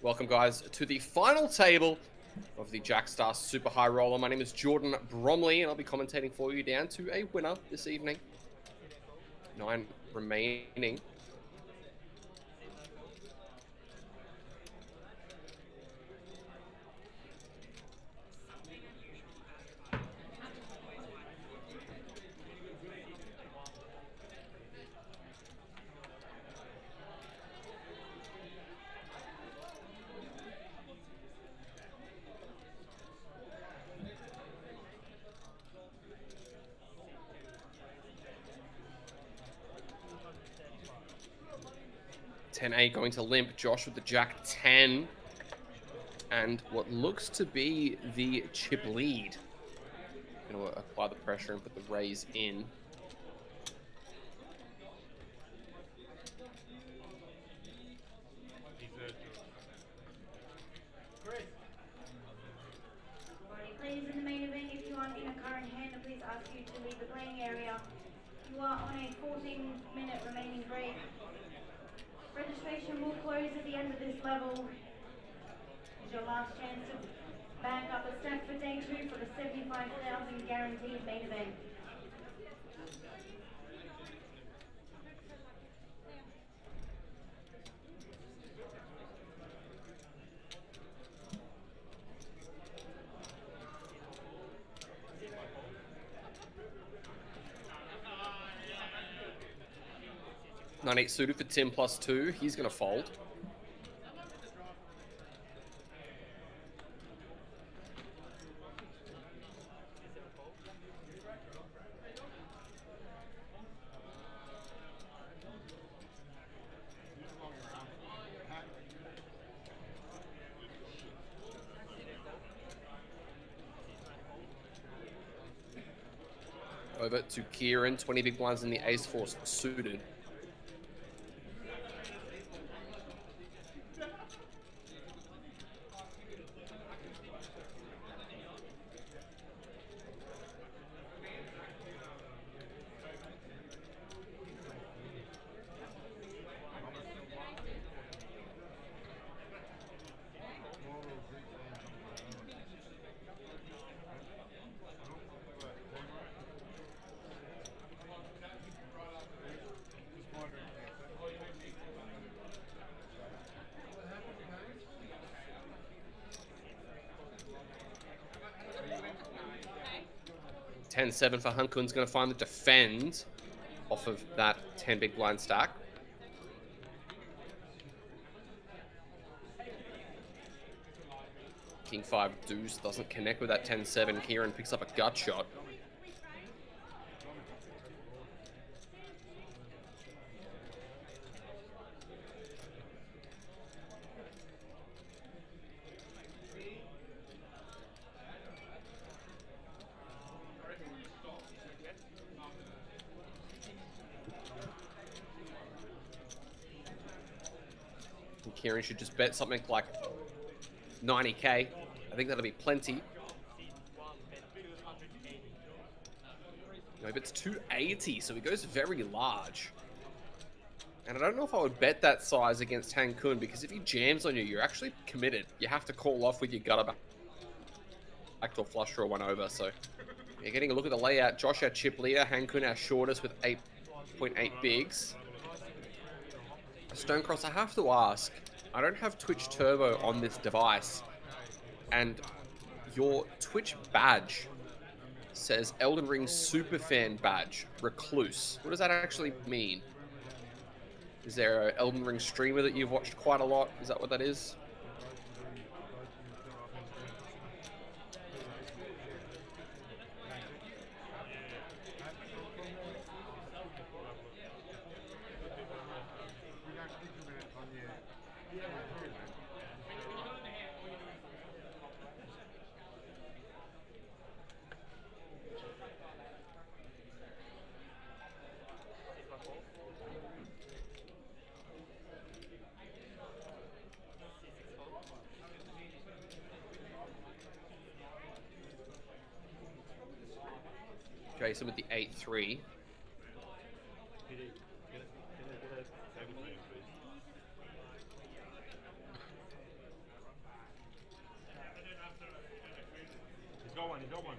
Welcome, guys, to the final table of the Jackstar Super High Roller. My name is Jordan Bromley, and I'll be commentating for you down to a winner this evening. 9 remaining. $10A going to limp. Josh with the Jack 10. And what looks to be the chip lead. Going to apply the pressure and put the raise in. Ladies in the main event, if you are in a current hand, please ask you to leave the playing area. You are on a 14-minute remaining break. Registration will close at the end of this level. It's your last chance to back up a step for day 2 for the 75,000 guaranteed main event. $9-8 suited for Tim +2. He's going to fold. Over to Kieran. 20 big blinds in the ace-4 suited. $10-7 for Hankun's going to find the defend off of that 10 big blind stack. King 5 deuce doesn't connect with that 10-7. Kieran picks up a gut shot. Kieran should just bet something like 90k. I think that'll be plenty. No, but it's 280, so he goes very large. And I don't know if I would bet that size against Hankun, because if he jams on you, you're actually committed. You have to call off with your gutter backdoor flush draw 1 over. So you're getting a look at the layout. Josh, our chip leader. Hankun, our shortest with 8.8 bigs. Stonecross, I have to ask, I don't have Twitch Turbo on this device, and your Twitch badge says Elden Ring Superfan badge, Recluse. What does that actually mean? Is there an Elden Ring streamer that you've watched quite a lot? Is that what that is? Jason with the 8-3. got one. He got one.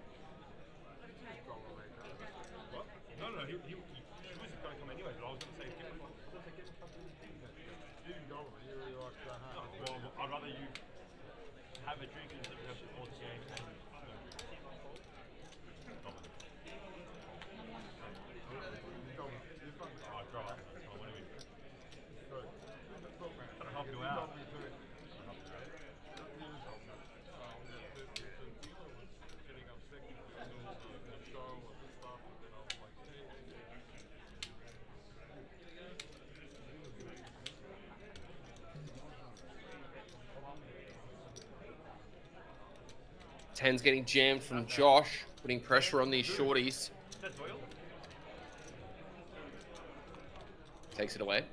What? No. He was going to come anyway, but I was going to say get the. You can go. You really like that. No, well, I'd rather you have a drink and have before the game. Help you out. Ten's getting jammed from Josh, putting pressure on these shorties. Takes it away.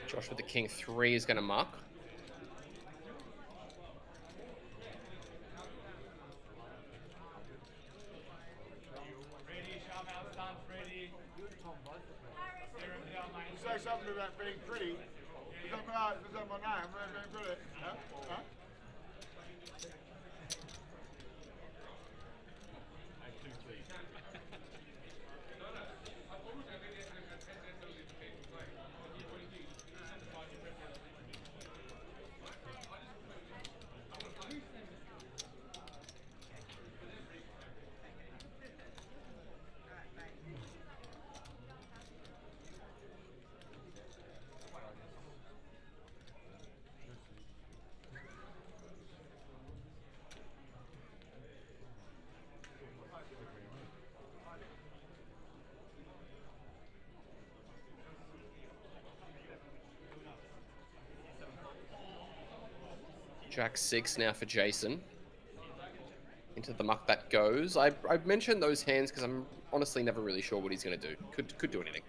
Josh with the king 3 is going to muck. You say something about being pretty. Is that my name? Being pretty? Huh? Huh? Jack 6 now for Jason. Into the muck that goes. I mentioned those hands because I'm honestly never really sure what he's going to do. Could do anything.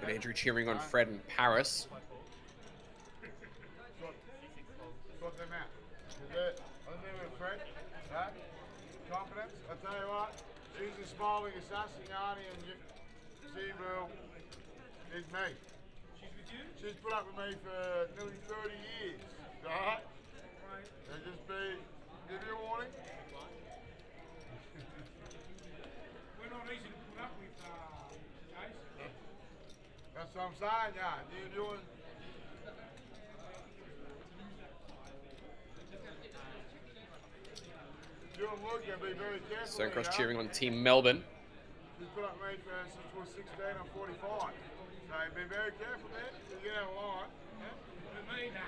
But Andrew cheering on Fred and Paris. Sort them out. Fred, right? Confidence. I tell you what, she's a smiling assassin, Arnie, and she will is me. She's with you? She's put up with me for nearly 30 years, right? And just give you a warning. We're not easy to put up with, Jason. That's what I'm saying, yeah. You're doing. Be very careful. Stonecross cheering on Team Melbourne. You put up me for since we're 16 or 45. So be very careful, man. You get out of line. For me, nah.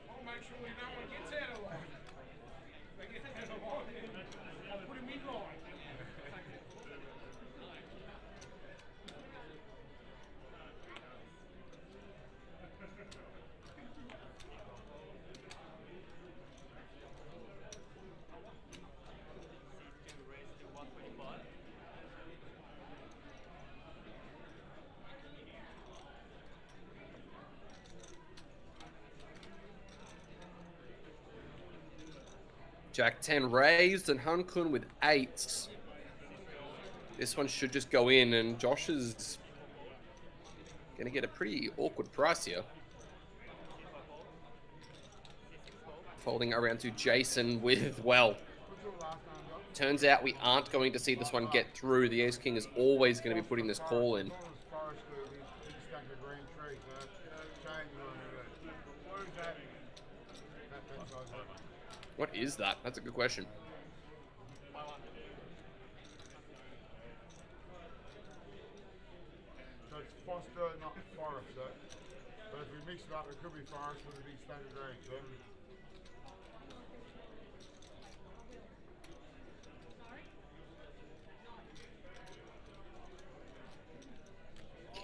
I'll make sure no one gets out of line. They get out of line, I'll put him in line. Jack 10 raised and Han Kun with 8s. This one should just go in, and Josh is going to get a pretty awkward price here. Folding around to Jason with, well, turns out we aren't going to see this one get through. The Ace King is always going to be putting this call in. What is that? That's a good question. So it's Foster, not Forest. But if we mix it up, it could be Forest with a big standard range.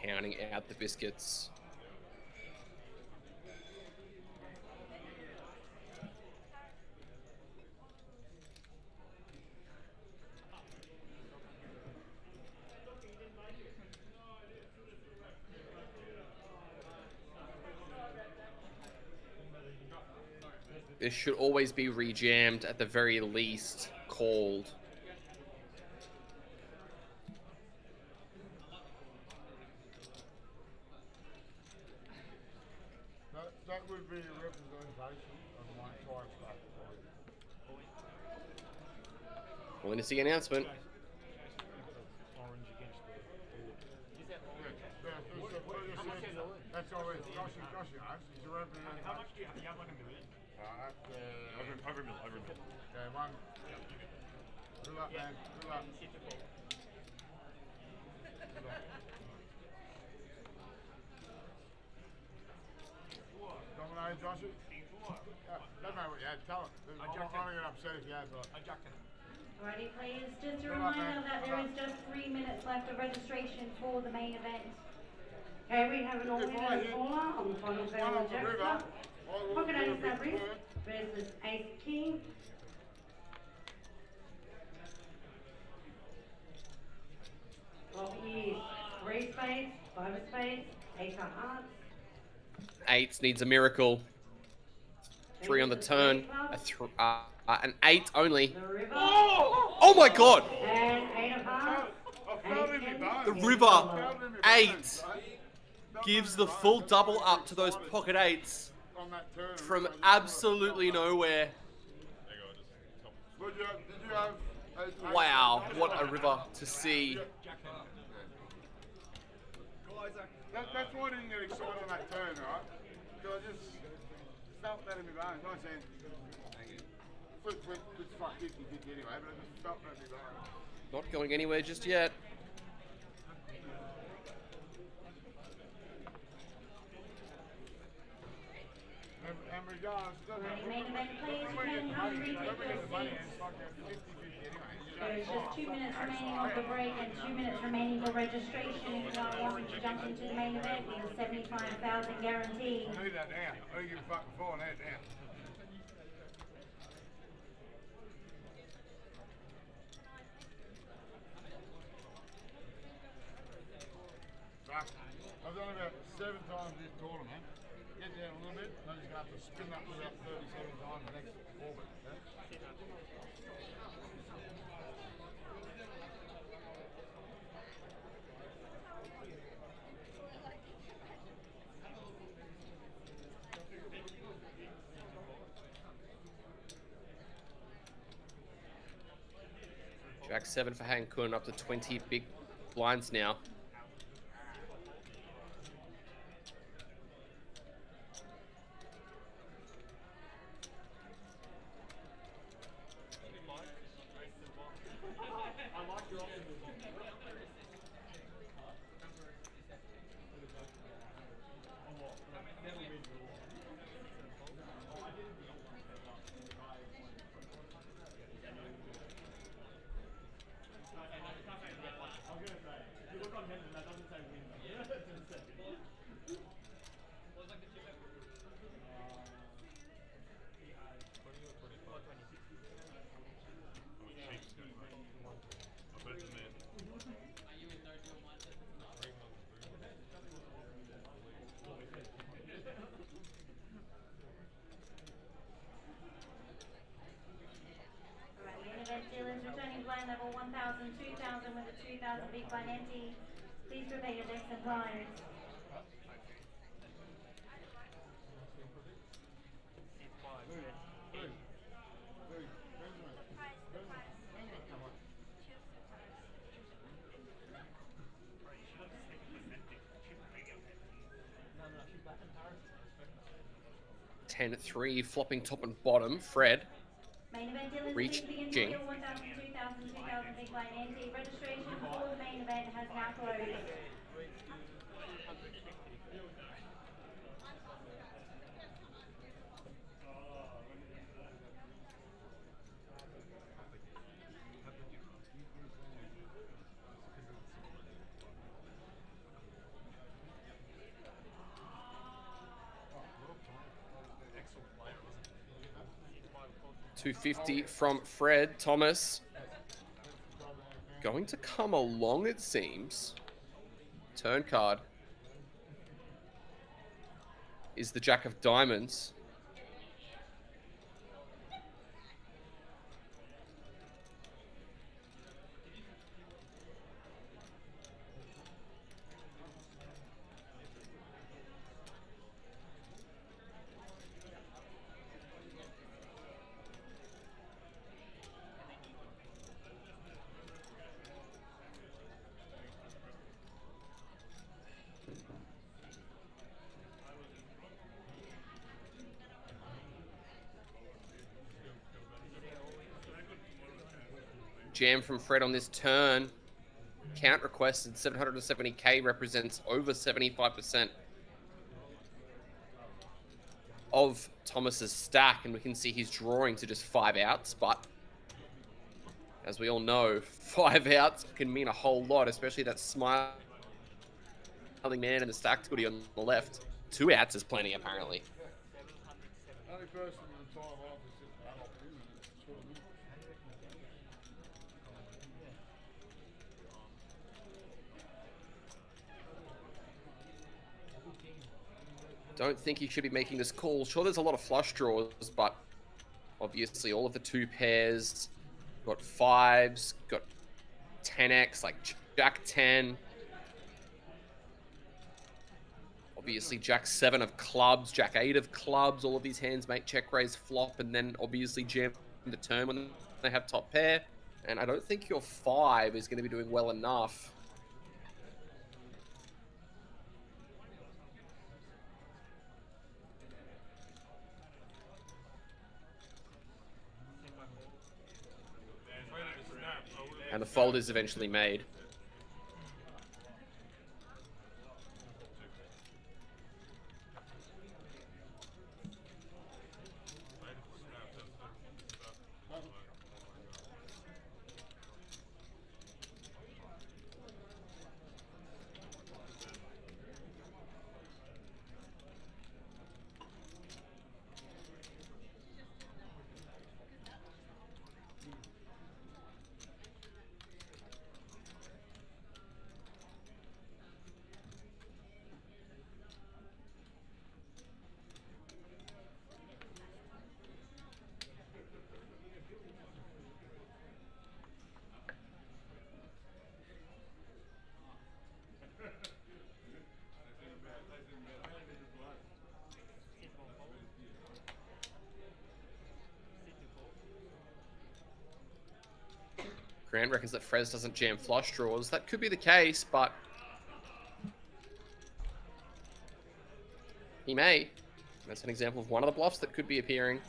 Counting out the biscuits. This should always be rejammed, at the very least called. That would be a representation of my entire stuff. Willing to see announcement. Orange against the That's always Joshy, he's a representative. How much do you have like a million? Over a million. Okay, one. Good luck, man. Good luck. Dominate, Joshy. Doesn't matter what you had, tell it. I'm not going to get upset if you had, but... Alrighty, players, just a reminder that there is just 3 minutes left of registration for the main event. Okay, we have an all-winner caller on the final battle of Jackstar. Pocket Ace Albury versus Ace King. Well, he is 3 spades, 5 of spades, 8 of hearts. 8 needs a miracle. 3 on the turn. An 8 only. The river. Oh my god! And 8 of hearts. The river 8 gives the full double up to those pocket 8s On that turn. from absolutely nowhere. Did you have... Wow, what a river to see. That's why I didn't get excited on that turn, right? Because I just felt that in my bones. Not saying it's like 50-50 anyway, but I just felt that in my bones. Not going anywhere just yet. And regardless, it doesn't have Main event, please. when we get the money, Retake when we get the money, your it's like 50-50 anyway. There's just 2 minutes remaining of the break and 2 minutes remaining for registration. If you are wanting to jump into the main event with a 75,000 guarantee. I need that down. I don't give a fuck before I need it down. Right. I've done about 7 times this tournament. Get down a little bit, and I'm just going to have to spin up to about 37 times the next orbit. Yeah? Jack 7 for Han Kun, up to 20 big blinds now. 2000 with a 2000 big blind empty. Please prepare your decks and cards. Ten three, flopping top and bottom. Fred. Main event dealers, please begin for Reaching. your 1000, 2000, 2000 big blind empty. Registration for the main event has now closed. $250 from Fred. Thomas. Going to come along, it seems. Turn card is the Jack of Diamonds. Jam from Fred on this turn. Count requested 770k represents over 75% of Thomas's stack, and we can see he's drawing to just 5 outs, but as we all know, 5 outs can mean a whole lot, especially that smiling man in the stacked hoodie on the left. 2 outs is plenty, apparently. Only person in the entire office is Aplpt, and it's sort of me. Don't think he should be making this call. Sure, there's a lot of flush draws, but obviously all of the 2 pairs, got 5s, got 10x, like Jack 10. Obviously Jack 7 of clubs, Jack 8 of clubs. All of these hands make check raise flop, and then obviously jam the turn when they have top pair. And I don't think your 5 is going to be doing well enough. And the fold is eventually made. Grant reckons that Frez doesn't jam flush draws. That could be the case, but he may. That's an example of one of the bluffs that could be appearing.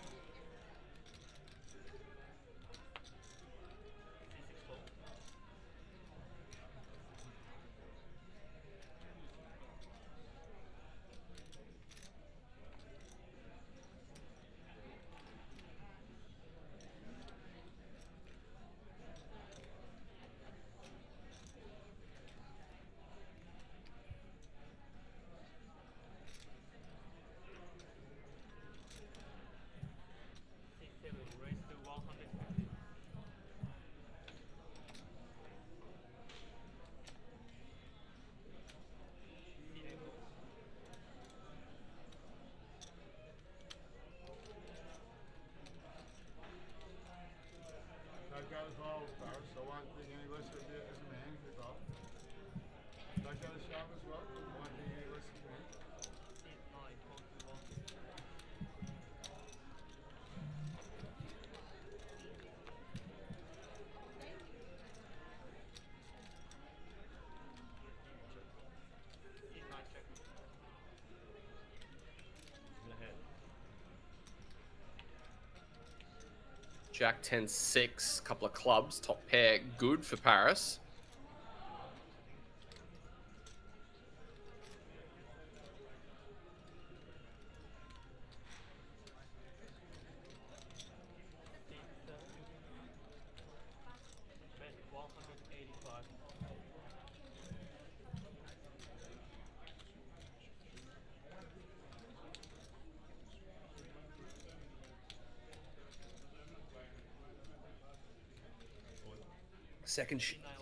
Jack 10-6, couple of clubs, top pair, good for Paris.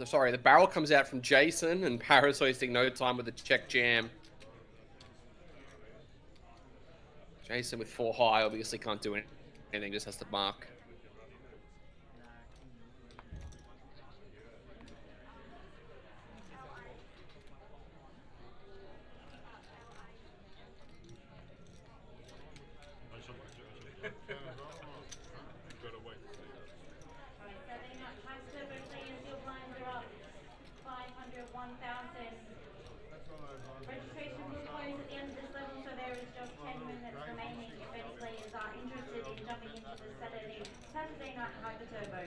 Sorry, the barrel comes out from Jason, and Paris wasting no time with the check jam. Jason with 4 high obviously can't do anything, just has to mark. Registration will close at the end of this level, so there is just 10 minutes remaining if any players are interested in jumping into the Saturday night Hyper Turbo.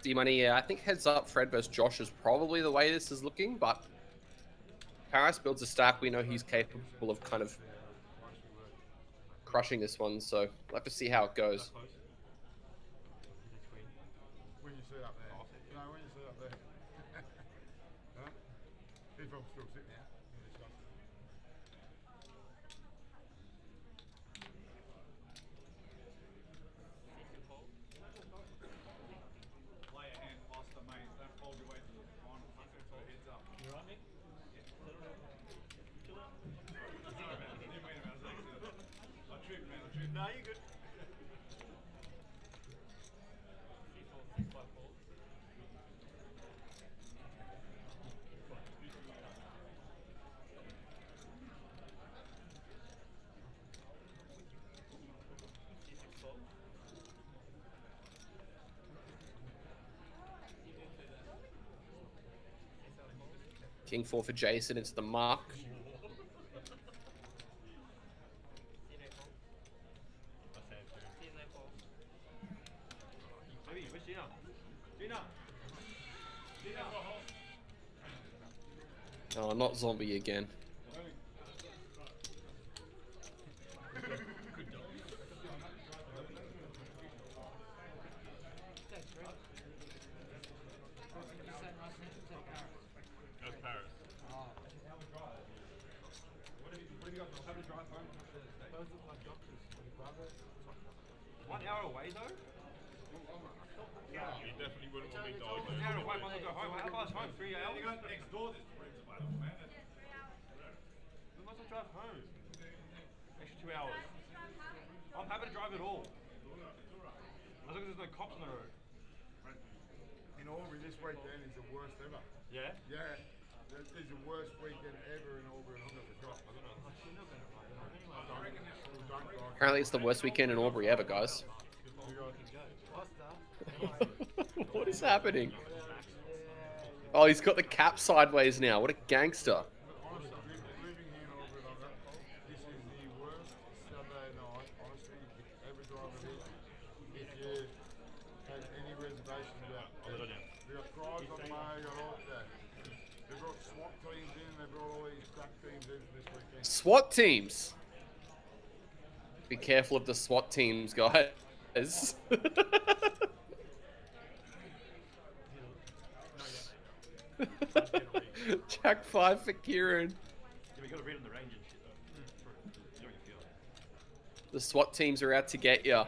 D-Money, yeah, I think heads up Fred versus Josh is probably the way this is looking, but Paris builds a stack. We know he's capable of kind of crushing this one, so we'll have to see how it goes. When you sit up there. No, when you sit up there. Huh? If I'm still sitting there. Play a hand past the mains. Don't fold your way to the final. So heads up. You right, Nick? I tripped, man. I tripped. No, you're good. King 4 for Jason into the mark. Oh, not zombie again. Away though? You definitely wouldn't want me to die. 1 hour away, might as well go home. How far is home? 3 hours? You got next door this room's available, man. We might as well drive home. Extra 2 hours. I'm happy to drive it all. As long as there's no cops on the road. In Albury, this weekend is the worst ever. Yeah? Yeah. This is the worst weekend ever in Albury, and I'm going to drop. I don't know. Apparently it's the worst weekend in Albury ever, guys. What is happening? Oh, he's got the cap sideways now. What a gangster. Honestly, living here in Albury like that, this is the worst Saturday night, honestly, you could ever drive it in. If you had any reservations about it. We've got crowds on the way, got all that. They've brought SWAT teams in, they've brought all these crack teams in for this weekend. SWAT teams. Be careful of the SWAT teams, guys. Jack 5 for Kieran. Yeah, we got to read on the range and shit though. You know you feel it. The SWAT teams are out to get ya.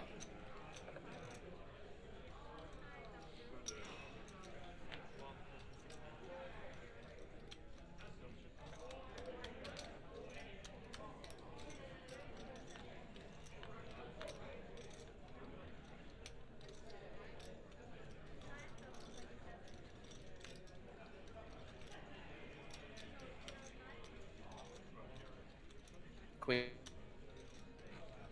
Queen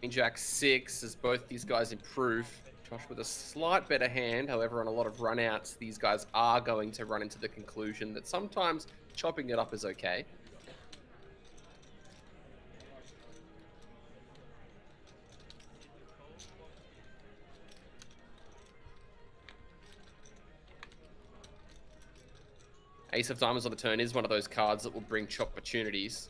Jack 6 as both these guys improve. Josh with a slight better hand, however on a lot of runouts these guys are going to run into the conclusion that sometimes chopping it up is okay. Ace of Diamonds on the turn is one of those cards that will bring chop opportunities.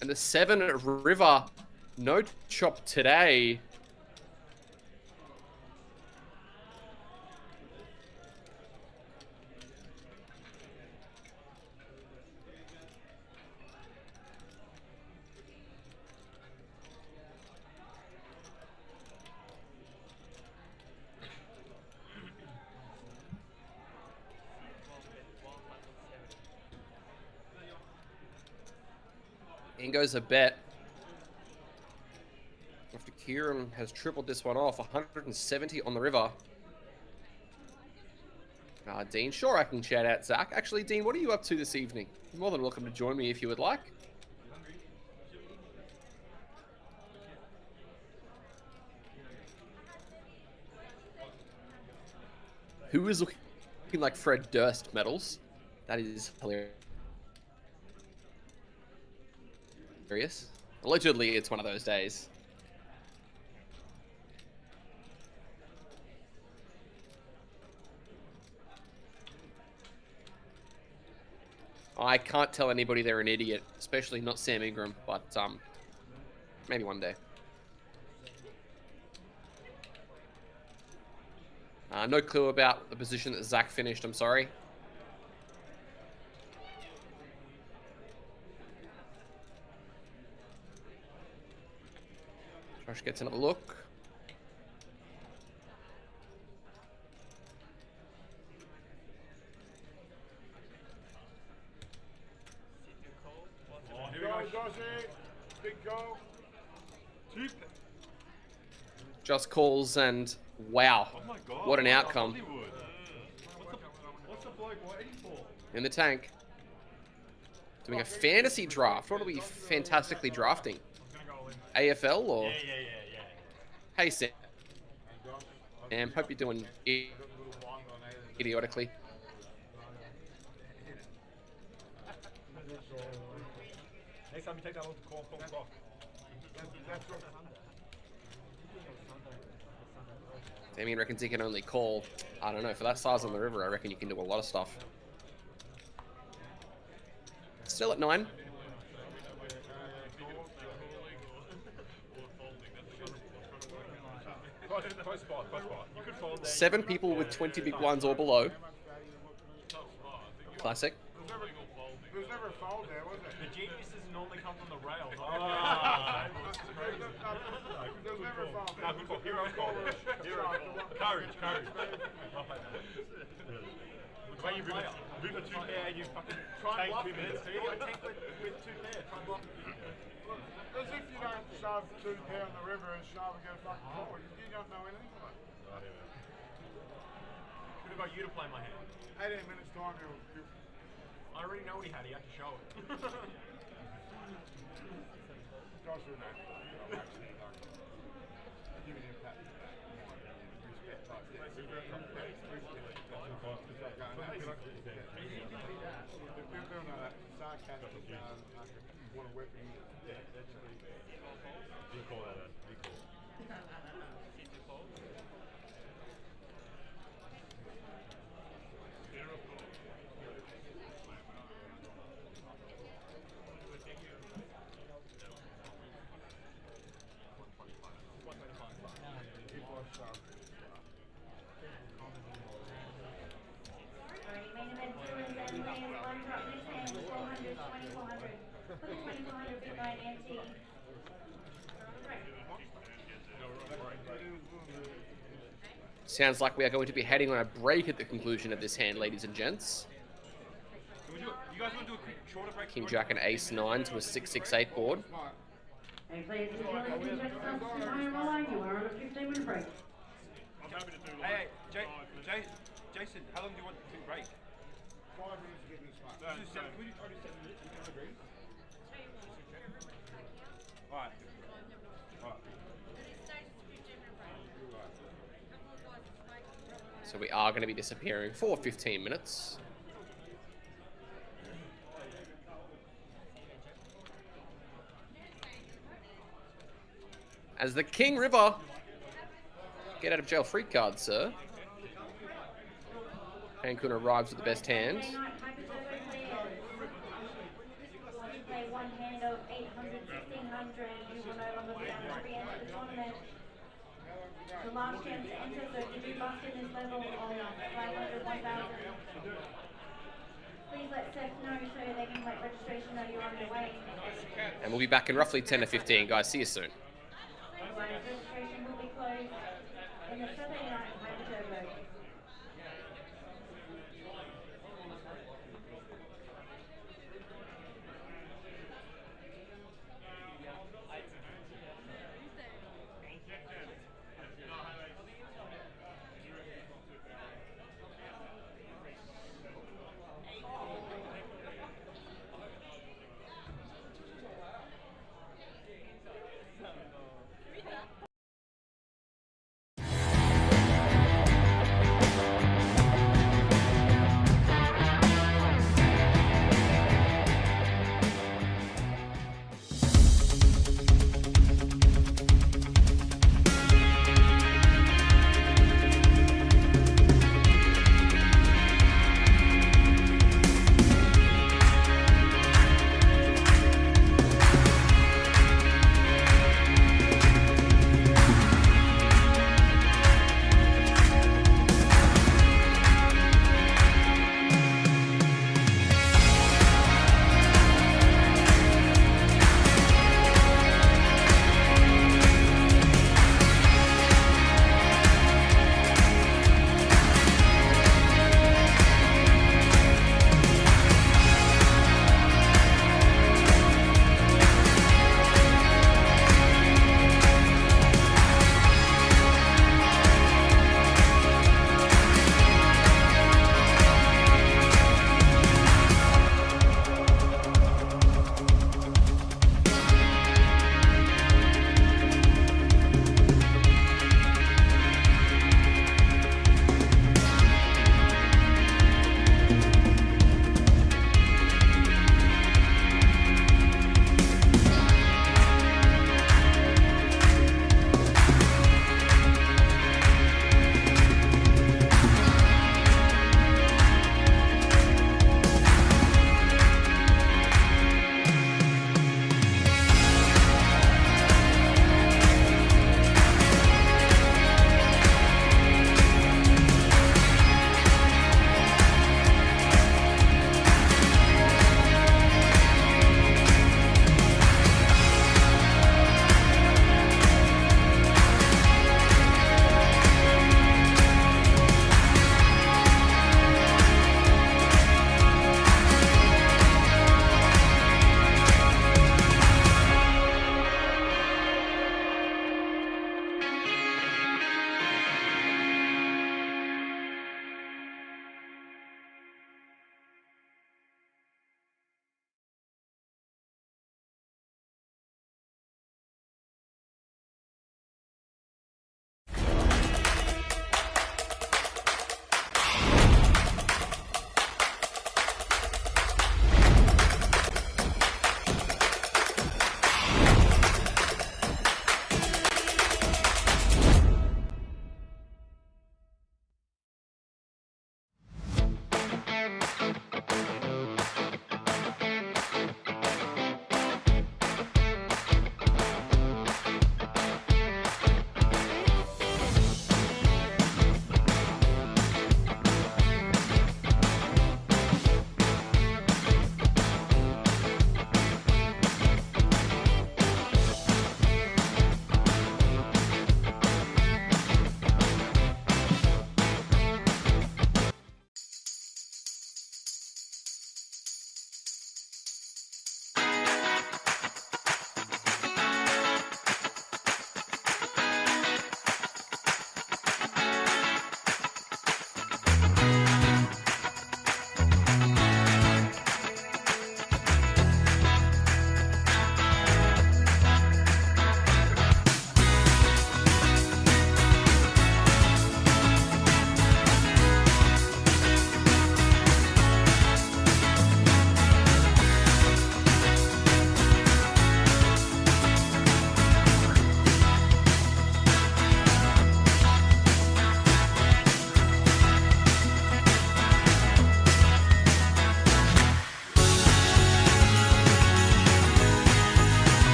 And the 7 river, no chop today. In goes a bet. After Kieran has tripled this one off, 170 on the river. Dean, sure I can shout out Zach. Actually, Dean, what are you up to this evening? You're more than welcome to join me if you would like. Who is looking like Fred Durst medals? That is hilarious. Allegedly, it's one of those days. I can't tell anybody they're an idiot, especially not Sam Ingram, but maybe one day. No clue about the position that Zach finished, I'm sorry. Josh gets another look. Oh, here we go, Joshy. Big goal. Just calls and wow, Oh my God, what an outcome. Hollywood. What's the bloke waiting for? In the tank. Doing a fantasy draft. What are we fantastically drafting? AFL or? Yeah. Hey Sam. Hope you're doing idiotically. Next time you take that one to call, clock. Damien reckons he can only call. I don't know, for that size on the river, I reckon you can do a lot of stuff. Still at 9. Close spot. You could fold there. 7 people with 20 big blinds or below. Classic. There was never a fold there, was there? The geniuses normally come from the rail. There was never a fold. No, good call. Hero call. Courage. The way you rip a 2 pair, you fucking tank 2 minutes. I tank with 2 pairs. Try and block. As if you don't shove 2 pair on the river and shove and get a fucking call. You don't know anything about it. Should have got you to play my hand. 18 minutes time, you I already know what he had to show it. Josh would know. Give me a pat. Want a weapon? Yeah, that's pretty bad. You call that a recall. Main event 2 and 7 players, 1 drop this hand, 400, 2400. Put the 2400 bit by an ante. Sounds like we are going to be heading on a break at the conclusion of this hand, ladies and gents. Can we do it? You guys want to do a quick shorter break? King Jack and Ace 9 to a 6-6-8 board. Hey, please enjoy the King Jackstar Shr line. You are on a 15-minute break. I'm happy to do Hey, Jason, how long do you want to break? 5 minutes to get me smart. Can we try to do 7 minutes? Can you agree? Alright. So we are going to be disappearing for 15 minutes. As the King River, get out of jail free card, sir. Hankun arrives with the best hand. Play one hand of 800, 1600. You will no longer be able to re-enter the tournament. The last chance to enter, so if you do bust in this level of 500, 1000, please let Seth know so they can let registration know you're on your way. And we'll be back in roughly 10 to 15, guys. See you soon. Otherwise, registration will be closed in the Saturday night Hyper Turbo.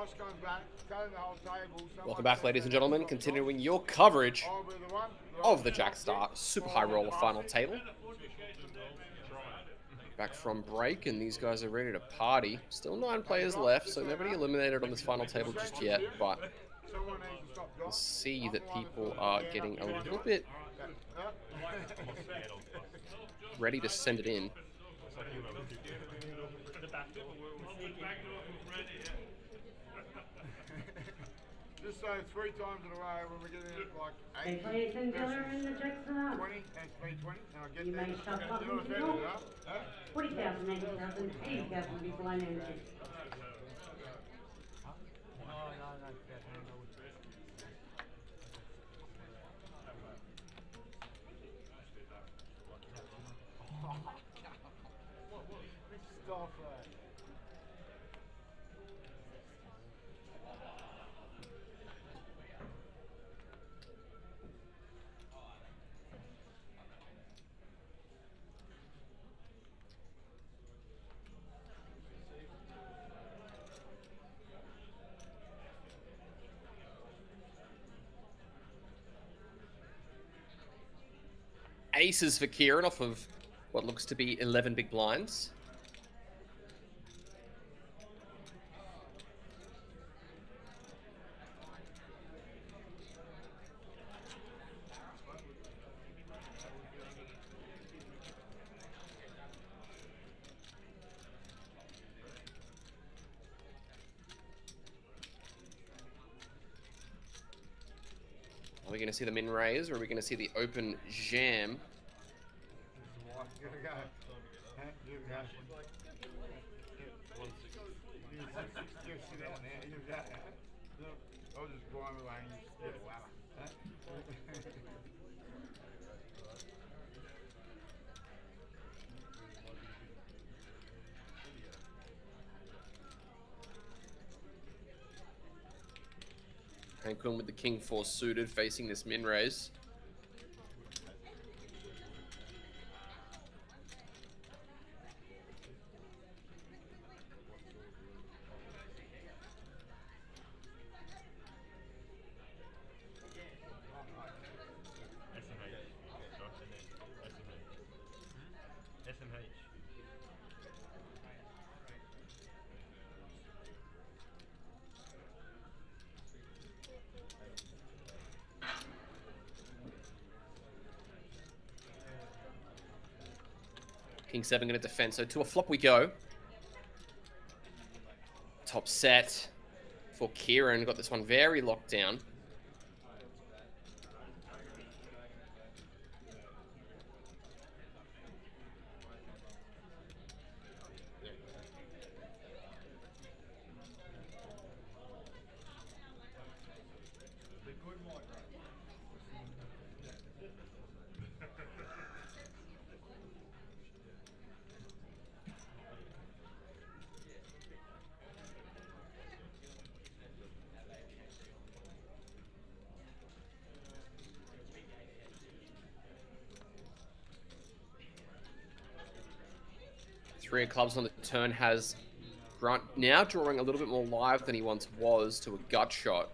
boss comes back, cutting the whole table. Welcome back, ladies and gentlemen. Continuing your coverage I'll be the one. of the Jackstar Super High Roller Final Table. Back from break, and these guys are ready to party. Still 9 players left, so nobody eliminated on this final table just yet, but Someone needs to stop you'll dropping. see that people are getting a little bit ready to send it in. Just say 3 times in a row when we get in at like Okay, 8. players and dealer in the Jackstar. 20 and 20, and I get You there. may shut up You're and offended, go. huh? 40,000, 80,000, 80,000 be blind entry. Stop that. Aces for Kieran off of what looks to be 11 big blinds. Are we going to see the min raise, or are we going to see the open jam? Here we go. Here we go. You sit down there. Here we go. I'll just climb away and just get a ladder. Cancun with the King 4 suited facing this min raise. King 7 going to defend, so to a flop we go. Top set for Kieran, got this one very locked down. Three of clubs on the turn has Grant now drawing a little bit more live than he once was to a gut shot.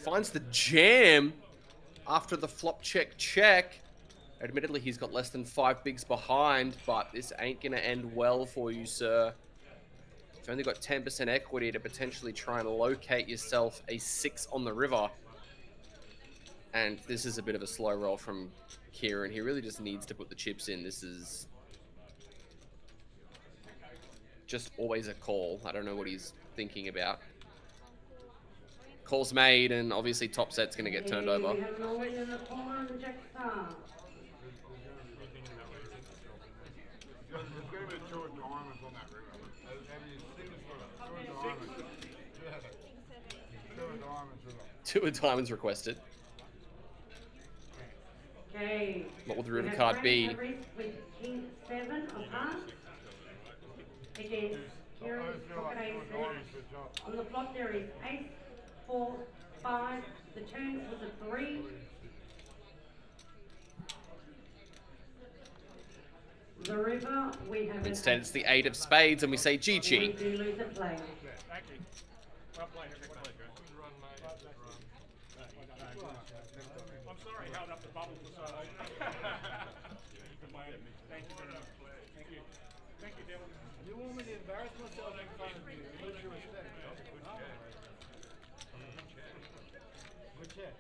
Finds the jam after the flop check. Admittedly, he's got less than 5 bigs behind, but this ain't going to end well for you, sir. You've only got 10% equity to potentially try and locate yourself a 6 on the river. And this is a bit of a slow roll from Kieran. He really just needs to put the chips in. This is just always a call. I don't know what he's thinking about. Call's made, and obviously top set's going to get turned over. We have an all-in in the corner in the Jackstar. There's going to be 2 of diamonds on that river. Have you seen this one? 2 of diamonds. Yeah. 2 of diamonds river. 2 of diamonds requested. Okay. What will the We river have card Frank be? Harris with King 7 of hearts against Kieran Pocket Ace 6. On the flop there is Ace, 4, 5. The turn was a 3. The river, we have Instead, it's the 8 of spades, and we say We GG. do lose a player. Thank you. Well played, good play, Joe. I'm sorry I held up the bubble for so long. Good play. Thank you very much. Thank you. Thank you, Dylan. You want me to embarrass myself in front of you? What's your respect? Good check.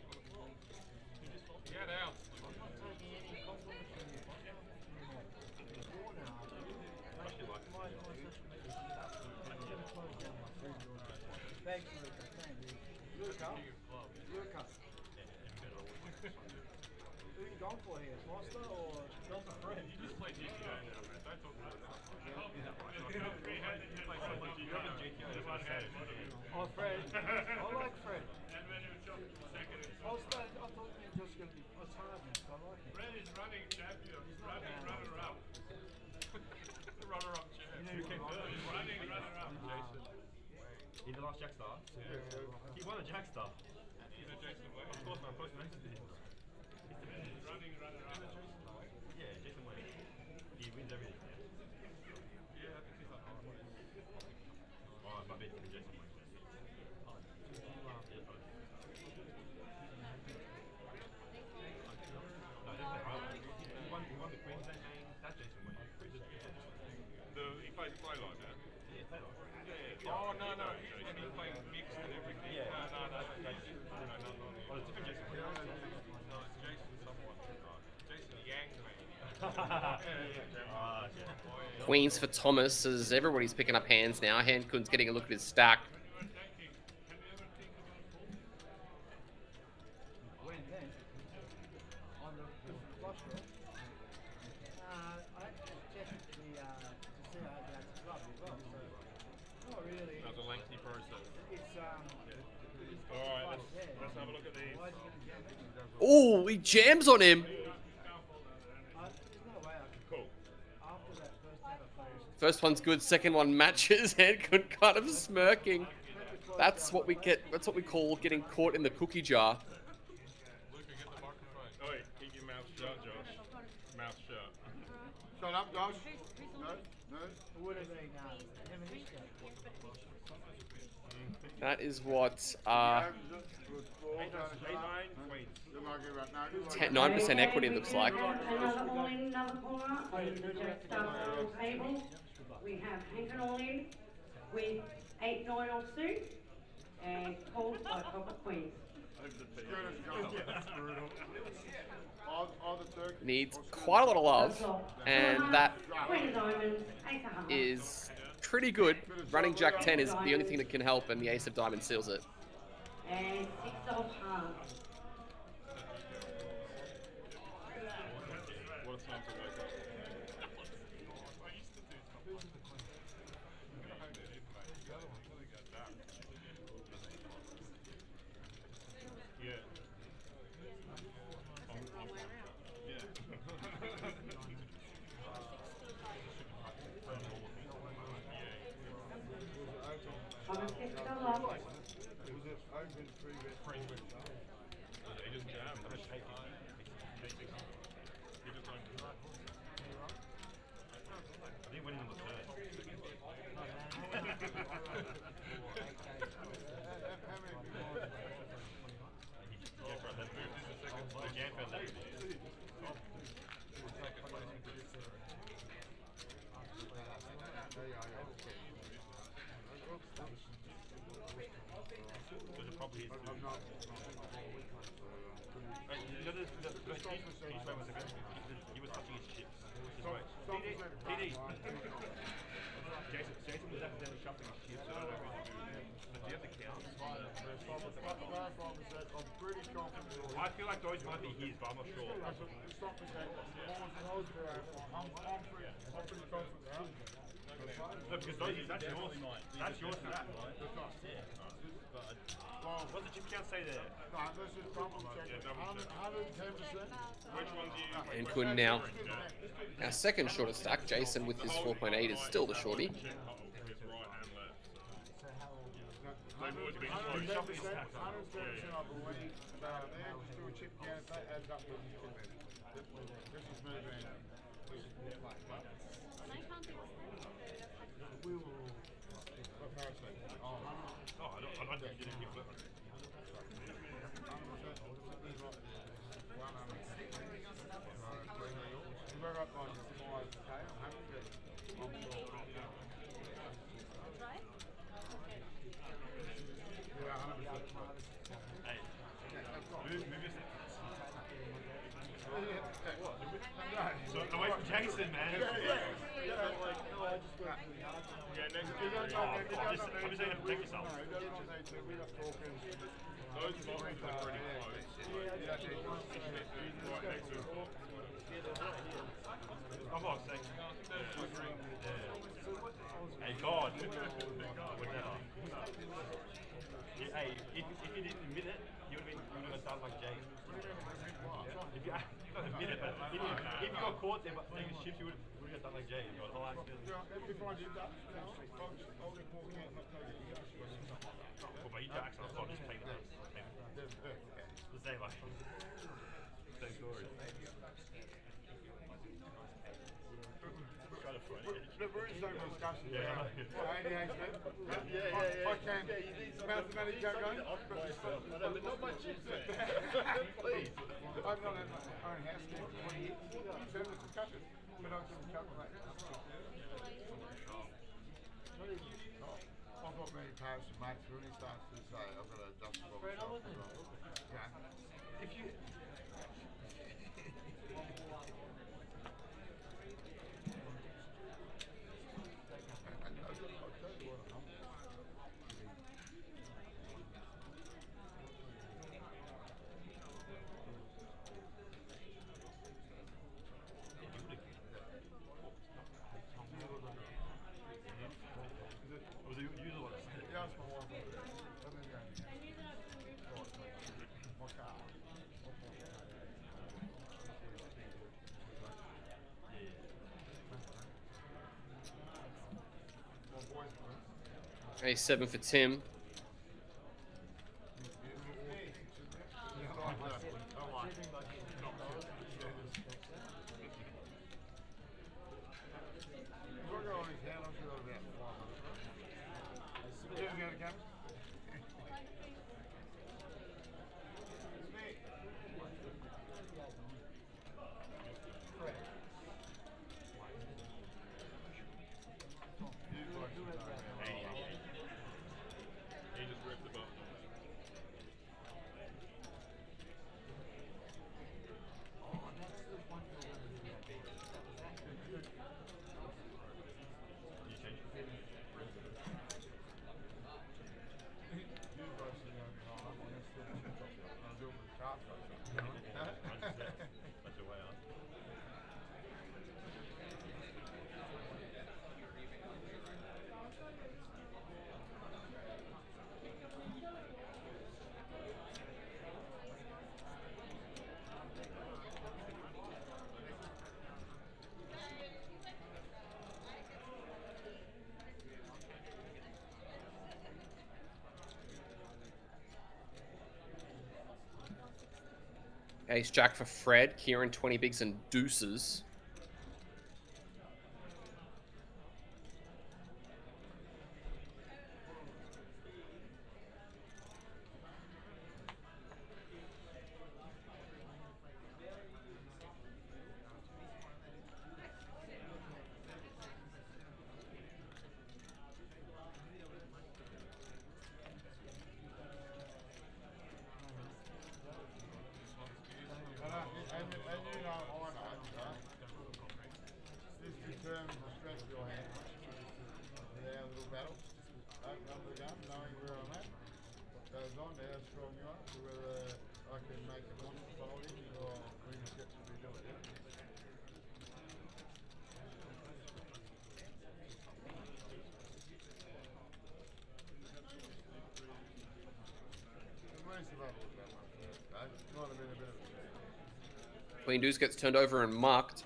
Get out. I'm not taking any compliments from you. Before now, my social media. I'm going to close down my friend. Thanks, Luca. Thank you. Luca? Luca. Who you going for here? Foster or Delta Fred? You just play GTA now, man. Don't talk about that. Oh, Fred. I like Fred. I thought you were just going to be hard. I like him. Fred is running champion. He's running runner-up. The runner-up champ. You came third. Running runner-up, Jason. In the last Jackstar? He won a Jackstar. He's a Jason Wade. Of course, man. Post next to him. Running runner-up. Yeah, Jason Wade. He wins everything. Yeah, I think he's like, Oh, my bad. Jason Wade. He won the Queensland game. That's Jason Wade. he plays play like that. Yeah, play like that. Oh, no. And he's playing mixed and everything. Yeah. No. Oh, it's different Jason Wade. No, it's Jason someone. Jason Yang, mate. Ah, yeah. Queens for Thomas, as everybody's picking up hands now. Hankun's getting a look at his stack. When then? On the flush draw? I had to check to see how that's club as well. So, not really. That was a lengthy process. It's Alright, let's have a look at these. Why is he going to jam it? Oh, he jams on him. There's no way I can. Cool. After that first hand I played. First one's good, second one matches. Hankun kind of smirking. That's what we get. That's what we call getting caught in the cookie jar. Luca, get the microphone. Oh, wait, keep your mouth shut, Josh. Mouth shut. Shut up, Josh. No. It would have been him and his guy. That is what 9% equity looks like. Another all-in, another corner on the Jackstar Shr table. We have Hankin all-in with 8-9 offsuit and called by Pocket Queens. Needs quite a lot of love, and that Queen of Diamonds, Ace of Hearts. is pretty good. Running Jack 10 is the only thing that can help, and the Ace of Diamonds seals it. And 6 of Hearts. What a time to wake up. Yeah. On a 6 of love. He just jammed. I'm just taking it. He just don't. I think winning on the third. Yeah, bro, that move is the second. The jam fell there. Because it probably is. He was touching his chips. TD. Jason was accidentally shuffling his chips. I don't know if he's doing that. But do you have the count? I'm pretty confident. I feel like those might be his, but I'm not sure. I'm pretty confident. No, because those, that's yours. That's yours for that. Oh, What's the chip count say there? No, let's just double check. Yeah, double check. 110%. Which one do you? And Kun now. Our second shortest stack, Jason with his 4.8 is still the shorty. Check hole with right and left. They've always been 110%, 110%, I believe. There, just do a chip count. That adds up to this is moving. What parasite? Oh, 100%. Oh, I don't think you didn't give it. So away from Jason, man. Yeah, next I'm just saying to protect yourself. Those boxes are pretty close. Right next to it. Oh, fuck's sake. Hey, God. Whatever. Hey, if you didn't admit it, you would have done like Jay. If you admit it, but if you got caught there taking shifts, you would have done like Jay. You got all accidentally. If I did that, I'll just walk out and not tell you. Well, but you Jackson, I thought just take that. The same way. Same story. Kind of funny. There is no discussion. Yeah. ADHD. I can. Mathematics go going. But not my chips there. Please. I've not had my own house for 20 years. So there's discussion. But I can calculate. I've got many parents and mates when he starts to say, I've got to adjust for myself. Yeah. If you... Was it usual one? Yeah, it's my wife. Let me go. My car. A 7 for Tim. He just ripped the button. That's your way out. Ace Jack for Fred. Kieran 20 bigs and deuces. Might have been a bit of a... Queen Deuce gets turned over and mucked.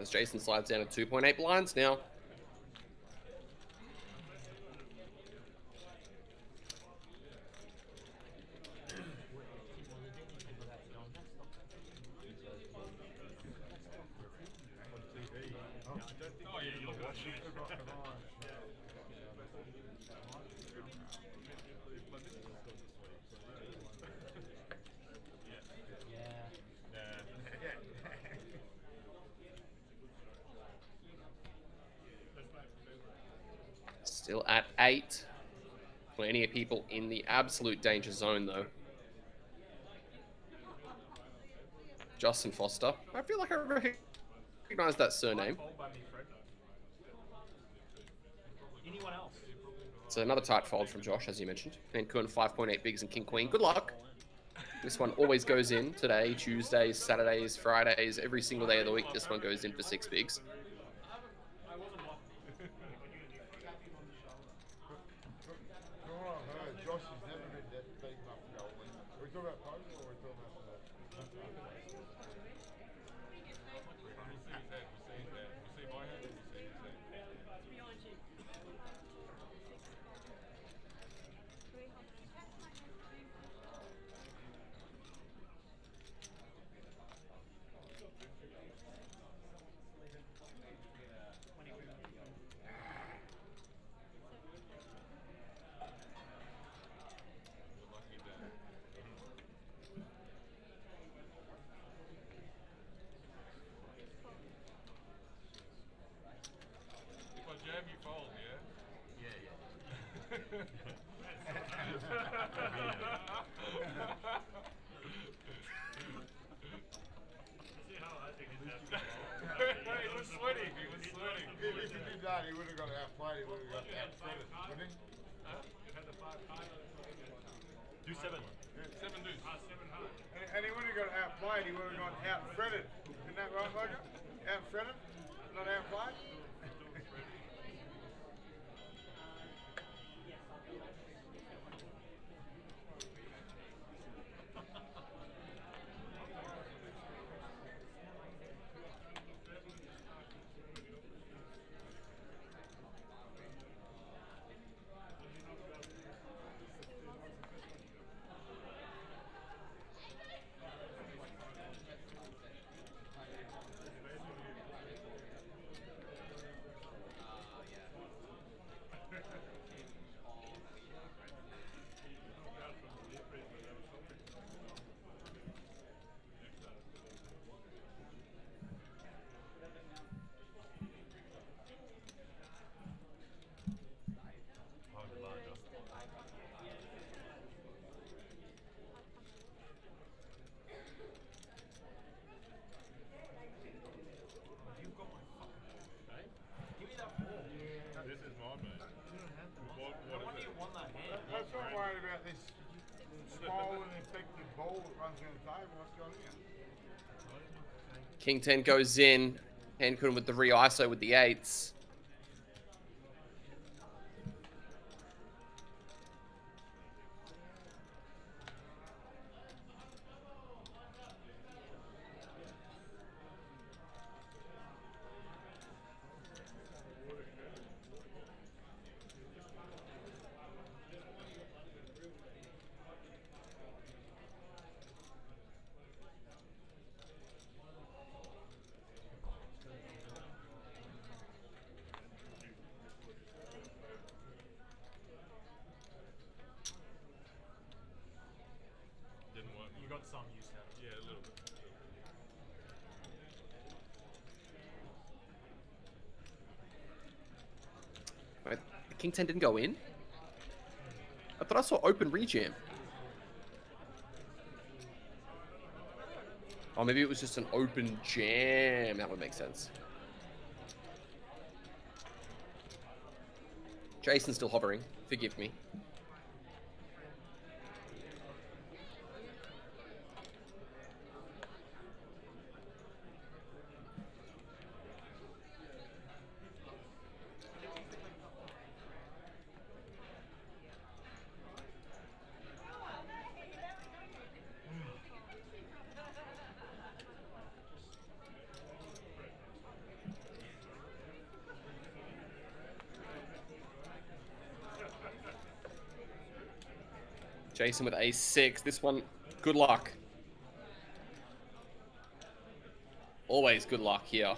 As Jason slides down to 2.8 blinds now. Still at 8. Plenty of people in the absolute danger zone, though. Justin Foster. I feel like I recognize that surname. Anyone else? It's another tight fold from Josh, as you mentioned. And Kun 5.8 bigs and King Queen. Good luck. This one always goes in today, Tuesdays, Saturdays, Fridays, every single day of the week. This one goes in for 6 bigs. Josh has never been that big enough to go win. Are we talking about podium or are we talking about that? If he did that, he would have got outplayed. He would have got outfitted, wouldn't he? Do 7. 7 dudes. And he wouldn't have got outplayed. He would have got outfretted. Isn't that right, Logan? Outfretted, not outplayed. That's what I'm worried about, this swollen, infected ball that runs around the table. What's going on? King 10 goes in. Hankun with the re-ISO with the 8s. You got some use out of it. Yeah, a little bit. Right. King 10 didn't go in. I thought I saw open rejam. Oh, maybe it was just an open jam. That would make sense. Jason's still hovering. Forgive me. Jason with ace-6. This one, good luck. Always good luck here.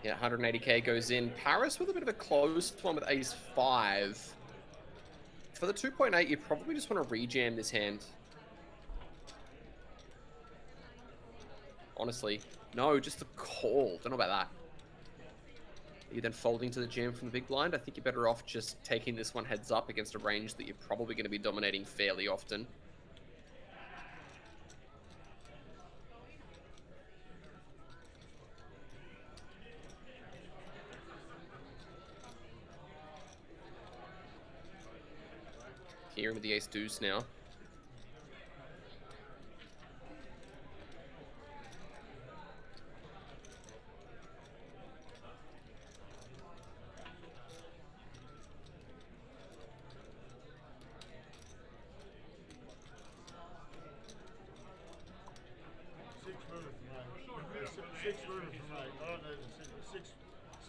Yeah, 180k goes in. Paris with a bit of a closed one with ace-5. For the 2.8, you probably just want to rejam this hand. Honestly. No, just the call. Don't know about that. Are you then folding to the jam from the big blind? I think you're better off just taking this one heads up against a range that you're probably going to be dominating fairly often. Here with the ace deuce now.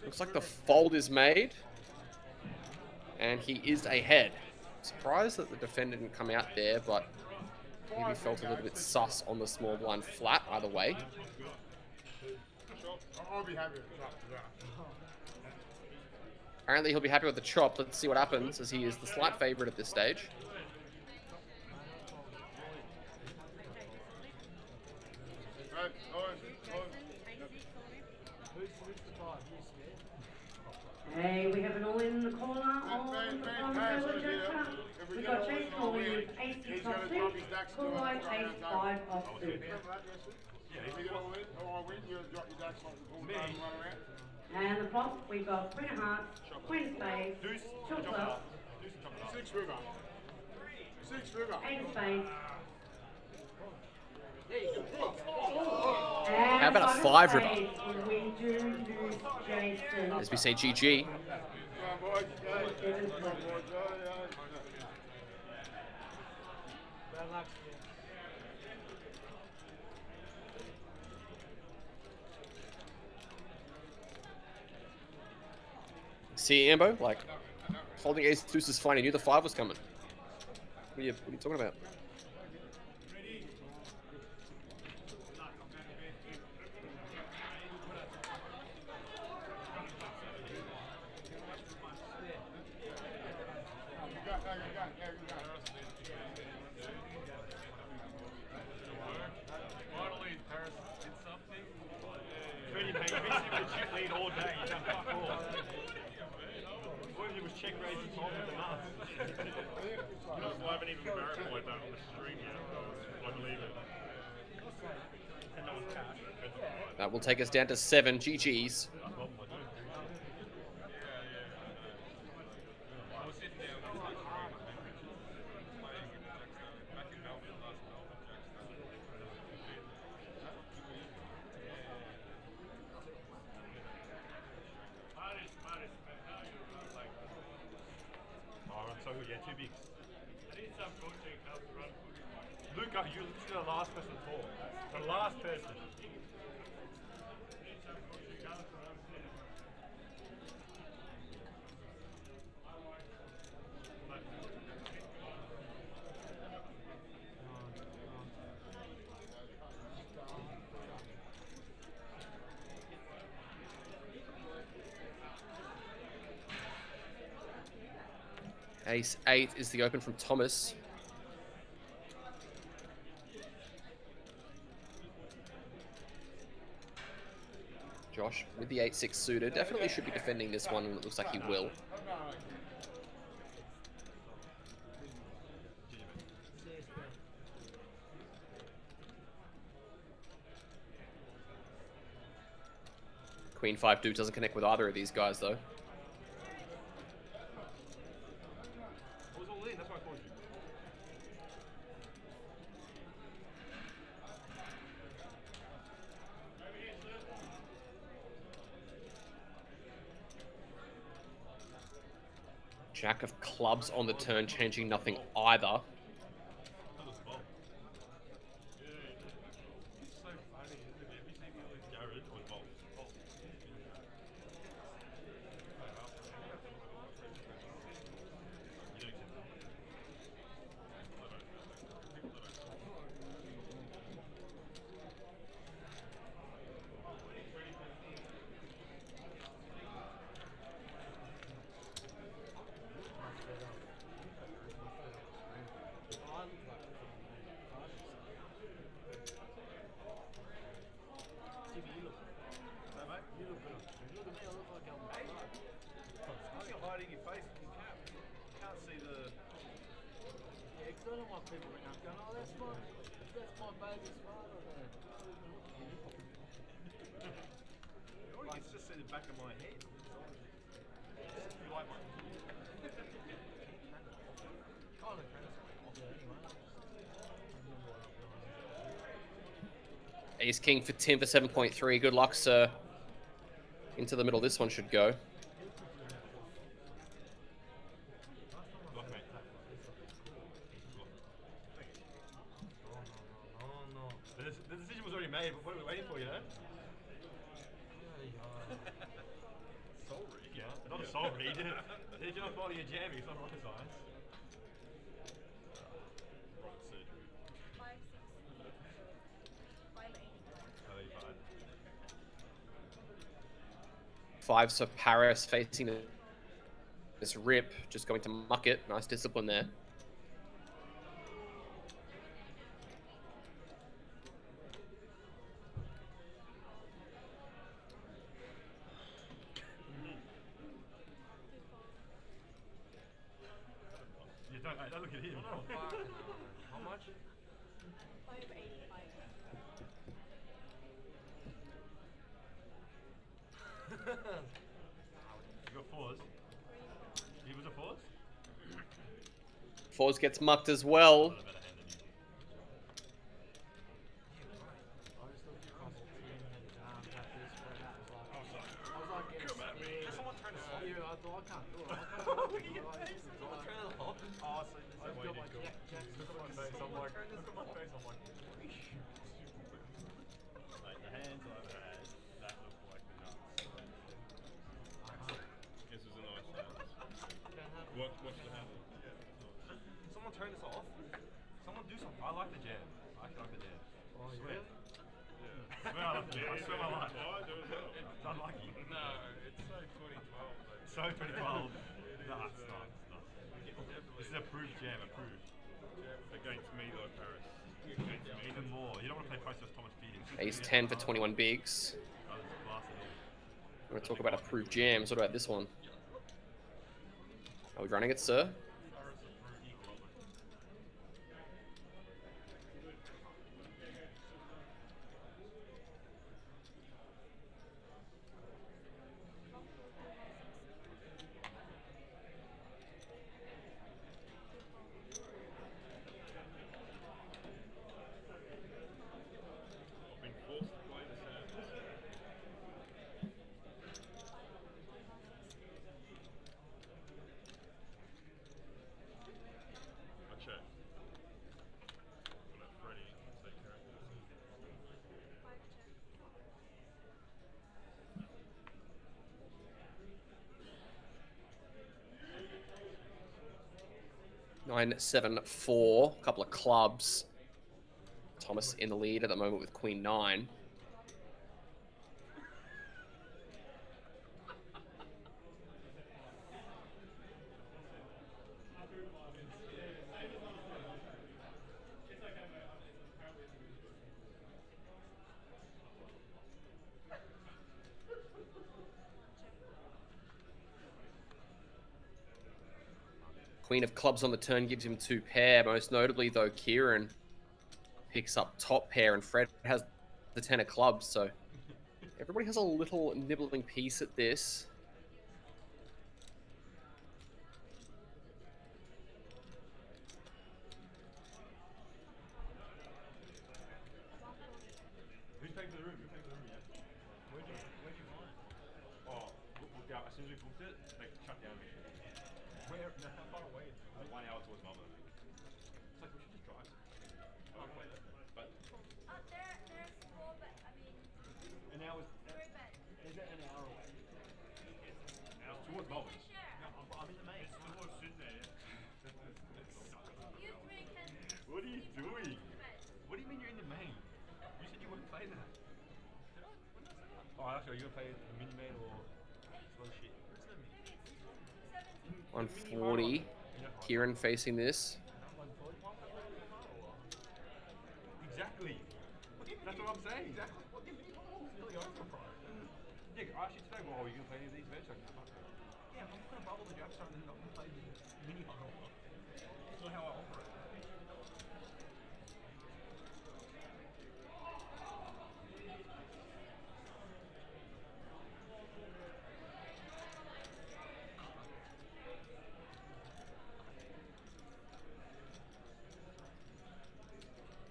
Looks like the fold is made. And he is ahead. Surprised that the defender didn't come out there, but maybe felt a little bit sus on the small blind flat either way. I'll be happy with that. Apparently he'll be happy with the chop. Let's see what happens, as he is the slight favorite at this stage. Hey, we have an all in the corner on the Jackstar. We've got Chase calling with ace-6 off suit, call line ace-5 off suit. And the flop, we've got Queen of Hearts, Queen of Spades, Chocolate, 6 river. 6 river. Eight of Spades. How about a 5 river? We do lose Jason. As we say GG. See, Ambo, like, folding ace deuce is fine. I knew the 5 was coming. What are you talking about? Finally, Paris did something. Really, mate, you've been chip lead all day. You've done fuck all. What if it was check raise and told with the nuts? I haven't even verified that on the stream yet. I believe it. And that was cash. That will take us down to 7 GGs. So yeah, 2 bigs. Luca, you're literally the last person to talk. The last person. Ace-8 is the open from Thomas. Josh with the 8-6 suited. Definitely should be defending this one, and it looks like he will. Queen 5 Duke doesn't connect with either of these guys, though. I was all in, that's why I called you. Jack of clubs on the turn, changing nothing either. like people ring up going, oh, that's my baby spider there. Like, it's just in the back of my head. You like mine? Kind of anyway. Ace King for Tim for 7.3. Good luck, sir. Into the middle, this one should go. Look, mate. No. The decision was already made, but what are we waiting for, you know? Soul rig. Yeah, not a soul read. If you're not following your jamming, it's not rocket science. Rocket surgery. 5, 6, 5, 8. 35. Five, so Paris facing this rip, just going to muck it. Nice discipline there. You don't look at him. How much? 585. You got fours. He was a fours? Fours gets mucked as well. Got a better hand than you. I just looked across the team and that this spread out was like, I was like getting scared. Someone turn us off. Yeah, I thought I can't do it. I can't do it. Someone turn it off. Oh, so I've got my Jackstar look at my face. I'm like, Shr. look at my face. I'm like, Like the hands I've had, that looked like nuts. This was a nice hand. Watch the hand. someone turn this off. Someone do something. I like the jam. I actually like the jam. Oh, Swear. really? Yeah. Swear I like the jam. I swear my life. I do as well. It's unlucky. No, it's so 2012. Like, So 2012. Nuts. This is approved jam. Approved. against me though, Paris. Against me. Even more. You don't want to play Price of Thomas Feeding. Ace 10 for 21 bigs. We're going to talk about approved jams. What about this one? Are we running it, sir? I've been forced to play this hand. I check. I'll let Freddie take characters. 5, check. 9-7-4. A couple of clubs. Thomas in the lead at the moment with Queen 9. Queen of clubs on the turn gives him 2 pair. Most notably, though, Kieran picks up top pair and Fred has the 10 of clubs. So everybody has a little nibbling piece at this. Who's paying for the room? Who's paying for the room, yeah? Where'd you find? Oh, yeah, as soon as we booked it, they shut down mission. Where? No, how far away? Like 1 hour towards Melbourne, I think. It's like, we should just drive. I don't play that. But There's 4, but I mean, an hour is 3 bet. an hour away. It's towards Melbourne. Share. I'm in the main. It's towards Sydney. You 3 can. What are you doing? Bet. What do you mean you're in the main? You said you wouldn't play that. Did I? When did I say that? Oh, actually, are you gonna play the mini main or slow shit? Maybe it's 17. 140. Kieran facing this. Exactly. That's what I'm saying. Exactly. What do you mean? Silly overpriced. Yeah, I actually today, well, are you gonna play any of these events? Like, yeah, I'm not gonna bubble the Jackstar and then not gonna play the mini huddle. That's not how I operate.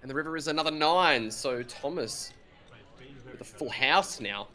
And the river is another 9, so Thomas with a full house now.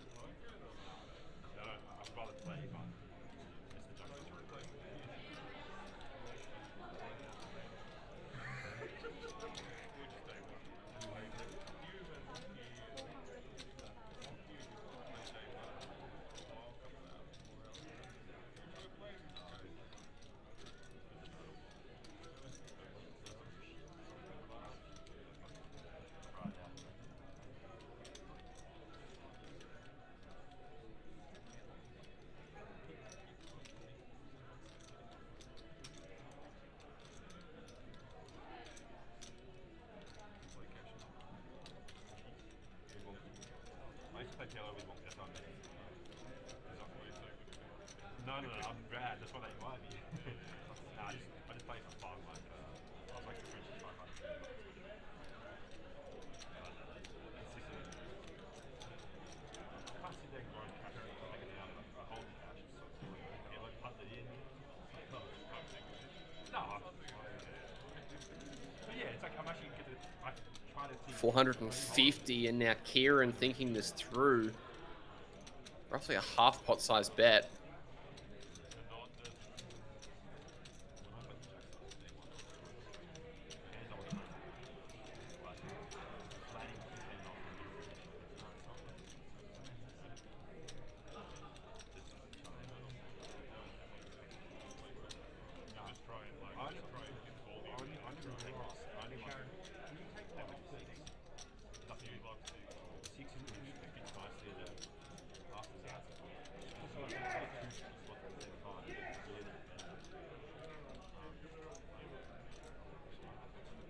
No, I'm bad. That's what I want. Nah, I just play for fun. Like, I was like a French 500. Can't sit there and grind cash and take it out. I hold the cash. So yeah, like punt it in. No. But yeah, it's like I'm actually get it. I try to think. 450, and now Kieran thinking this through. Roughly a half pot size bet.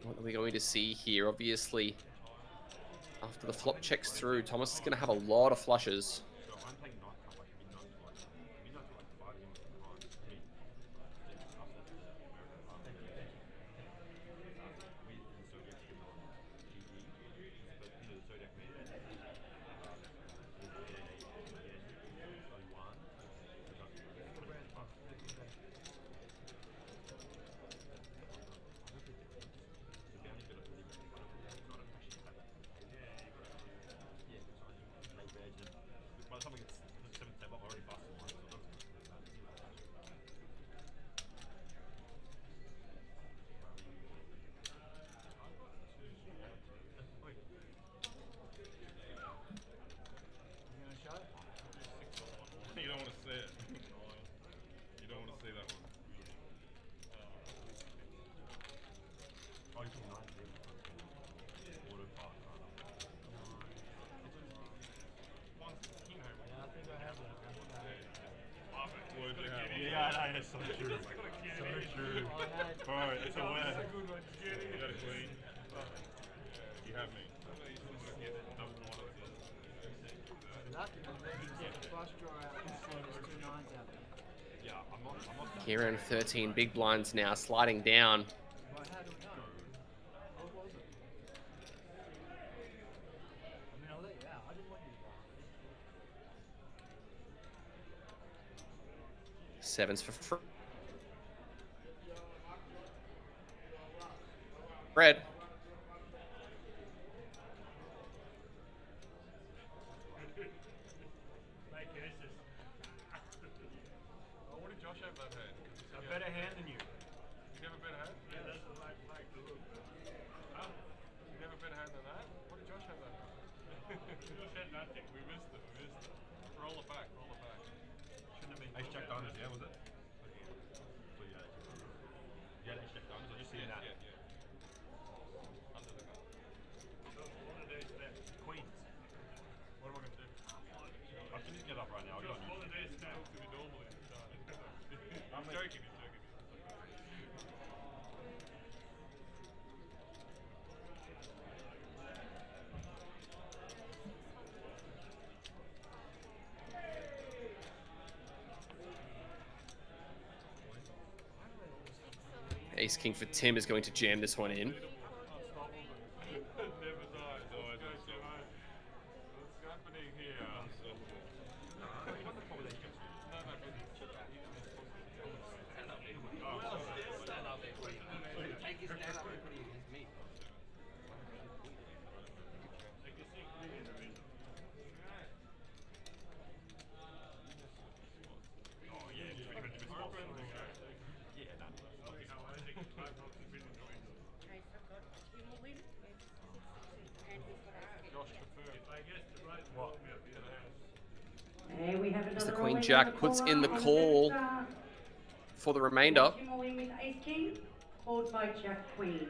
What are we going to see here? Obviously, after the flop checks through, Thomas is going to have a lot of flushes. Yeah, so true. So true. Alright, it's a win. You got a queen. You have me. Kieran 13 big blinds now, sliding down. Sevens for Fred. What did Josh have that hand? A better hand than you. You have a better hand? Yeah, that's what I like to look. You have a better hand than that? What did Josh have that hand? Josh had nothing. We missed it. Roll it back. Shouldn't have been. Ace Jack diamonds, yeah, was it? So yeah, Ace Jack diamonds. I just seen that. Yeah. Under the gun. So what are these steps? Queens. What am I going to do? I can just get up right now. I'll get on you. What are these steps to be normally? I'm joking. Ace King for Tim is going to jam this one in. What? And we have As the another Queen all-in Jack on the puts caller in the on call Jackstar. for the remainder. Watching all-in with Ace King, called by Jack Queen.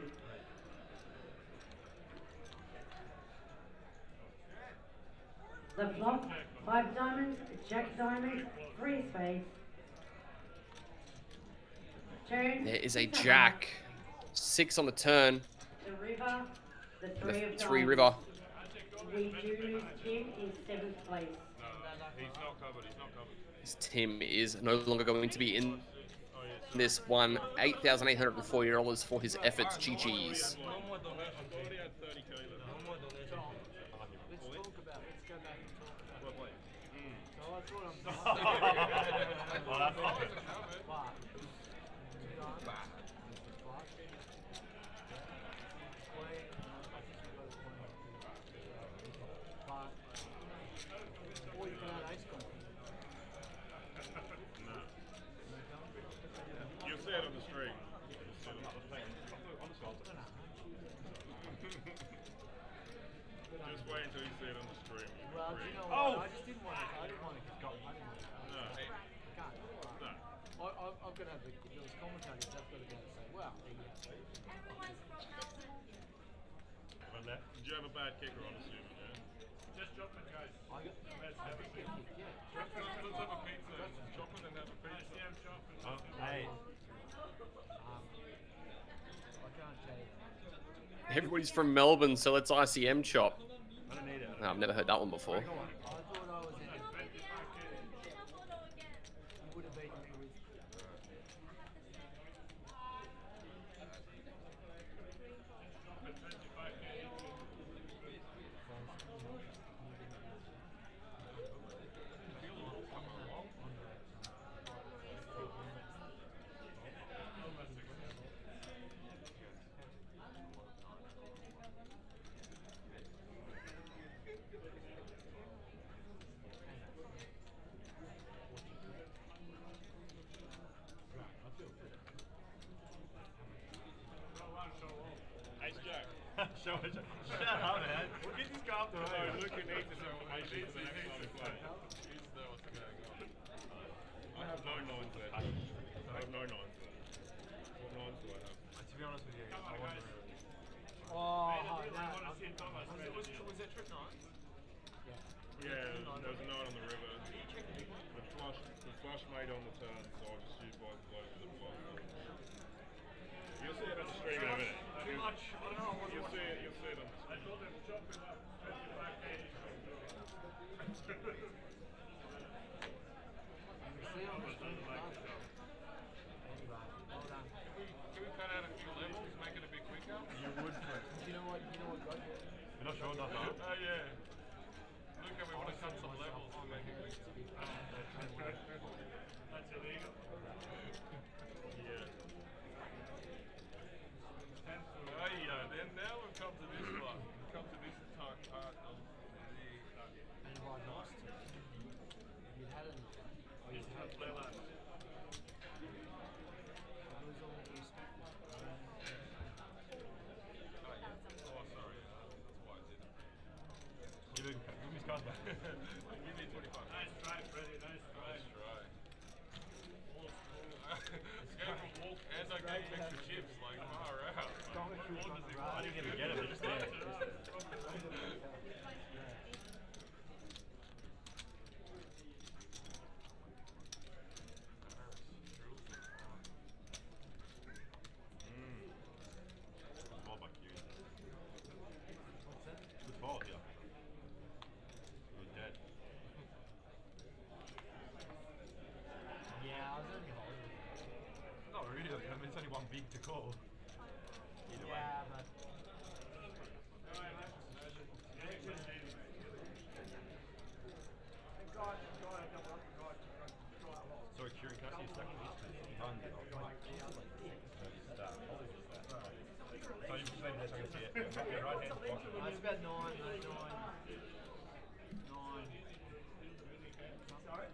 The flop, 5 diamonds, Jack diamonds, 3 spades. Turn. There is a 6 of Jack. 6 on the turn. The river, the The 3 of 3 diamonds. river. We do lose Tim in 7th place. He's not covered. He's not covered. This Tim is no longer going to be in this one. $8,840 for his efforts. GG's. One more donation. I've already had 30k left. One more donation. Let's talk about it. Let's go back and talk about it. Well played. So that's what I'm saying. Well, that's not it. But, or you can add ace con. You'll see it on the stream. Just wait until you see it on the stream. Well, do you know Oh! what? I just didn't want to. I didn't want to go. I didn't want to. No. I can't. No. I've got to have those commentators. They've got to be able to say, "Wow, there you go." Everyone's from Melbourne. Did you have a bad kicker, I'm assuming, yeah? Just chocolate, guys. I got. I think they kicked, yeah. Let's have a pizza. Chocolate and have a pizza. Yeah, I'm chocolate. Hey. I can't tell you. Everybody's from Melbourne, so let's ICM chop. I don't need it. No, I've never heard that one before. I thought I was in. Yeah, Pluto again. You would have beaten me with. Ace Jack. Show it. Shut up, man. We'll get this guy up to home. Luke needs this information for the next time we play. I have no nines there. I have no nines there. What nines do I have? To be honest with you, I wonder. Oh, Was that trip nine? Yeah, there was a nine on the river. The flush made on the turn, so I just used by the blow for the bluff. You'll see it on the stream in a minute. Too much. I don't know. You'll see it on the stream. I told them chocolate up 25k. see on the screen last time. Anyway, well done. Can we cut out a few levels, make it a bit quicker? You would, but You know what got you? you're not sure, nothing. Oh yeah. Look, we want to cut some levels to make it quicker. That's illegal. Yeah. Oh yeah, then now we've come to this part. We've come to this part of the And if I lost, you'd had enough. Or you'd had level. lose all the respect. Oh, sorry. That's why I didn't. Give me his card back. Give me 25. Nice try, Freddie. Nice try. Nice try. Gave him walk and I gave him extra chips. Like, far out. What does he want? I didn't even get it, they're just there. More by Q. Good ball, yeah. You're dead. Yeah, I was only holding. Not really, I mean, it's only one big to call. Either way. Yeah, but Sorry, Kieran, can I see a second? Done. So you just leave this, I can see it. Your right hand bottom. it's about 9, mate, 9. 9. Sorry?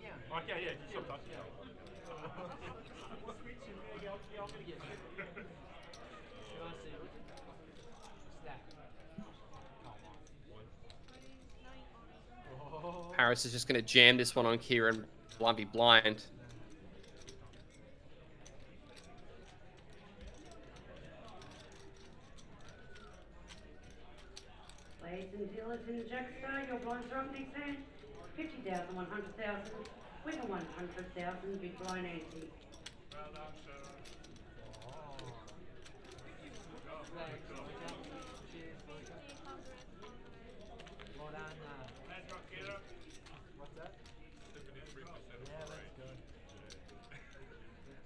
Yeah. Okay, yeah, just stop touching it. Should I see it? that? Come on. Oh. Paris is just going to jam this one on Kieran. Blind be blind. Ladies and dealers in Jackstar, your blinds are up next hand. 50,000, 100,000, with a 100,000 big blind ante. Well done, Shadow. Thanks, Luca. Cheers, Luca. Well done. Let's go, kiddo. What's that? 73% of Yeah, the let's range. go. Let's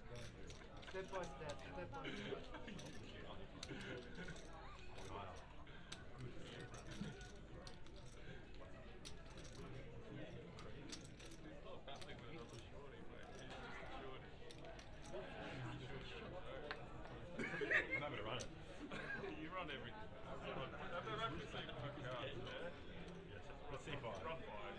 go. Step by step, step by step. I'm having to run it. You run everything. Have to see my cards there. Yes, let's see five. Run five.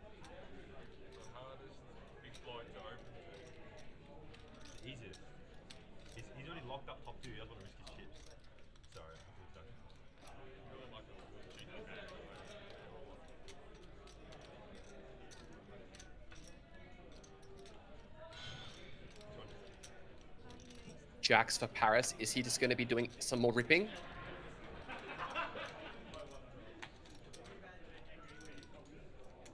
The hardest big blind to open. Easiest. He's already locked up top two. He doesn't want to risk his chips. Sorry, I could have done it. Feeling like a cheating man. Jacks for Paris. Is he just going to be doing some more ripping?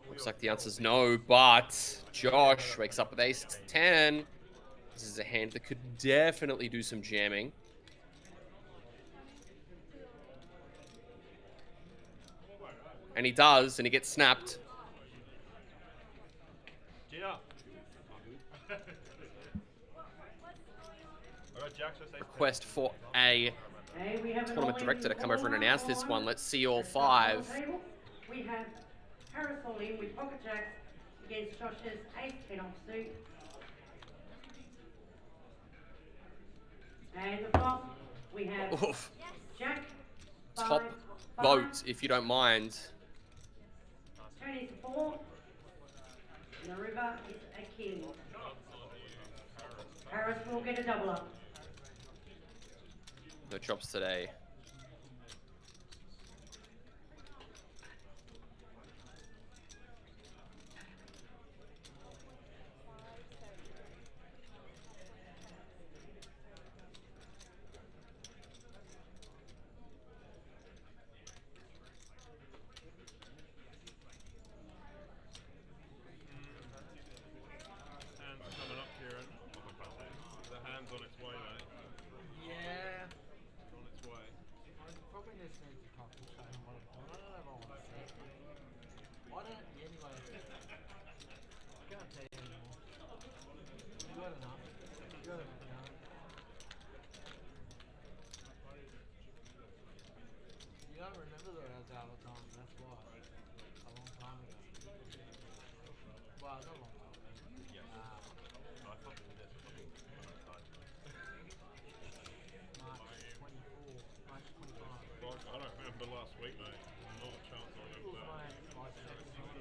Looks like the answer's no, but Josh wakes up with ace 10. This is a hand that could definitely do some jamming. And he does, and he gets snapped. Gina! Alright, Jax, let's say Request for a Hey, we have an tournament all-in director to come over and announce this all-in. one. Let's see all Let's start on the 5. table. We have Paris all in with pocket jacks against Josh's ace 10 offsuit. And the flop, we have Oof. Jack, Top 5, vote, if you don't mind. Tony's a 4. And the river is a king. Paris will get a double up. No drops today. Hand's coming up, Kieran. The hand's on its way, mate. Yeah. It's on its way. I probably just need to concentrate on what I'm doing. I don't know if I want to say it. I don't, anyway. I can't tell you anymore. You got enough. You got enough now. You don't remember the other time, that's why. A long time ago. Well, not a long time ago. Yeah. I thought it was just something when I started. March 24, March 25. Like, I don't remember last week, mate. Not a chance I It remember was that. my second time.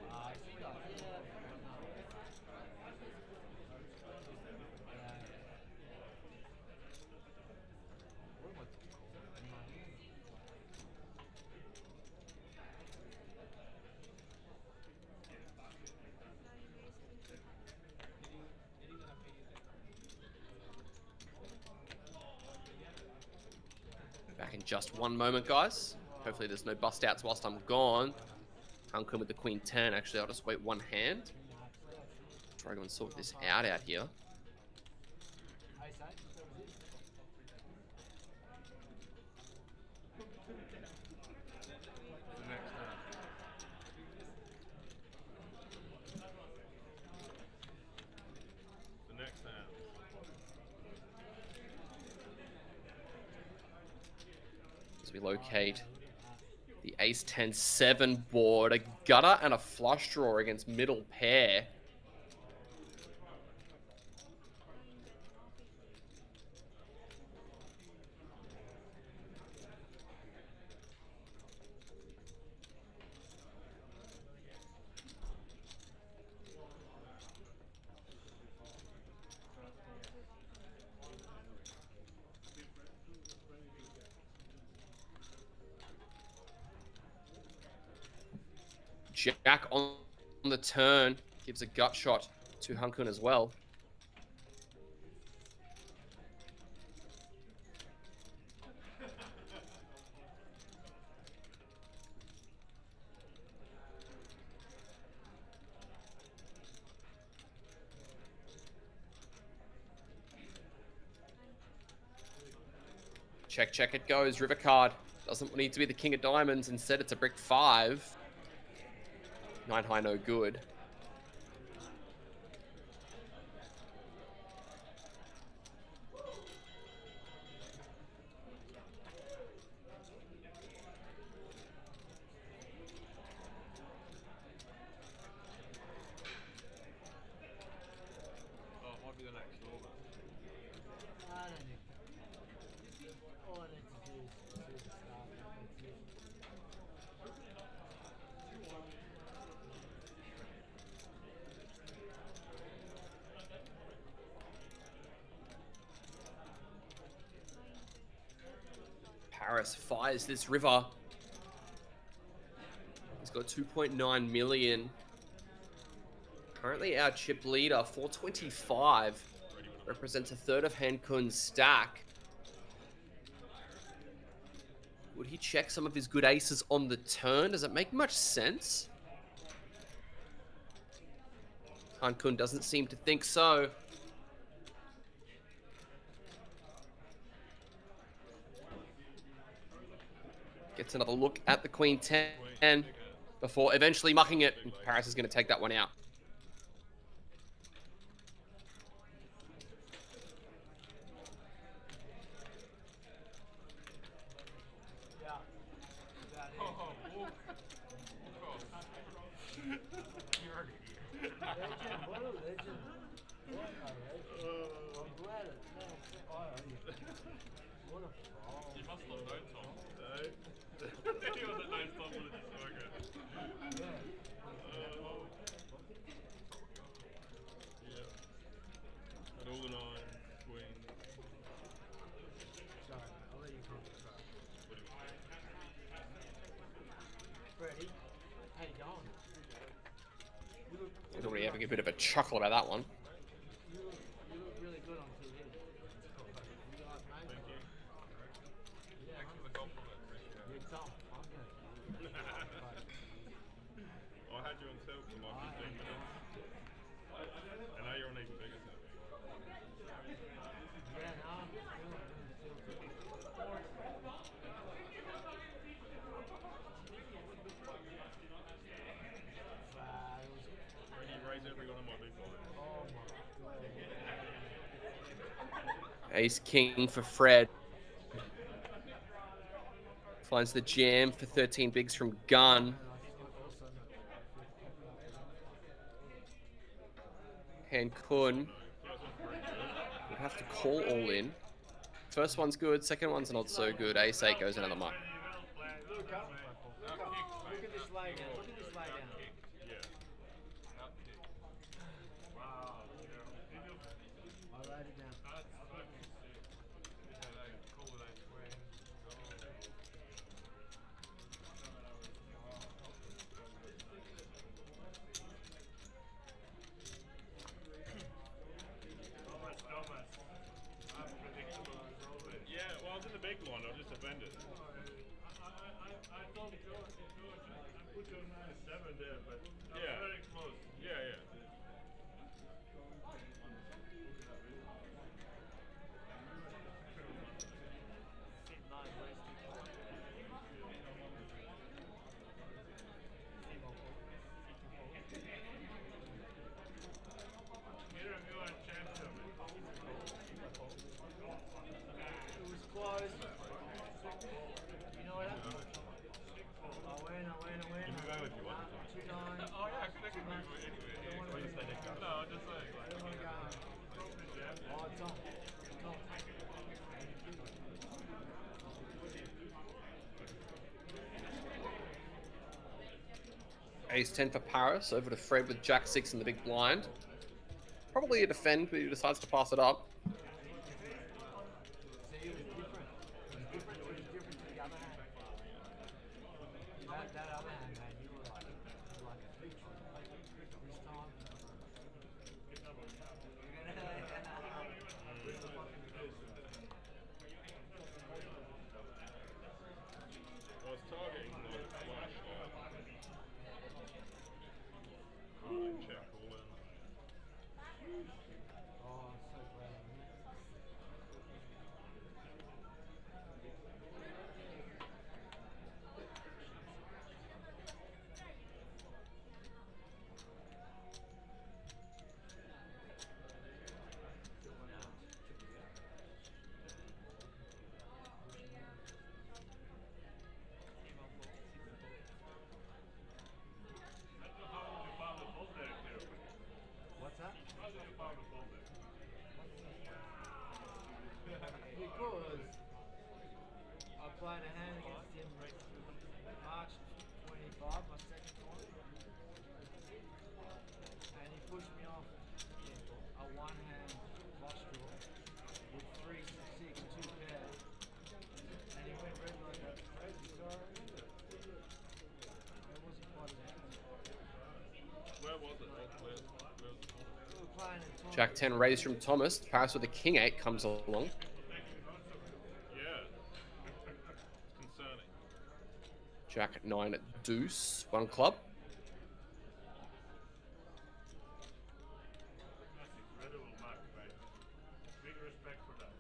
I think I did. What am I calling? Back in just one moment, guys. Hopefully there's no bust outs whilst I'm gone. Hankun with the queen 10. Actually, I'll just wait one hand. Try to go and sort this out here. Ace eight, that was it. The next hand. The next hand. As we locate the ace 10-7 board, a gutter and a flush draw against middle pair. Jack on the turn gives a gut shot to Hankun as well. Check, check, it goes. River card. Doesn't need to be the king of diamonds. Instead, it's a brick 5. 9 high, no good. Oh, it might be the next door. I don't need that. All I need to do is see the start. That's it. Paris fires this river. He's got 2.9 million. Currently our chip leader, 425. Represents a third of Hankun's stack. Would he check some of his good aces on the turn? Does it make much sense? Hankun doesn't seem to think so. Gets another look at the Queen 10 before eventually mucking it. Paris is going to take that one out. Yeah. About it. Oh, walk. You're already here. Legend, what a legend. What a legend. I'm glad it's now. What a fraud. You must not know Tom. No. Anyone that knows Tom would have just spoken. Yeah. Yeah. At all the 9, Queen. Sorry, I'll let you concentrate. What do we Freddie, how you going? You look, He's already having a bit of a chuckle about that one. you look really good on TV. You like mate? Thank you. Yeah, Thanks for the compliment. Appreciate it. yeah, Tom, I'm good. I had you on tilt for my 15 minutes. And now you're on even bigger tilt. Yeah, no, I'm still When you raise every one of my big blinds. oh my god. Ace king for Fred. Finds the jam for 13 bigs from Gun. Hankun would have to call all in. First one's good, second one's not so good. Ace 8 goes another muck. Look up. Look at this lay down. Look at this lay down. Yeah. Wow. I wrote it down. Yeah, well, I was in the big blind. I was just offended. I told George, I put your 9-7 there, but Yeah. very close. Yeah, yeah. Miriam, you are a champion. It was close. You know what happened? I win. You move over if you want. 2-9. Oh, yeah, I can move it anywhere. Don't wanna Or you stay next to us. No, I'm just saying. I don't want to go home. Oh, Tom. Tom. Ace 10 for Paris, over to Fred with Jack 6 in the big blind. Probably a defend, but he decides to pass it up. See, it was different. It was different. It was different to the other hand. That other hand, man, you were like because I played a hand against him March 25, my second tournament, and he pushed me off a one-hand flush draw with 3, 6, 2 pair, and he went red like that crazy. So I remember it wasn't quite an answer. Where was it? We were playing in tournament. Jack 10 raised from Thomas. Paris with a king 8 comes along. Yeah. Concerning. Jack 9 deuce, 1 club. That's incredible, Mark, mate. Big respect for that.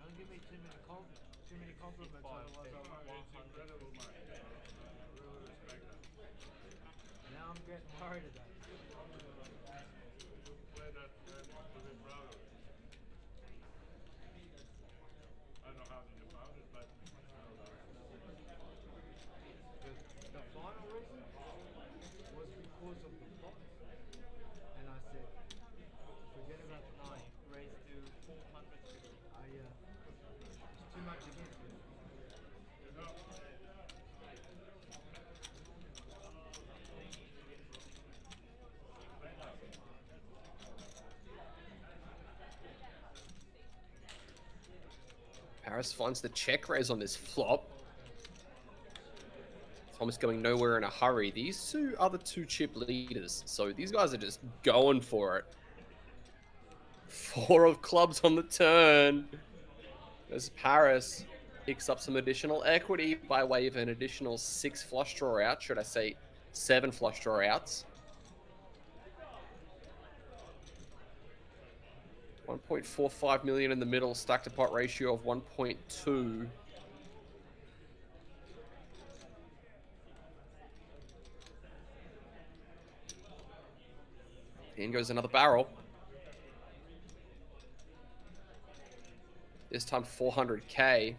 Don't give me too many compliments, otherwise It's incredible, mate. I really respect that. now I'm getting worried about it. Play that to be proud of. I don't know how you found it, but The final reason was because of the pot. And I said, forget about the 9. Raised to 450. It's too much against me. Paris finds the check raise on this flop. Thomas going nowhere in a hurry. These two are the 2 chip leaders, so these guys are just going for it. 4 of clubs on the turn. As Paris picks up some additional equity by way of an additional 6 flush draw out, should I say 7 flush draw outs. 1.45 million in the middle, stack to pot ratio of 1.2. In goes another barrel. This time 400k.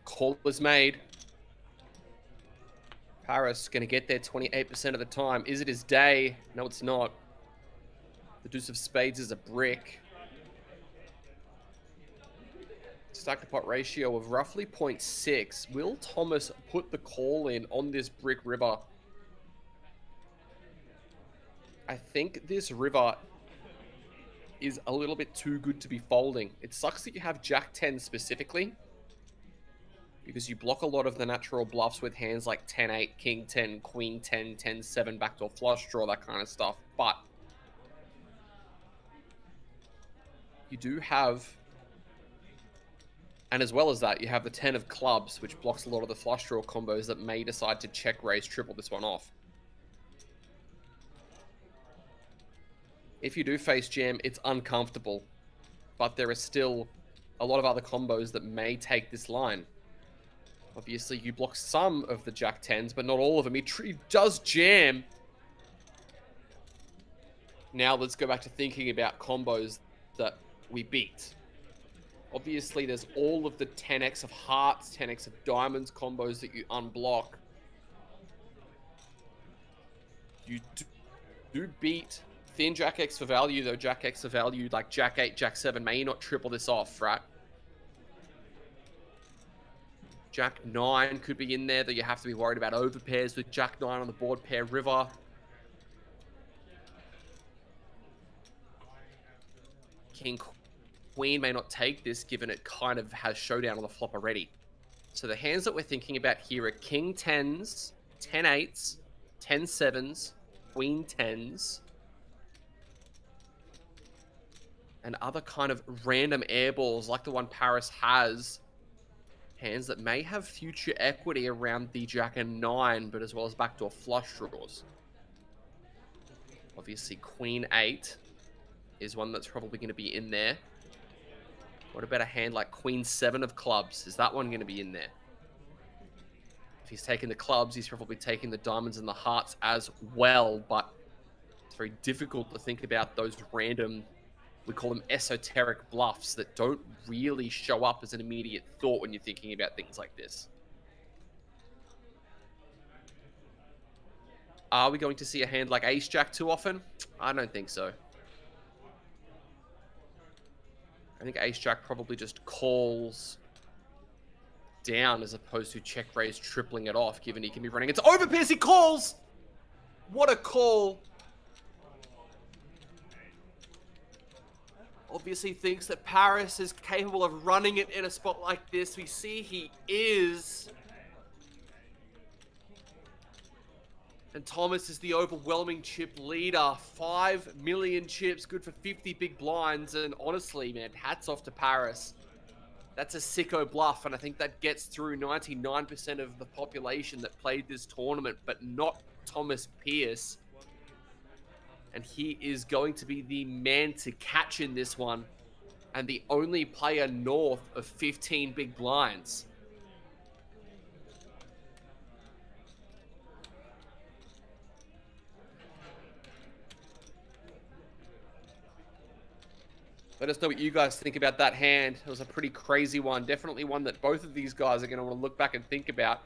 Call is made. Paris going to get there 28% of the time. Is it his day? No, it's not. The deuce of spades is a brick. Stack to pot ratio of roughly 0.6. Will Thomas put the call in on this brick river? I think this river is a little bit too good to be folding. It sucks that you have Jack 10 specifically, because you block a lot of the natural bluffs with hands like 10-8, King 10, Queen 10, 10-7, backdoor flush draw, that kind of stuff. But you do have, and as well as that, you have the 10 of clubs, which blocks a lot of the flush draw combos that may decide to check raise, triple this one off. If you do face jam, it's uncomfortable, but there are still a lot of other combos that may take this line. Obviously, you block some of the Jack 10s, but not all of them. He does jam. Now let's go back to thinking about combos that we beat. Obviously, there's all of the 10x of hearts, 10x of diamonds combos that you unblock. You do beat thin Jack X for value, though. Jack X for value, like Jack 8, Jack 7, may not triple this off, right? Jack 9 could be in there, though you have to be worried about overpairs with Jack 9 on the board pair river. King Queen may not take this, given it kind of has showdown on the flop already. So the hands that we're thinking about here are King 10s, 10 8s, 10 7s, Queen 10s, and other kind of random airballs like the one Paris has. Hands that may have future equity around the Jack and 9, but as well as backdoor flush draws. Obviously, Queen 8 is one that's probably going to be in there. What about a hand like Queen 7 of clubs? Is that one going to be in there? If he's taking the clubs, he's probably taking the diamonds and the hearts as well, but it's very difficult to think about those random We call them esoteric bluffs that don't really show up as an immediate thought when you're thinking about things like this. Are we going to see a hand like Ace-Jack too often? I don't think so. I think Ace-Jack probably just calls down as opposed to check raise tripling it off, given he can be running. It's overpairs, he calls! What a call! Obviously thinks that Paris is capable of running it in a spot like this. We see he is. And Thomas is the overwhelming chip leader. 5 million chips, good for 50 big blinds. And honestly, man, hats off to Paris. That's a sicko bluff, and I think that gets through 99% of the population that played this tournament, but not Thomas Pierce. And he is going to be the man to catch in this one, and the only player north of 15 big blinds. Let us know what you guys think about that hand. It was a pretty crazy one. Definitely one that both of these guys are going to want to look back and think about.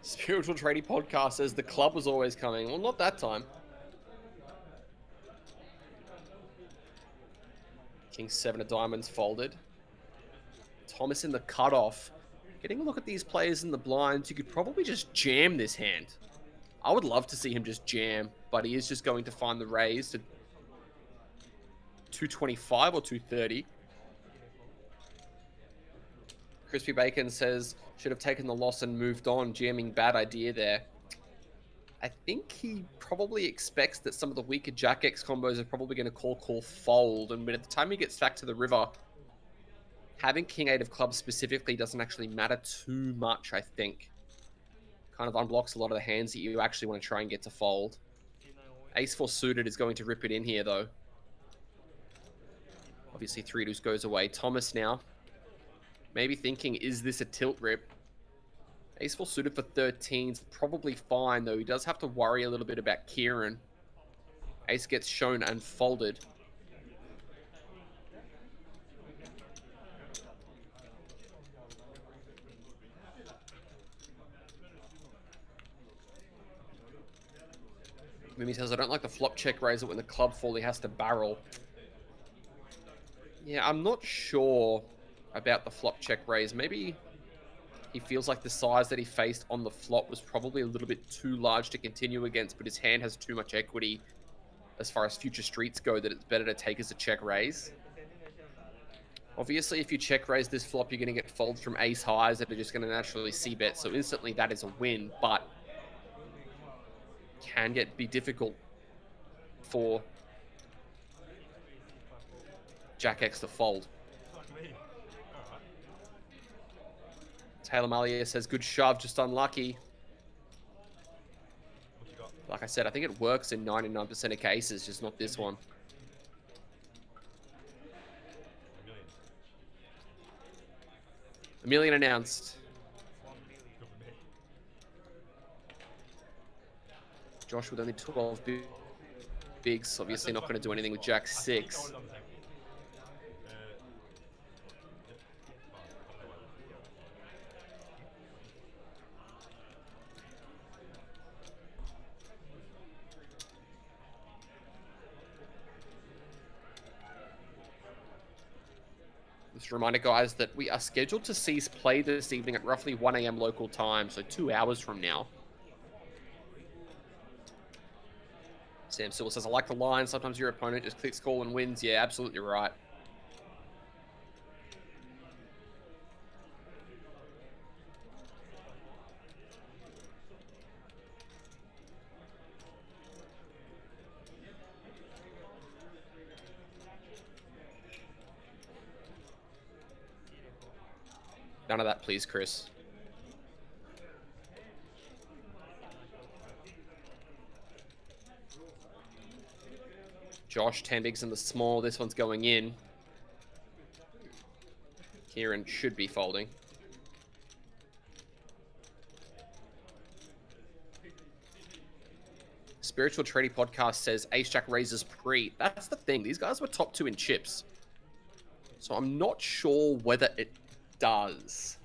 Spiritual Trading Podcast says the club was always coming. Well, not that time. King 7 of diamonds folded. Thomas in the cutoff. Getting a look at these players in the blinds, you could probably just jam this hand. I would love to see him just jam, but he is just going to find the raise to 225 or 230. Crispy Bacon says, should have taken the loss and moved on. Jamming, bad idea there. I think he probably expects that some of the weaker Jack X combos are probably going to call, fold. And at the time he gets back to the river, having King 8 of clubs specifically doesn't actually matter too much, I think. Kind of unblocks a lot of the hands that you actually want to try and get to fold. Ace 4 suited is going to rip it in here, though. Obviously, 3 deuce goes away. Thomas now. Maybe thinking, is this a tilt rip? Ace 4 suited for 13's probably fine, though. He does have to worry a little bit about Kieran. Ace gets shown and folded. Mimi says, I don't like the flop check raiser when the club fall. He has to barrel. Yeah, I'm not sure about the flop check raise. Maybe he feels like the size that he faced on the flop was probably a little bit too large to continue against, but his hand has too much equity as far as future streets go that it's better to take as a check raise. Obviously, if you check raise this flop, you're going to get folds from ace highs that are just going to naturally c-bet, so instantly that is a win, but can be difficult for Jack X to fold. Taylor Malia says, good shove, just unlucky. Like I said, I think it works in 99% of cases, just not this one. $1 million announced. Josh with only 12 bigs, obviously not going to do anything with Jack 6. Just a reminder, guys, that we are scheduled to cease play this evening at roughly 1 AM local time, so 2 hours from now. Sam Silver says, I like the line. Sometimes your opponent just clicks call and wins. Yeah, absolutely right. None of that, please, Chris. Josh, 10 bigs in the small. This one's going in. Kieran should be folding. Spiritual Trading Podcast says Ace Jack raises pre. That's the thing. These guys were top 2 in chips. So I'm not sure whether it does.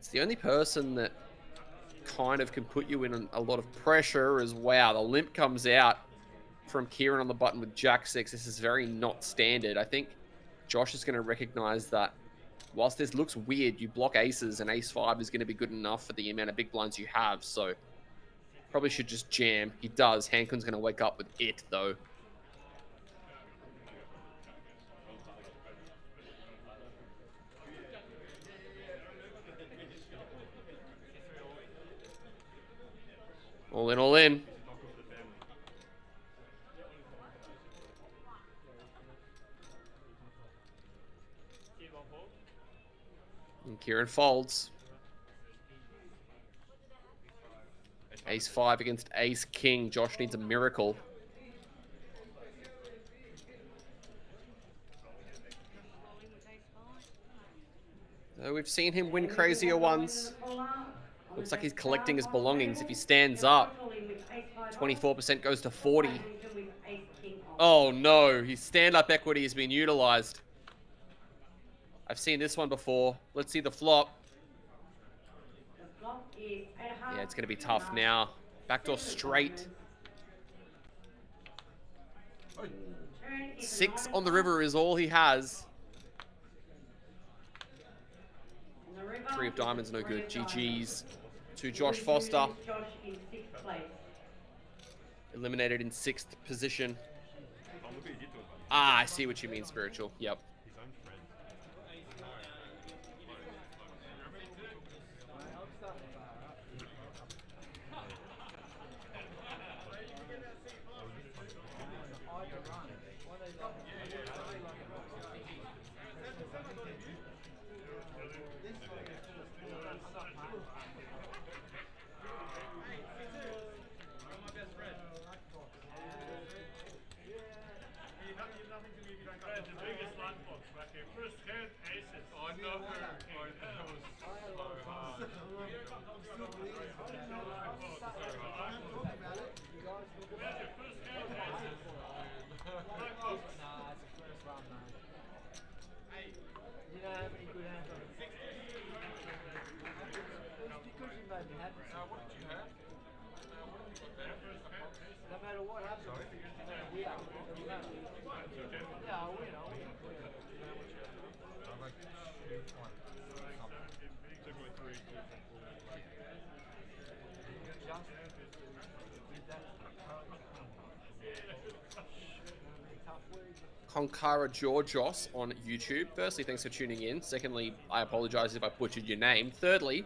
It's the only person that kind of can put you in a lot of pressure as wow. The limp comes out from Kieran on the button with Jack 6. This is very not standard. I think Josh is going to recognize that whilst this looks weird, you block aces and ace 5 is going to be good enough for the amount of big blinds you have. So probably should just jam. He does. Hankun's going to wake up with it though. All in, all in. And Kieran folds. Ace 5 against Ace King. Josh needs a miracle. We've seen him win crazier ones. Looks like he's collecting his belongings. If he stands up, 24% goes to 40. Oh no, his stand-up equity has been utilized. I've seen this one before. Let's see the flop. Yeah, it's going to be tough now. Backdoor straight. 6 on the river is all he has. 3 of diamonds, no good. GG's to Josh Foster. Eliminated in 6th position. Ah, I see what you mean, Spiritual. Yep. Konkara Georgios on YouTube. Firstly, thanks for tuning in. Secondly, I apologize if I butchered your name. Thirdly,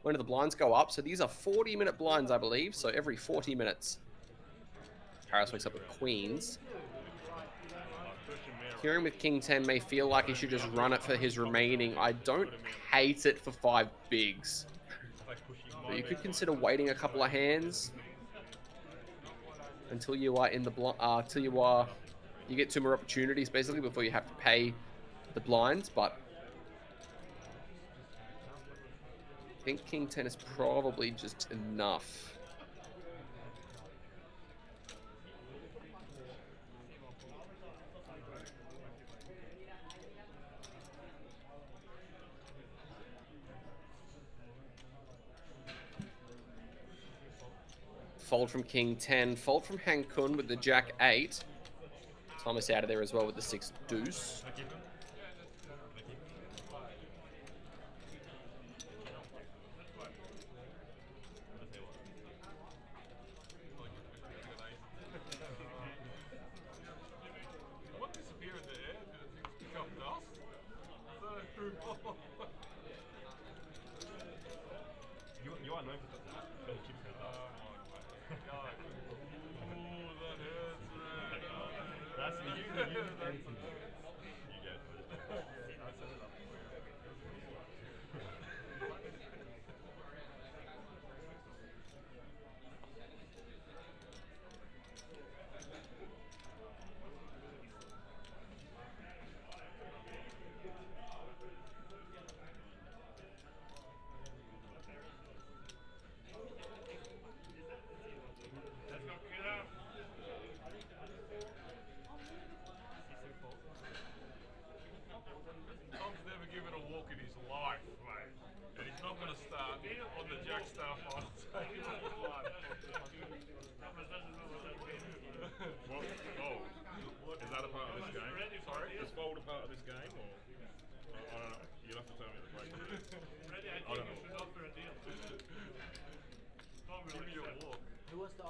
when do the blinds go up? So these are 40-minute blinds, I believe. So every 40 minutes. Paris wakes up with queens. Kieran with King 10 may feel like he should just run it for his remaining. I don't hate it for 5 bigs. But you could consider waiting a couple of hands until you are in the you get 2 more opportunities basically before you have to pay the blinds. But I think King 10 is probably just enough. Fold from King 10, fold from Hankun with the Jack 8. Thomas out of there as well with the 6 deuce.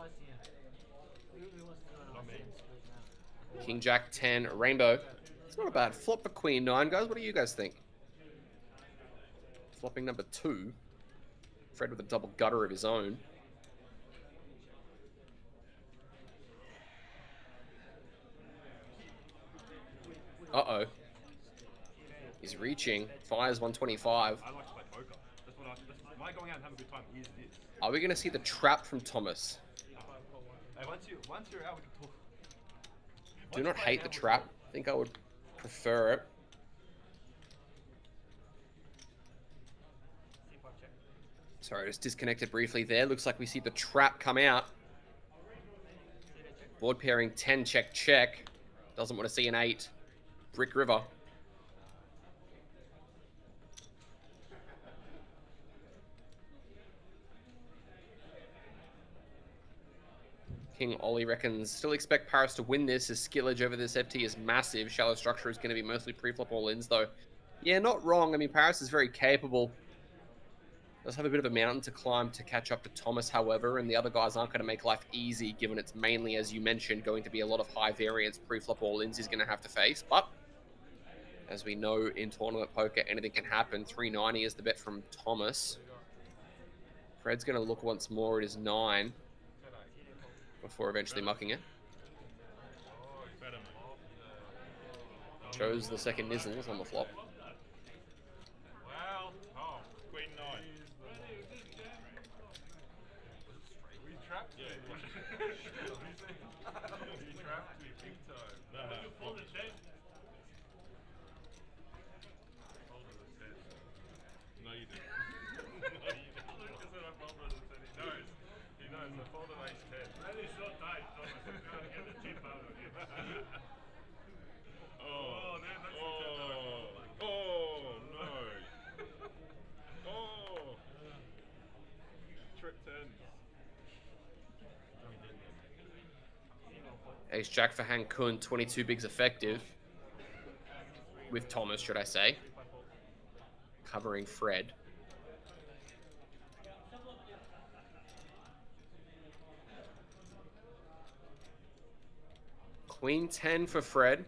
ICM. Who wants to do an ICM split now? King Jack 10 rainbow. It's not a bad flop for Queen 9, guys. What do you guys think? Flopping number 2. Fred with a double gutter of his own. Uh-oh. He's reaching. Fires 125. I like to play poker. Why going out and having a good time is this. Are we going to see the trap from Thomas? Hey, once you're out, we can talk. Do not hate the trap. I think I would prefer it. Sorry, I just disconnected briefly there. Looks like we see the trap come out. Board pairing 10, check, check. Doesn't want to see an 8. Brick River. King Ollie reckons, still expect Paris to win this as skillage over this FT is massive. Shallow structure is going to be mostly pre-flop all-ins though. Yeah, not wrong. I mean, Paris is very capable. Does have a bit of a mountain to climb to catch up to Thomas, however, and the other guys aren't going to make life easy, given it's mainly, as you mentioned, going to be a lot of high variance pre-flop all-ins he's going to have to face. But as we know in tournament poker, anything can happen. 390 is the bet from Thomas. Fred's going to look once more at his 9 before eventually mucking it. Chose the second nizzles on the flop. Well, oh, Queen 9. We trapped? Yeah. We trapped me big time. No, You folded 10? no, you didn't. No, you didn't. Lucas said I folded the 10. He knows. He knows. I folded ace 10. Really so tight, Thomas. I'm trying to get the chip out of you. Oh, man, that's Oh, no. Oh. trip 10. Ace Jack for Han Kun, 22 bigs effective. With Thomas, should I say. Covering Fred. Queen 10 for Fred.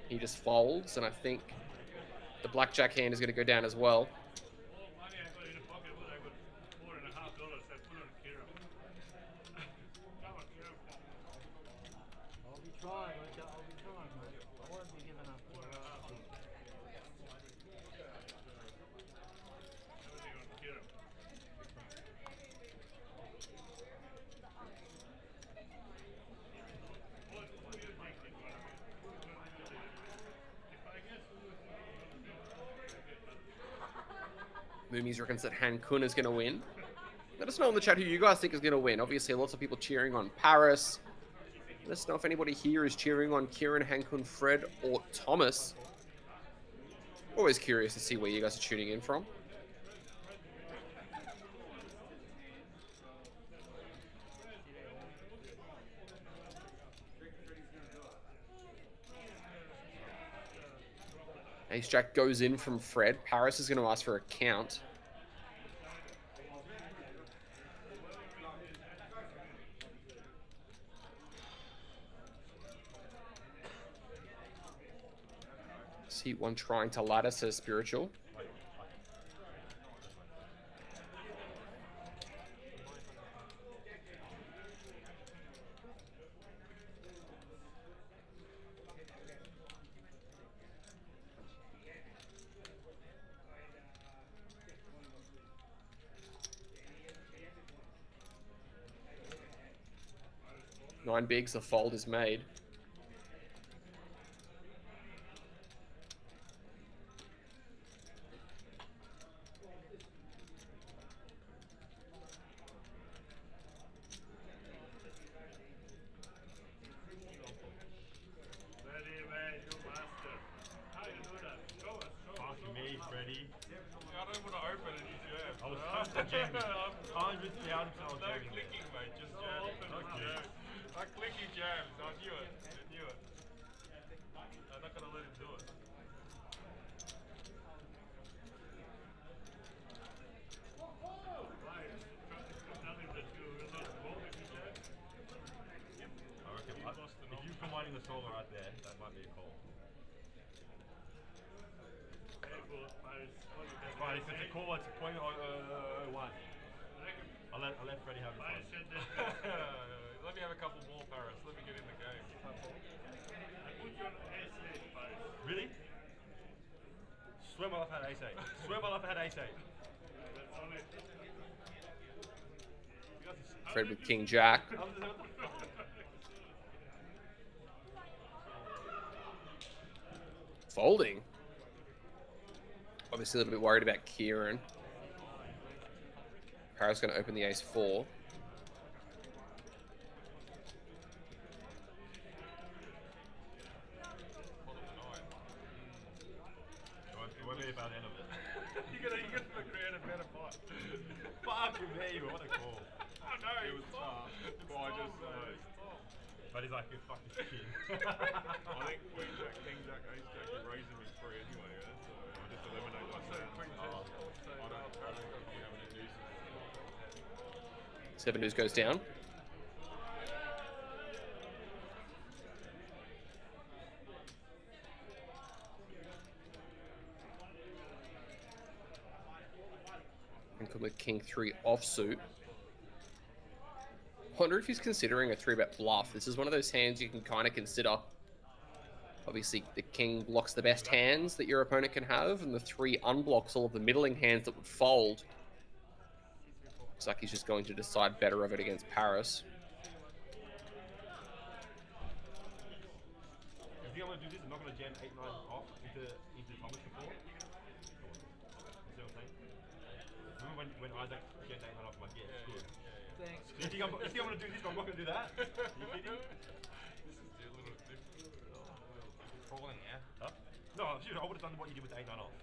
He just folds, and I think the blackjack hand is going to go down as well. All money I got in the pocket was I got $4.50 I put on Kira. Come on, Kira. I'll be trying, mate. I'll be trying, mate. I won't be giving up. Everything on Kira. What do you think? If I guess Moomies reckons that Han Kun is going to win. Let us know in the chat who you guys think is going to win. Obviously, lots of people cheering on Paris. Let us know if anybody here is cheering on Kieran, Han Kun, Fred, or Thomas. Always curious to see where you guys are tuning in from. Ace Jack goes in from Fred. Paris is going to ask for a count. Seat 1 trying to ladder, says Spiritual. Nine bigs, the fold is made. Ready, man, you master. How you do that? Show us. Fuck me, Freddy. I don't want to open any jam. I was custom jamming. 100,000 No clicking, mate. Just jam. Okay. I clicky jams. I knew it. I knew it. I'm not gonna let him do it. Tell him that you will not vote if you solver right there. That might be a call. It's fine. If it's a call, it's a point or one. I'll let Freddie have his fun. Let me have a couple more, Paris. Let me get in the game. Really? Swear my life I had ace 8. Swear my life I had ace 8. Fred with king jack. Folding. Obviously a little bit worried about Kieran. Paris going to open the ace 4. It won't be about the end of it. You're gonna create a better pot. Fuck me, what a call. I know, it was tough. But I just But he's like, you fucking kid. I think Queen Jack, King Jack, Ace Jack, you're raising me free anyway, yeah? So I just eliminate myself. I don't think we have any deuces. 7 deuce goes down. And come with king 3 offsuit. Wonder if he's considering a 3-bet bluff. This is one of those hands you can kind of consider. Obviously, the king blocks the best hands that your opponent can have, and the 3 unblocks all of the middling hands that would fold. Looks like he's just going to decide better of it against Paris. If you're going to do this, I'm not going to jam 8-9 off into Thomas before. See what I'm saying? Remember when Isaac jammed 8-9 off, I'm like, yeah, it's good. Thanks. So you think I'm going to do this, but I'm not going to do that? You kidding? This is a little different. Falling, yeah? Huh? No, I would have done what you did with 8-9 off.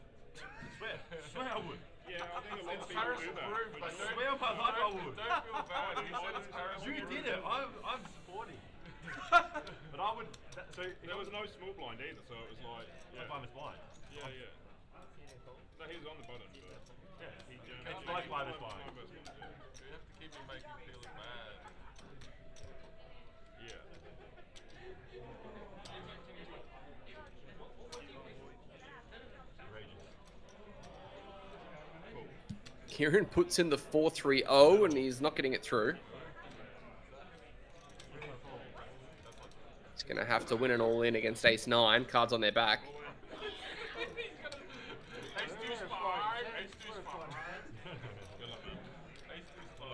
Swear I would. Yeah, I think a lot of people Paris do that. approved, but I swear on my life I would. Don't feel bad. He said it's Paris. You did it. I'm supporting. But I would. There was no small blind either, so it was like. Yeah. I'm blind. Yeah, yeah. No, he was on the button, but. Yeah. It's like blind is blind. You have to keep me making me feel bad. Yeah. Kieran puts in the 4-3-0 and he's not getting it through. He's going to have to win an all-in against ace 9. Cards on their back.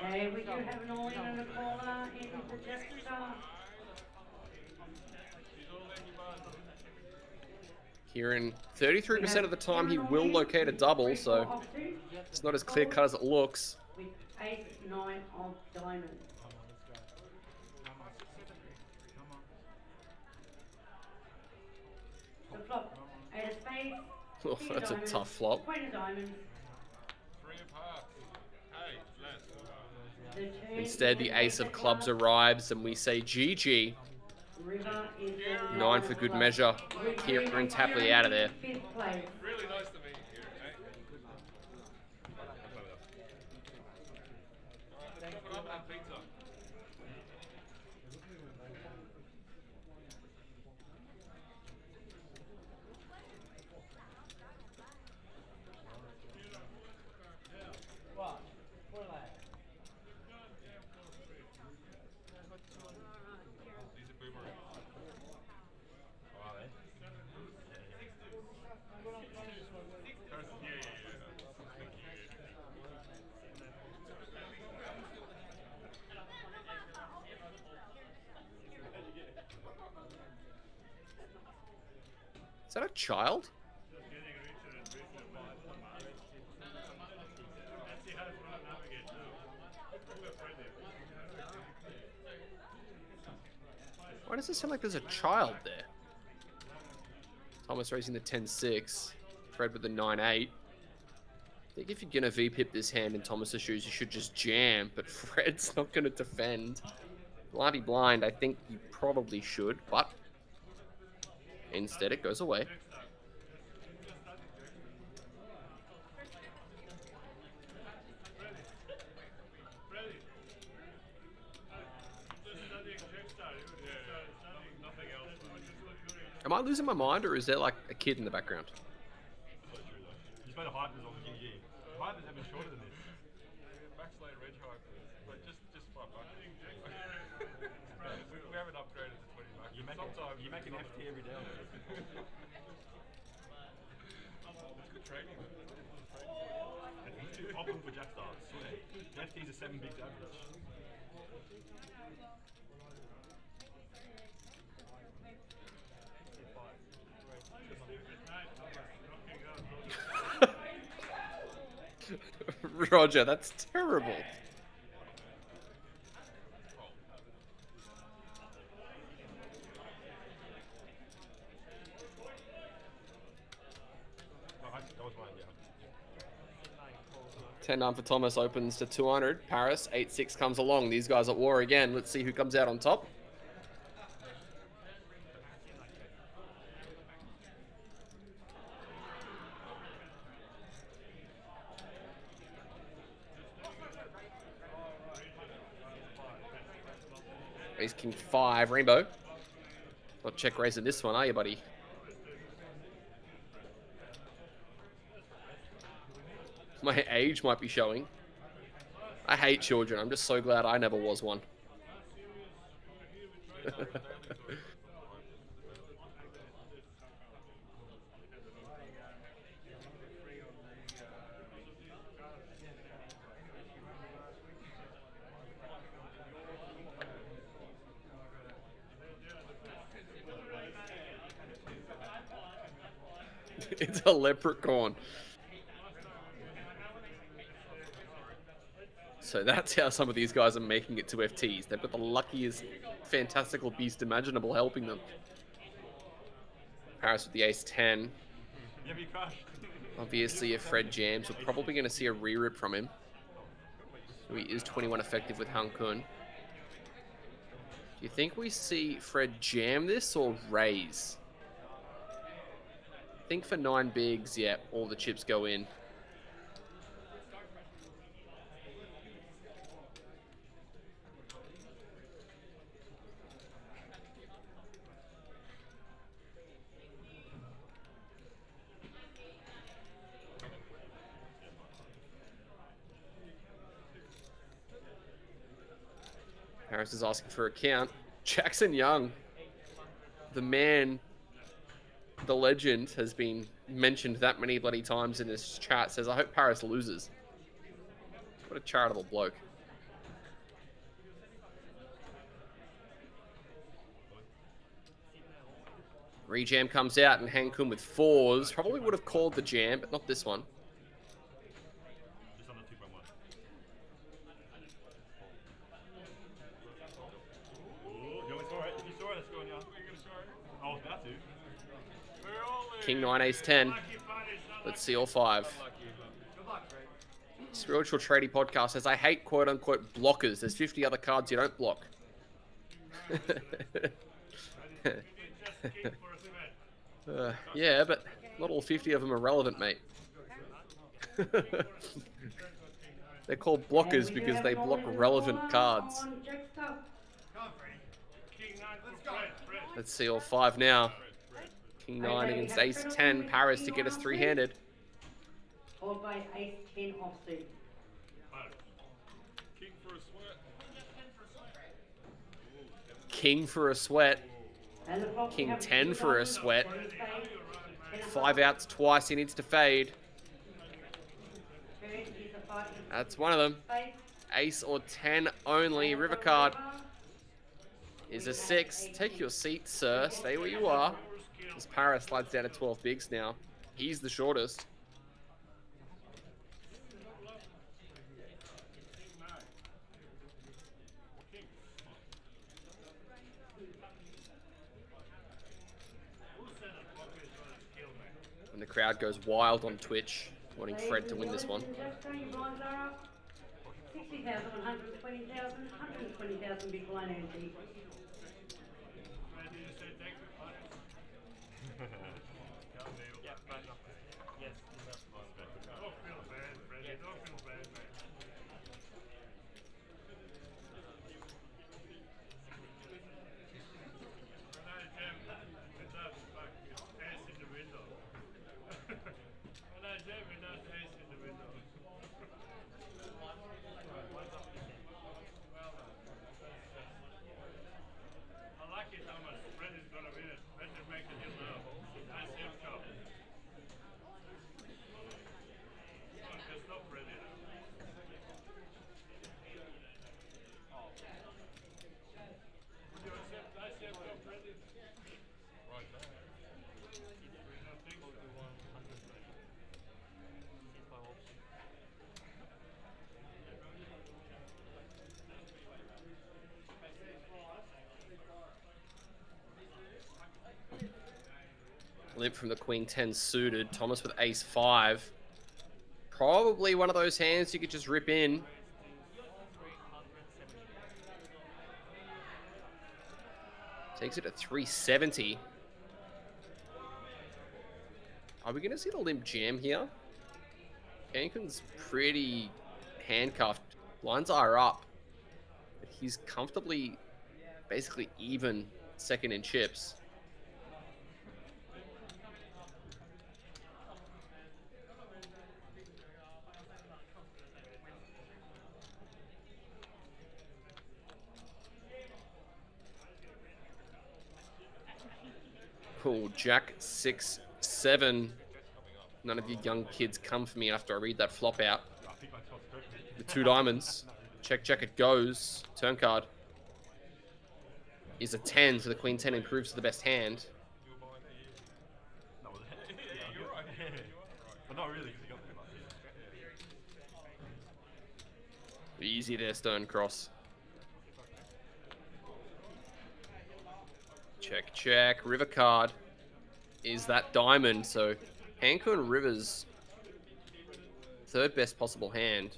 Okay, we do have an all-in and a caller in the Jackstar. Kieran, 33% of the time he will locate a double, so it's not as clear-cut as it looks. With ace 9 of diamonds. The flop, ace of spades. Oh, king of that's a diamonds, tough flop. Queen of diamonds. 3 of hearts. Hey, less. The turn Instead, the ace of clubs arrives and we say GG. River is the 9 for good measure. Kieran's happily out of there. 5th place. Really nice to meet you. Hey. Put up that pizza. What? What are they? These are boomerangs. Oh, are they? Is that a child? Why does it sound like there's a child there? Thomas raising the 10-6. Fred with the 9-8. I think if you're going to V-pip this hand in Thomas's shoes, you should just jam, but Fred's not going to defend. Blindy blind, I think you probably should, but instead it goes away. Nothing else. Am I losing my mind, or is there like a kid in the background? That's true though. You spent a hypers on the GG. Hypers have been shorter than this. Backslide Reg Hypers. Like just $5. We haven't upgraded to 20 bucks. You make an FT every day. It's good training though. It's too popular for Jackstar, I swear. The FT's a 7 bigs average. Roger, that's terrible. That was mine, yeah. 10-9 for Thomas opens to 200. Paris, 8-6 comes along. These guys at war again. Let's see who comes out on top. Ace King 5, Rainbow. Not check raising this one, are you, buddy? My age might be showing. I hate children. I'm just so glad I never was one. It's a leprechaun. So that's how some of these guys are making it to FTs. They've got the luckiest, fantastical beast imaginable helping them. Paris with the ace-10. Yeah, but you crushed. Obviously, if Fred jams, we're probably going to see a re-rip from him. So he is 21 effective with Han Kun. Do you think we see Fred jam this or raise? I think for 9 bigs, yeah, all the chips go in. Harris is asking for a count. Jackson Young, the man, the legend, has been mentioned that many bloody times in this chat, says, I hope Paris loses. What a charitable bloke. Rejam comes out and Han Kun with 4s. Probably would have called the jam, but not this one. Just under 2.1. You always saw it. If you saw it, let's go on, yeah. I was about to. King 9, ace 10. Let's see all 5. Spiritual Tradie Podcast says, I hate quote unquote blockers. There's 50 other cards you don't block. Yeah, but not all 50 of them are relevant, mate. They're called blockers because they block relevant cards. Let's see all 5 now. King 9 against ace 10. Paris to get us 3-handed. Followed by ace 10 offsuit. King for a sweat. King for a sweat. And the flop, we King have 10 for a sweat. 10 5 outs twice. He needs to fade. Third is a 5. That's one of them. Fade. Ace or 10 only. River card is a 6. Take your seat, sir. Stay where you are. As Paris slides down to 12 bigs now. He's the shortest. And the crowd goes wild on Twitch, wanting Fred to win this one. 60,000, 120,000, 120,000 big blind empty. Limp from the Queen 10 suited. Thomas with Ace 5. Probably one of those hands you could just rip in. Takes it to 370. Are we going to see the limp jam here? Hankun's pretty handcuffed. Blinds are up. But he's comfortably, basically even second in chips. Cool, Jack 6, 7. None of you young kids come for me after I read that flop out. The 2 diamonds. Check, check, it goes. Turn card is a 10, so the Queen 10 improves to the best hand. Easy there, Stone Cross. Check, check. River card is that diamond. So Hankun River's third best possible hand.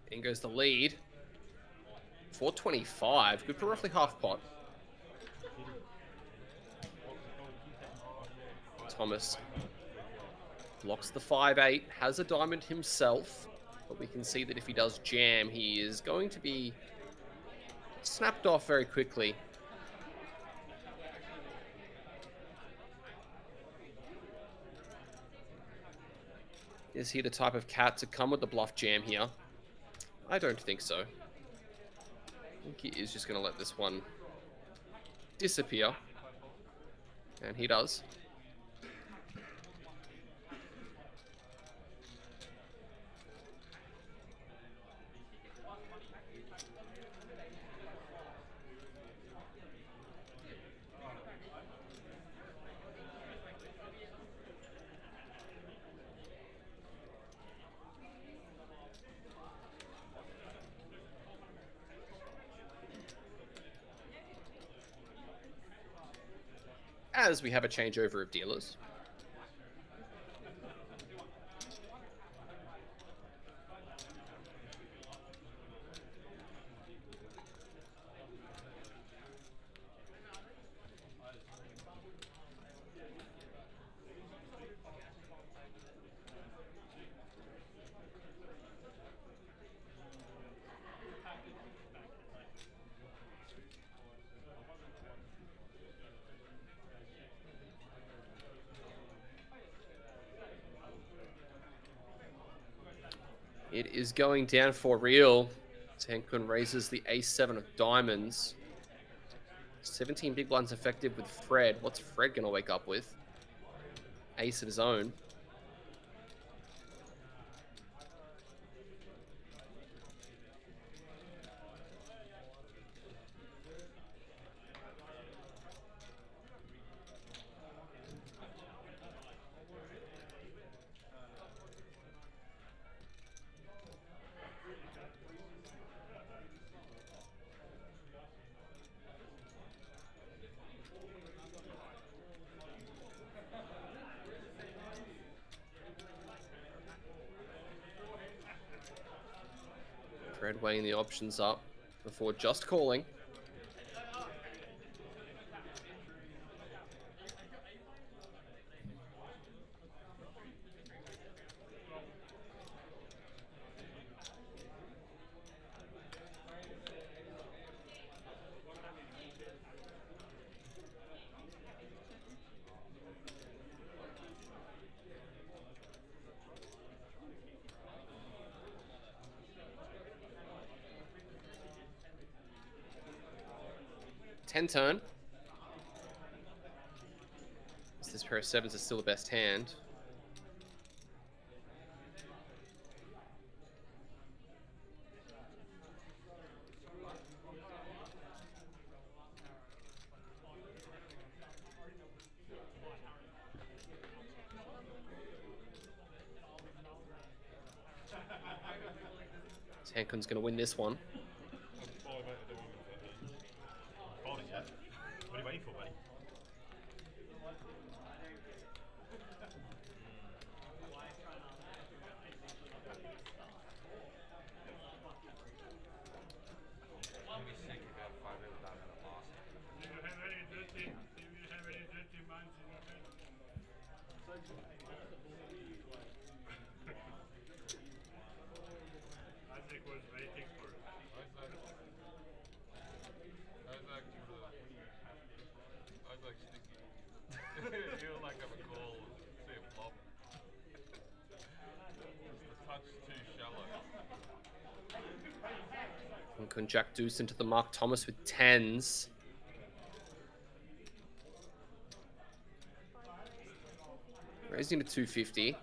In goes the lead. 425. Good for roughly half pot. Thomas blocks the 5-8. Has a diamond himself. But we can see that if he does jam, he is going to be snapped off very quickly. Is he the type of cat to come with the bluff jam here? I don't think so. I think he is just going to let this one disappear. And he does. As we have a changeover of dealers. It is going down for real. Hankun raises the ace-7 of diamonds. 17 big blinds effective with Fred. What's Fred going to wake up with? Ace of his own. Fred weighing the options up before just calling. 10 turn. This pair of sevens is still the best hand. Hankun's going to win this one. Folding, yeah? What are you waiting for, buddy? Isaac was waiting for it. Isaac sticky. You like have a call, see a flop. The touch too shallow. Hankun jack deuce into the Mark Thomas with 10s. Raising to 250.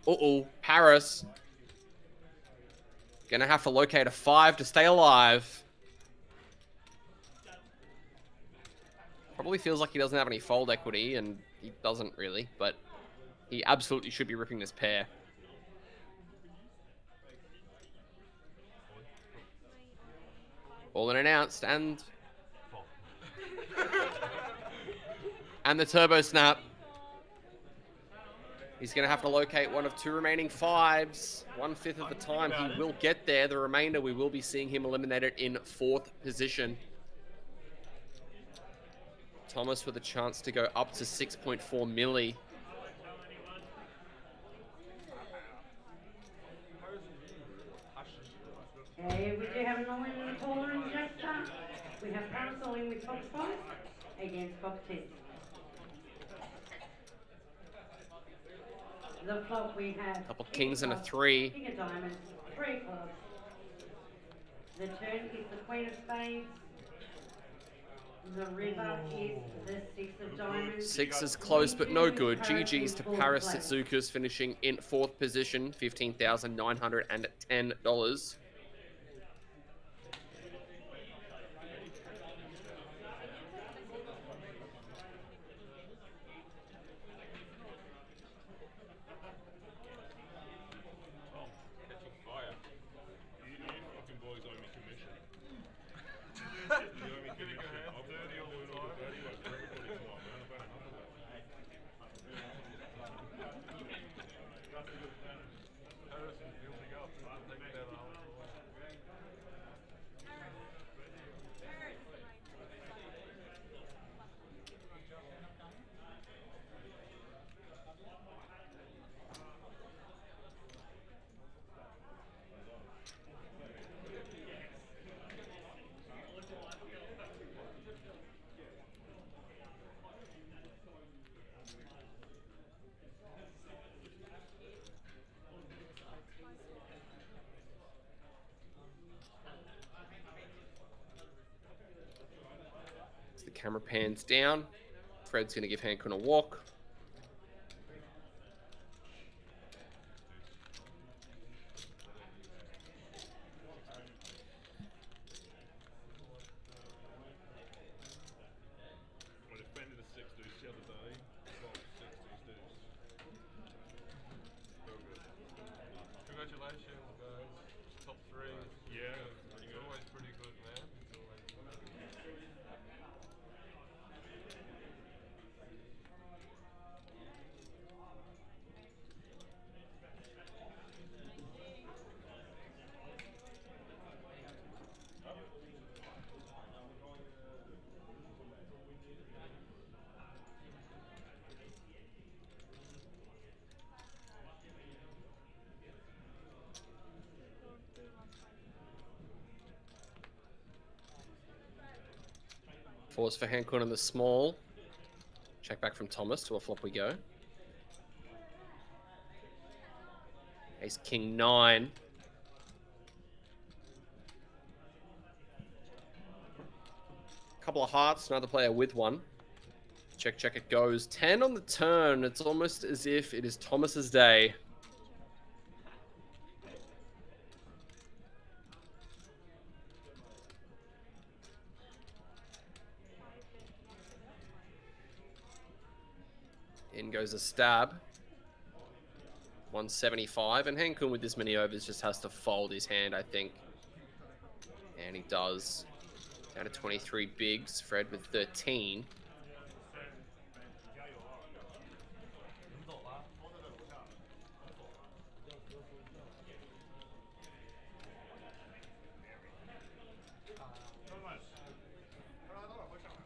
Uh-oh, Paris. Gonna have to locate a 5 to stay alive. Probably feels like he doesn't have any fold equity, and he doesn't really, but he absolutely should be ripping this pair. All announced, and the turbo snap. He's going to have to locate one of 2 remaining 5s. 1/5 of the time, he will get there. The remainder, we will be seeing him eliminated in 4th position. Thomas with a chance to go up to 6.4 milli. Okay, we do have an all-in in the caller in Jackstar. We have Paris all-in with Fox 5 against Fox 10. The flop we have Couple kings and a 3. King of diamonds, 3 clubs. The turn is the Queen of Spades. The river is the 6 of diamonds. 6 is close, but no good. GG's to Paris Satsukas, finishing in 4th position, $15,910. The camera pans down. Fred's going to give Hankun a walk. I defended a 6 deuce the other day. Well, 6 deuce. So good. Congratulations, guys. Top 3. Yeah, pretty good. Always pretty good, man. Fours for Hankun in the small. Check back from Thomas, to a flop we go. Ace King 9. Couple of hearts, another player with one. Check, check, it goes. 10 on the turn. It's almost as if it is Thomas's day. In goes a stab. 175. And Hankun with this many overs just has to fold his hand, I think. And he does. Down to 23 bigs. Fred with 13. I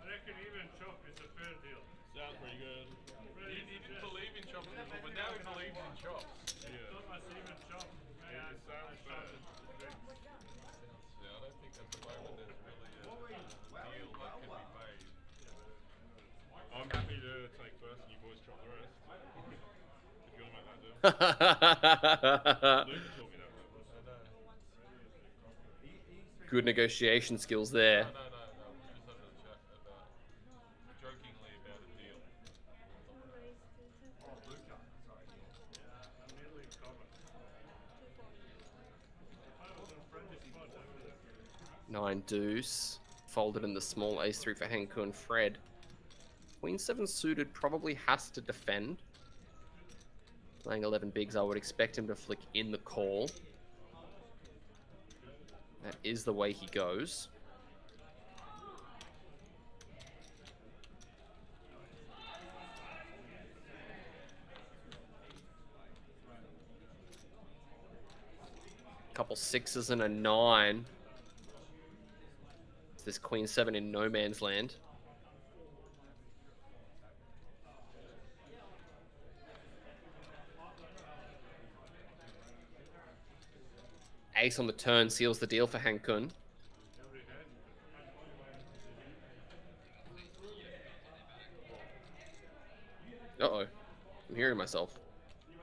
reckon even chop is a fair deal. Sounds pretty good. He didn't believe in chops before, but now he believes in chops. Yeah. Thomas even chop. It sounds fair. Yeah, I don't think at the moment there's really a deal that can be made. I'm happy to take first and you boys chop the rest. If you want to make that deal. Luke taught me that. Good negotiation skills there. No. We're just having a chat about, jokingly about a deal. Nine deuce. Folded in the small ace-3 for Hankun. Fred. Queen 7 suited probably has to defend. Playing 11 bigs, I would expect him to flick in the call. That is the way he goes. Couple sixes and a 9. It's this Queen 7 in no man's land. Ace on the turn seals the deal for Hankun. Uh-oh. I'm hearing myself.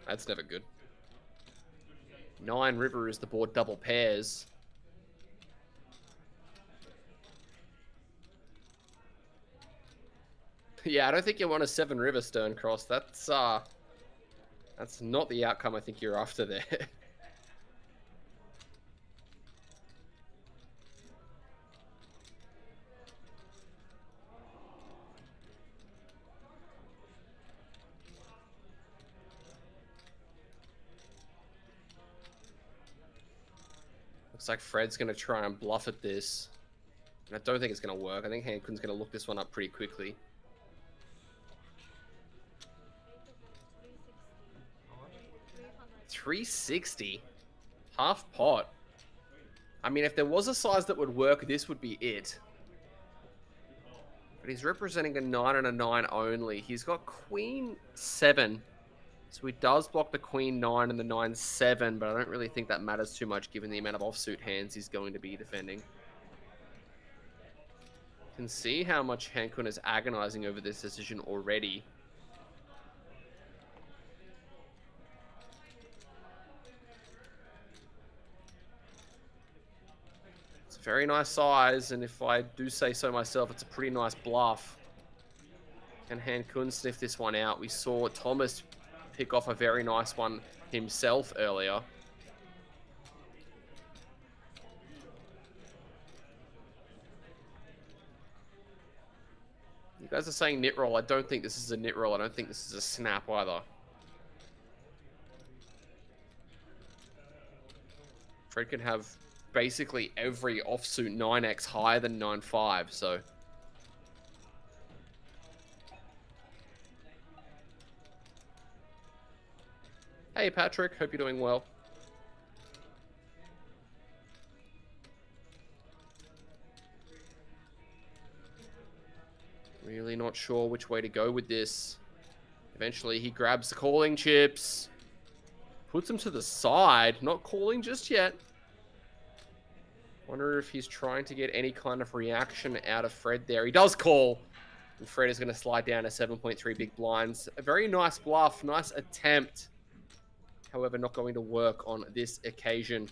That's never good. 9 river is the board double pairs. Yeah, I don't think you want a 7 river stern cross. That's not the outcome I think you're after there. Looks like Fred's going to try and bluff at this. And I don't think it's going to work. I think Hankun's going to look this one up pretty quickly. 360? Half pot. I mean, if there was a size that would work, this would be it. But he's representing a 9 and a 9 only. He's got Queen 7. So he does block the Queen 9 and the 9-7, but I don't really think that matters too much given the amount of offsuit hands he's going to be defending. You can see how much Hankun is agonizing over this decision already. It's a very nice size, and if I do say so myself, it's a pretty nice bluff. Can Hankun sniff this one out? We saw Thomas pick off a very nice one himself earlier. You guys are saying nit roll. I don't think this is a nit roll. I don't think this is a snap either. Fred can have basically every offsuit 9x higher than 9-5, so... Hey Patrick, hope you're doing well. Really not sure which way to go with this. Eventually he grabs the calling chips. Puts them to the side, not calling just yet. Wonder if he's trying to get any kind of reaction out of Fred there. He does call. And Fred is going to slide down to 7.3 big blinds. A very nice bluff, nice attempt. However, not going to work on this occasion.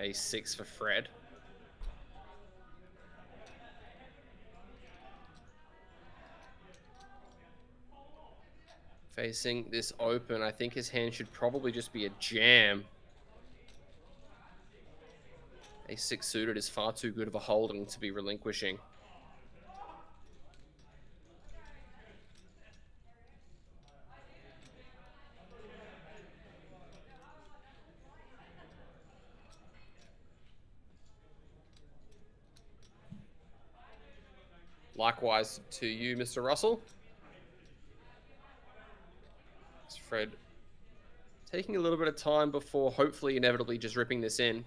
A6 for Fred. Facing this open, I think his hand should probably just be a jam. A6 suited is far too good of a holding to be relinquishing. Likewise to you, Mr. Russell. It's Fred taking a little bit of time before hopefully inevitably just ripping this in.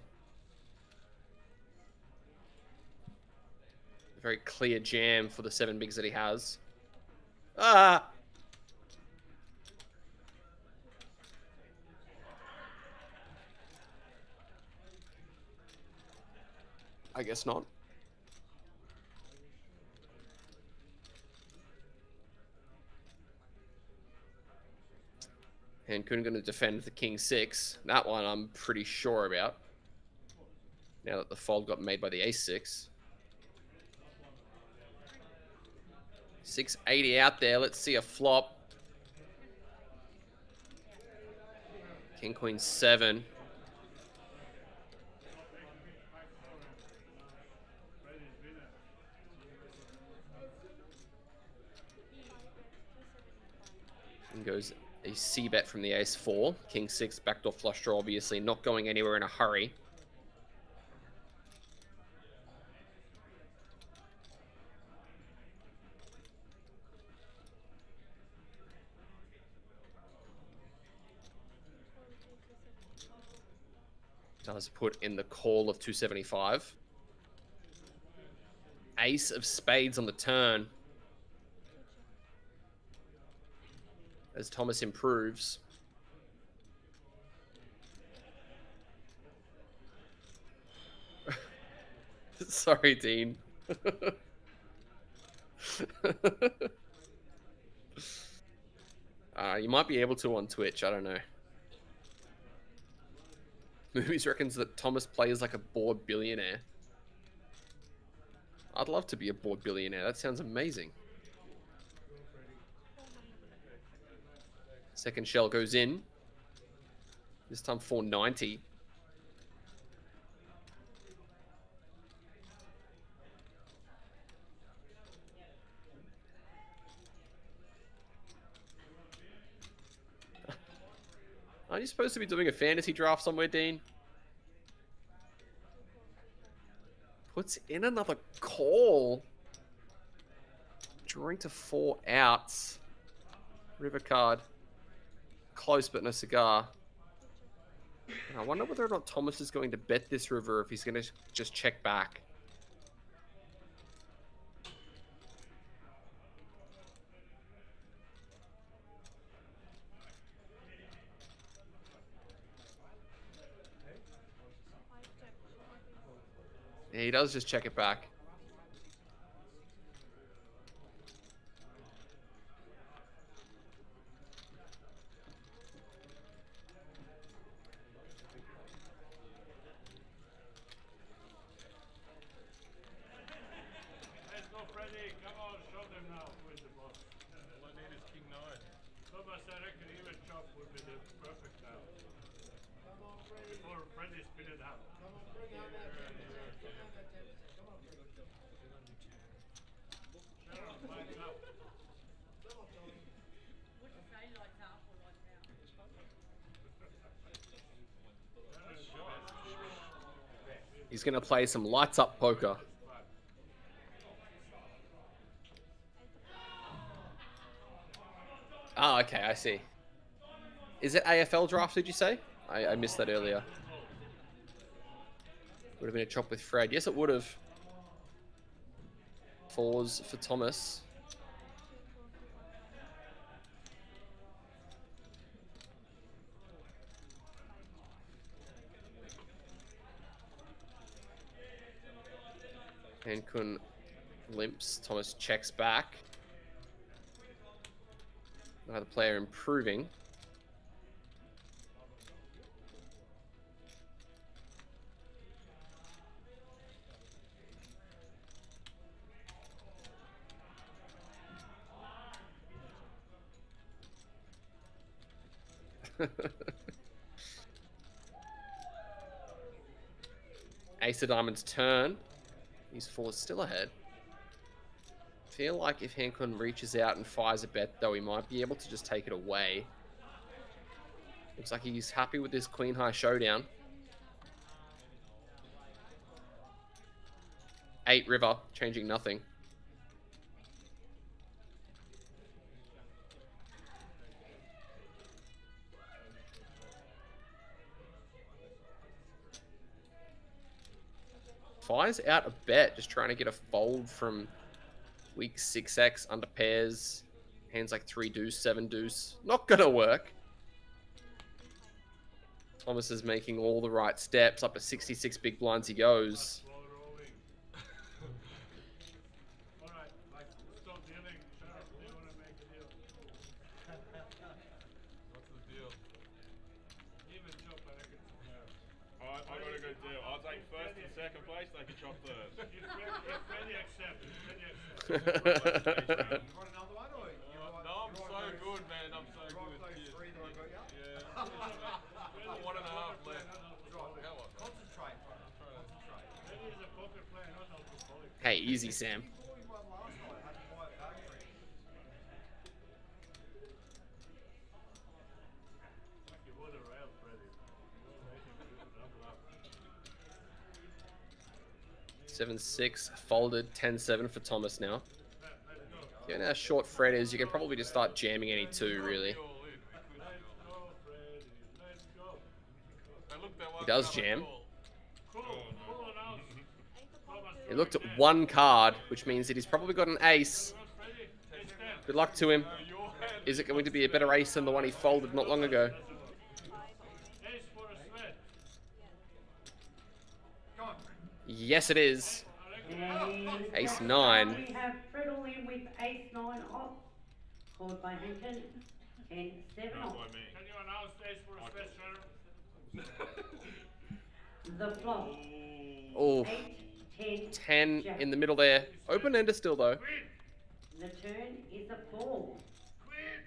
A very clear jam for the 7 bigs that he has. Ah! I guess not. And Kun going to defend the King 6. That one I'm pretty sure about. Now that the fold got made by the Ace 6. 680 out there. Let's see a flop. King Queen 7. And goes a C bet from the Ace 4. King 6 backdoor flush draw, obviously not going anywhere in a hurry. Does put in the call of 275. Ace of spades on the turn. As Thomas improves. Sorry, Dean. You might be able to on Twitch, I don't know. Movies reckons that Thomas plays like a bored billionaire. I'd love to be a bored billionaire. That sounds amazing. Second shell goes in. This time 490. Aren't you supposed to be doing a fantasy draft somewhere, Dean? Puts in another call. Drawing to 4 outs. River card. Close, but no cigar. And I wonder whether or not Thomas is going to bet this river, if he's going to just check back. Yeah, he does just check it back. Let's go, Freddy. Come on, show them now who is the boss. All I need is King 9. Thomas, I reckon even chop would be the perfect now. Before Freddy spit it out. He's going to play some lights up poker. Ah, okay, I see. Is it AFL draft, did you say? I missed that earlier. Would have been a chop with Fred. Yes, it would have. 4s for Thomas. And Kun limps. Thomas checks back. Another player improving. Ace of diamonds turn. These fours still ahead. Feel like if Hankun reaches out and fires a bet, though, he might be able to just take it away. Looks like he's happy with this queen high showdown. 8 river, changing nothing. Fires out a bet, just trying to get a fold from weak 6x under pairs. Hands like 3 deuce, 7 deuce. Not gonna work. Thomas is making all the right steps. Up to 66 big blinds he goes. Alright, like, stop dealing. Shut up. Do you want to make a deal? What's the deal? Even chop, I reckon. I got a good deal. I'll take first and second place, they can chop third. If Freddie accepts, Freddie accepts. You want another one, or you want? No, I'm so good, man. I'm so good with Those kids. 3 that I got you. Yeah. 1.5 left. Concentrate. Freddie is a poker player, not alcoholic. Hey, easy, Sam. Before we won last night, had to buy it back for him. Like you would a rail, Freddie. You're making good double up. 7-6 folded, 10-7 for Thomas now. Given how short Fred is, you can probably just start jamming any 2, really. Let's go, Freddie. Let's go. He does jam. Cool. Cool on us. Thomas, He looked at 1 card, which means that he's probably got an ace. Freddie, ace 10. Good luck to him. Is it going to be a better ace than the one he folded not long ago? Ace for a sweat. Come on. Yes, it is. And Ace that's 9. how We have Friddle in with ace 9 off. Called by Hinton. 10-7 No, off. by me. Can you announce ace for a sweat, Sharon? The flop. Oh, 8, 10, 10 Jack. in the middle there. Open-ender still, though. Queen. The turn is a 4. Queen.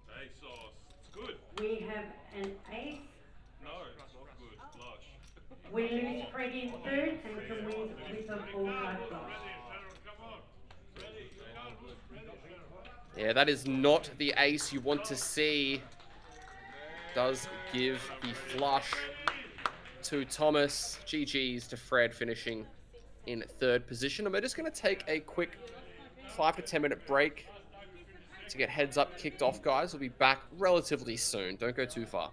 Hey, sauce. It's good. We have an ace. No, it's not good. Flush. We lose Fred in third and can win with a 4 card flush. Freddie, Sharon, come on. Freddie, you can't lose Freddie, Sharon. Yeah, that is not the ace you want to see. Does give the flush to Thomas. GG's to Fred, finishing in 3rd position. And we're just going to take a quick 5 to 10 minute break to get heads up kicked off, guys. We'll be back relatively soon. Don't go too far.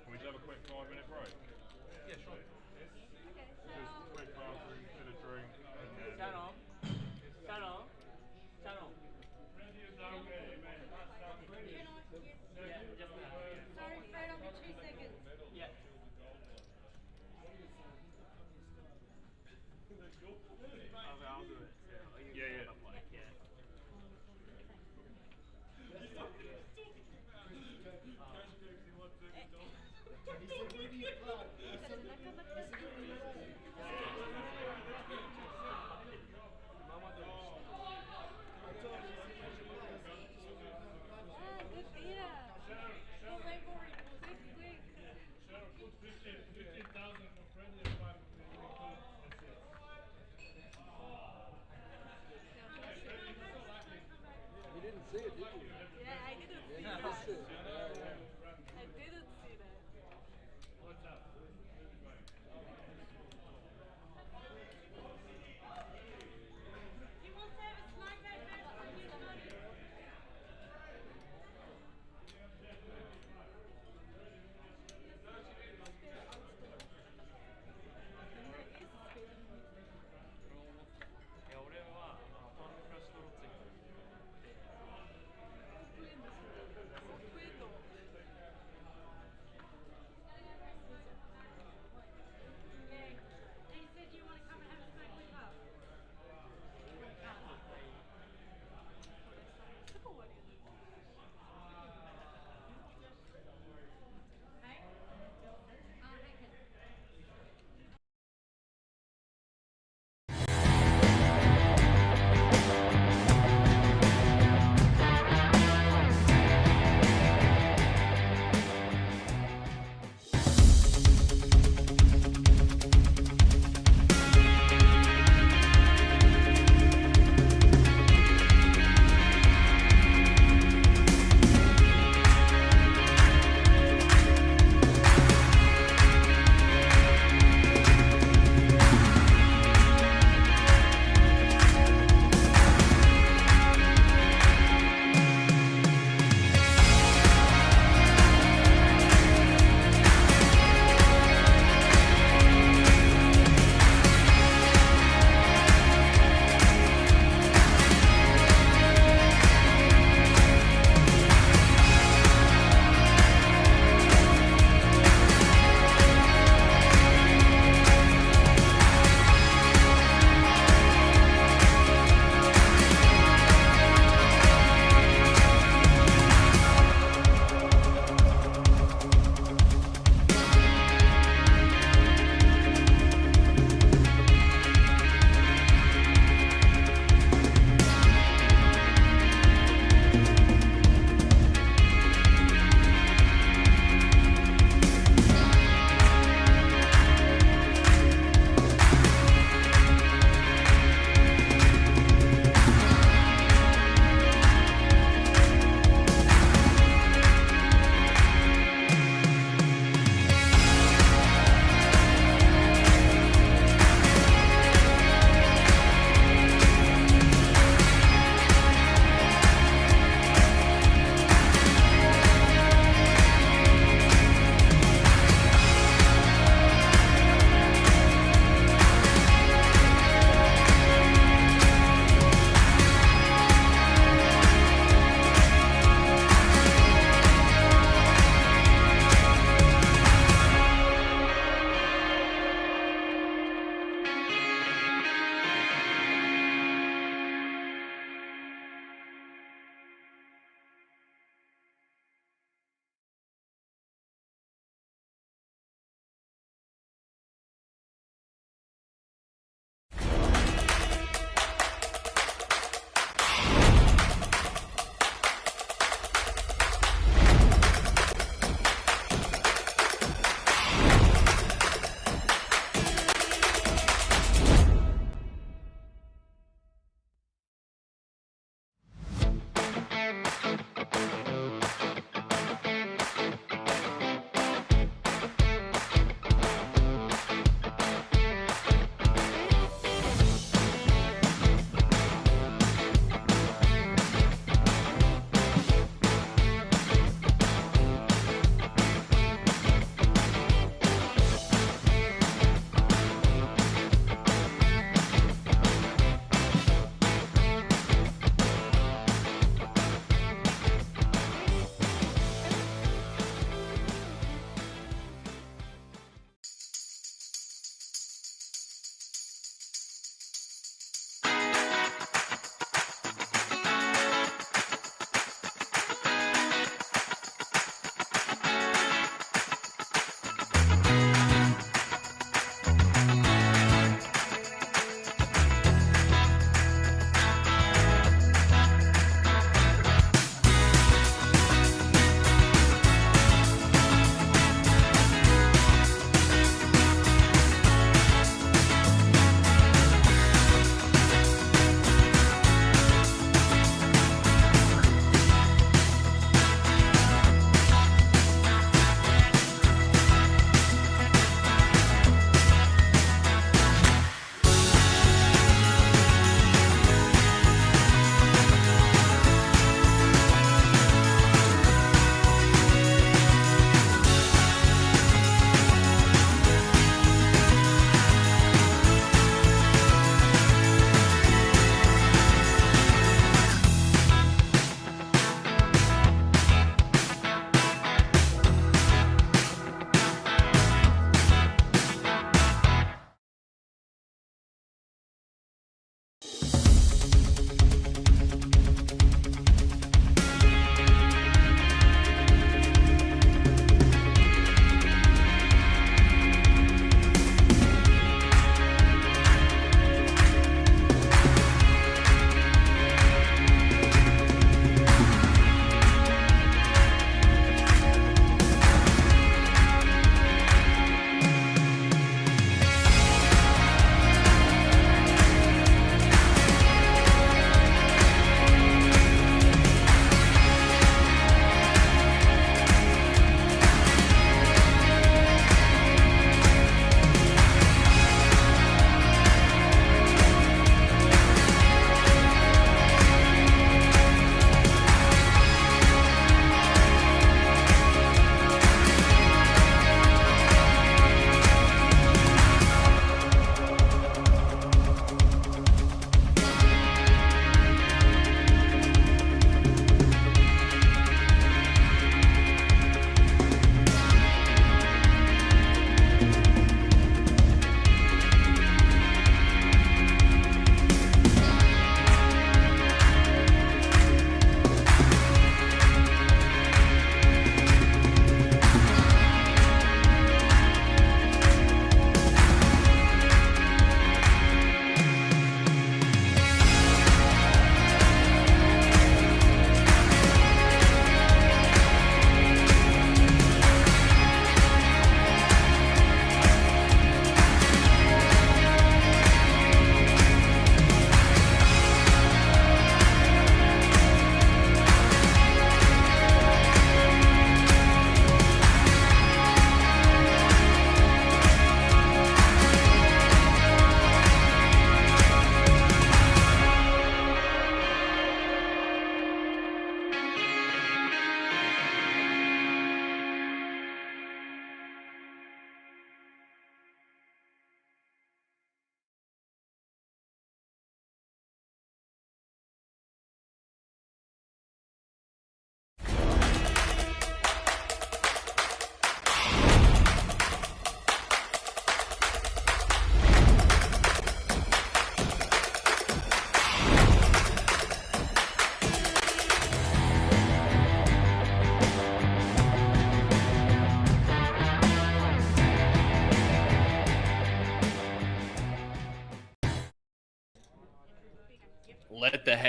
Can we just have a quick 5-minute break? Yeah, sure. Just quick bathroom, get a drink, and then... Sharon. Sharon. Sharon. Yeah, just that. Sorry, Fred, I'll be 2 seconds. Yeah. I'll do it. Yeah, yeah. Yeah. Ah, good beer. Well, wait for it. Quick. Sharon, put 15,000 for Freddie and 5 for me. That's it.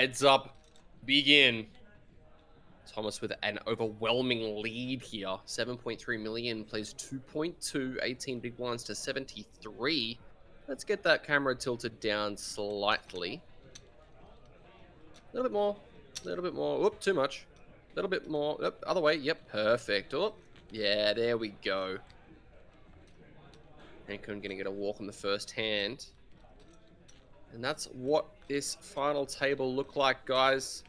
heads up begin. Thomas with an overwhelming lead here. 7.3 million, plays 2.2, 18 big blinds to 73. Let's get that camera tilted down slightly. A little bit more, a little bit more. Oop, too much. A little bit more. Oop, other way. Yep, perfect. Oop, yeah, there we go. Hankun gonna get a walk on the first hand. And that's what this final table looked like, guys.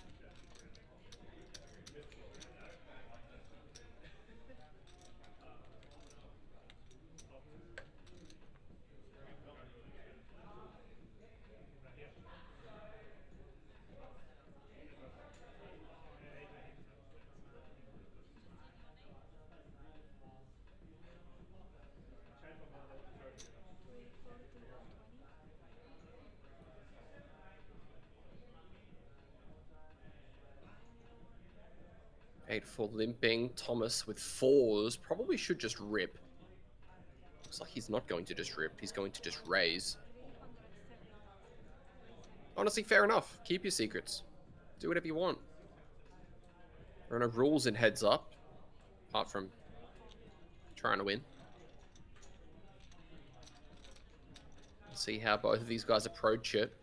Eight for limping. Thomas with fours. Probably should just rip. Looks like he's not going to just rip. He's going to just raise. Honestly, fair enough. Keep your secrets. Do whatever you want. There are no rules in heads up. Apart from trying to win. Let's see how both of these guys approach it.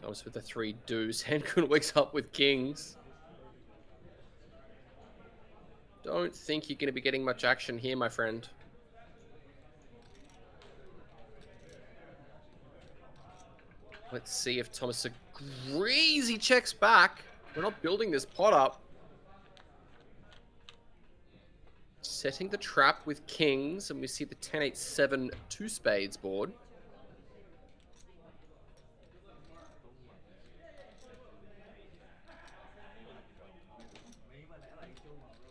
Thomas with the three deuce. Hankun wakes up with kings. Don't think you're going to be getting much action here, my friend. Let's see if Thomas agrees. He checks back. We're not building this pot up. Setting the trap with kings, and we see the 10-8-7 two spades board.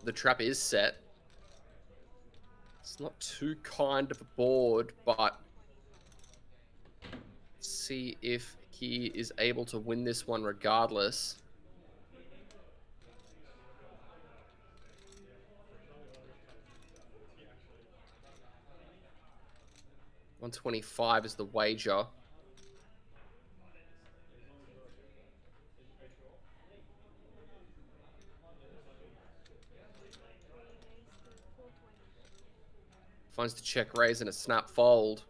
The trap is set. It's not too kind of a board, but see if he is able to win this one regardless. $125 is the wager. Finds the check raise and a snap fold.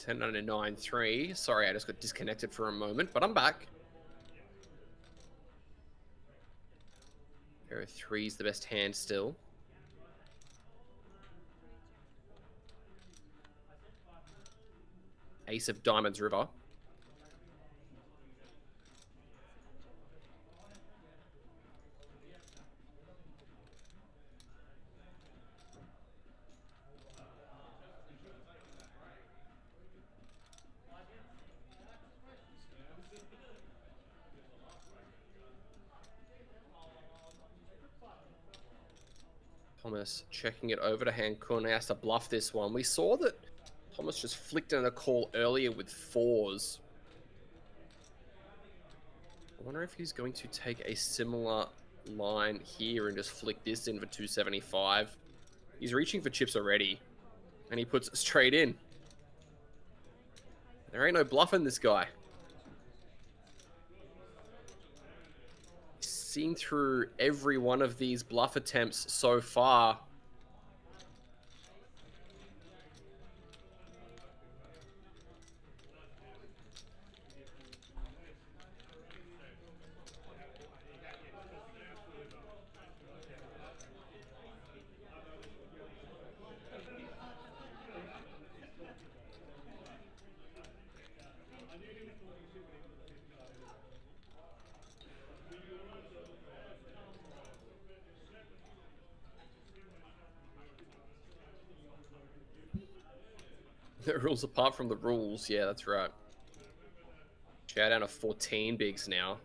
$10.99.3. Sorry, I just got disconnected for a moment, but I'm back. Pair of threes, the best hand still. Ace of diamonds, river. Thomas checking it over to Han Kun. He has to bluff this one. We saw that Thomas just flicked in a call earlier with 4s. I wonder if he's going to take a similar line here and just flick this in for 275. He's reaching for chips already, and he puts it straight in. There ain't no bluffing this guy. Seen through every one of these bluff attempts so far. The rules apart from the rules. Yeah, that's right. Shout down to 14 bigs now.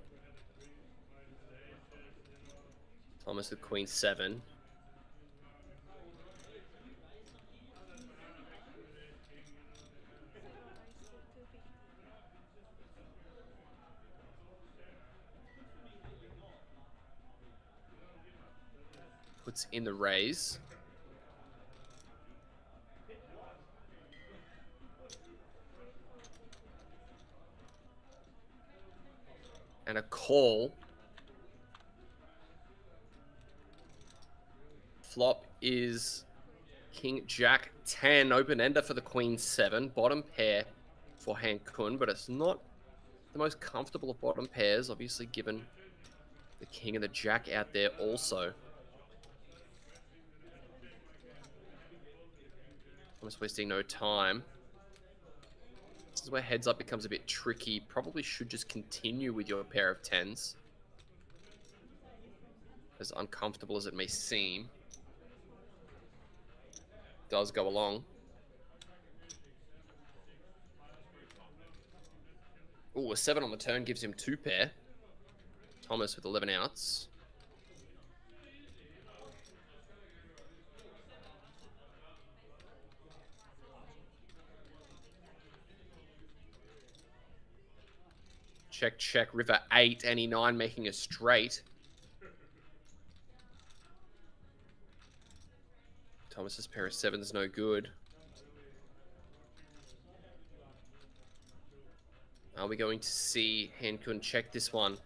Thomas with queen 7. Puts in the raise. And a call. Flop is King Jack 10, open ender for the Queen 7, bottom pair for Han Kun, but it's not the most comfortable of bottom pairs, obviously given the King and the Jack out there also. I'm just wasting no time. This is where heads up becomes a bit tricky. Probably should just continue with your pair of 10s. As uncomfortable as it may seem. Does go along. Ooh, a 7 on the turn gives him 2 pair. Thomas with 11 outs. Check, check, river 8, any 9 making a straight. Thomas's pair of 7's no good. Are we going to see Han Kun check this one?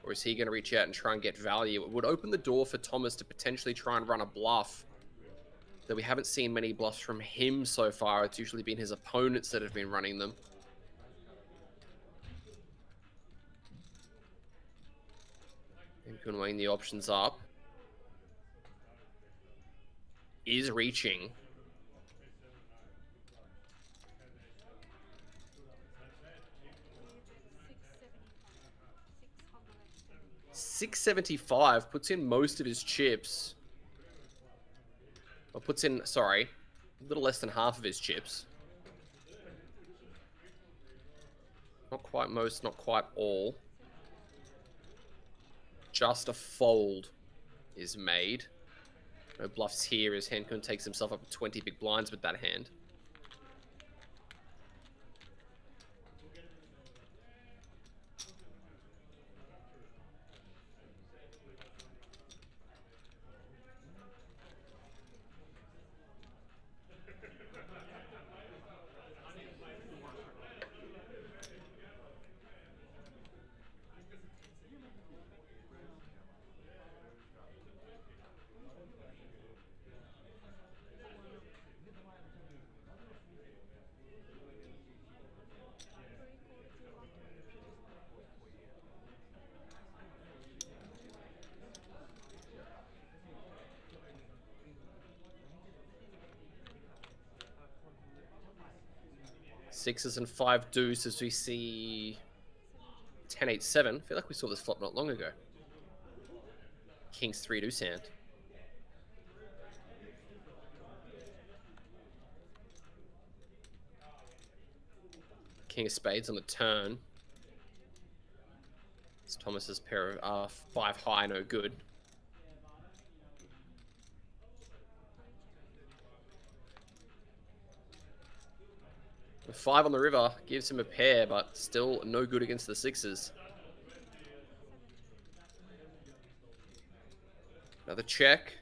Or is he going to reach out and try and get value? It would open the door for Thomas to potentially try and run a bluff. Though we haven't seen many bluffs from him so far. It's usually been his opponents that have been running them. Han Kun weighing the options up. Is reaching. $675 puts in most of his chips. Or puts in, sorry, a little less than half of his chips. Not quite most, not quite all. Just a fold is made. No bluffs here as Han Kun takes himself up to 20 big blinds with that hand. Sixes and 5 deuces. We see 10-8-7. I feel like we saw this flop not long ago. King's 3 deuce hand. King of spades on the turn. It's Thomas's pair of 5 high, no good. The 5 on the river gives him a pair, but still no good against the 6s. Another check.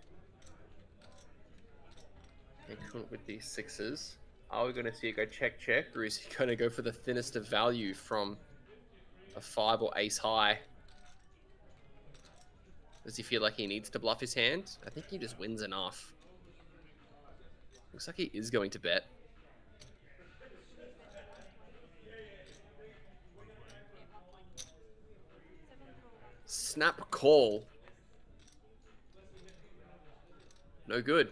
And with these 6s. Are we going to see it go check, check? Or is he going to go for the thinnest of value from a 5 or ace high? Does he feel like he needs to bluff his hand? I think he just wins enough. Looks like he is going to bet. Snap call. No good.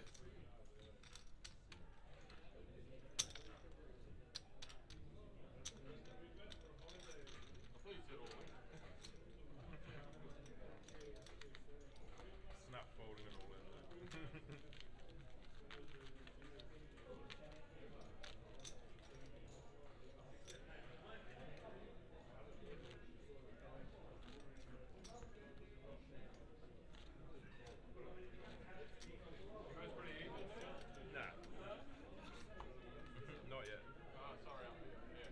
Snap folding and all in there. Goes pretty even. Nah. Not yet. Oh, sorry. Yeah.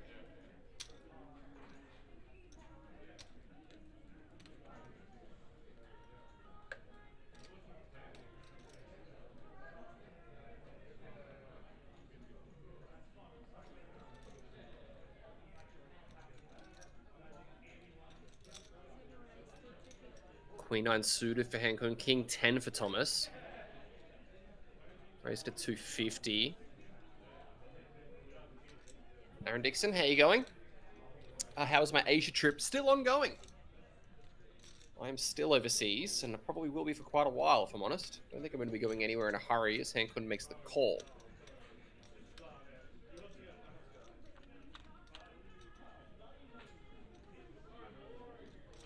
Queen 9 suited for Hankun. King 10 for Thomas. Raised to 250. Aaron Dixon, how you going? How's my Asia trip? Still ongoing. I'm still overseas, and I probably will be for quite a while, if I'm honest. Don't think I'm going to be going anywhere in a hurry as Hankun makes the call.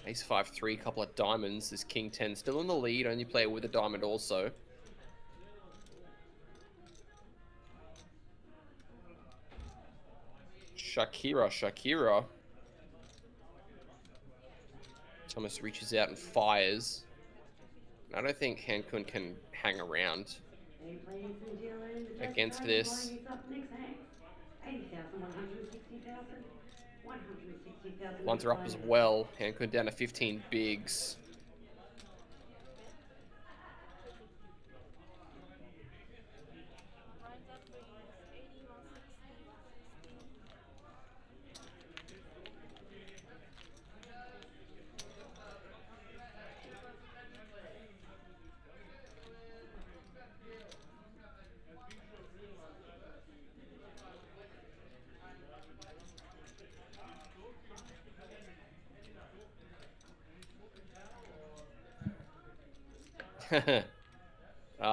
Ace 5-3, couple of diamonds. This King 10 still in the lead. Only player with a diamond also. Shakira. Thomas reaches out and fires. I don't think Hankun can hang around against this. 1s are up as well. Hankun down to 15 bigs.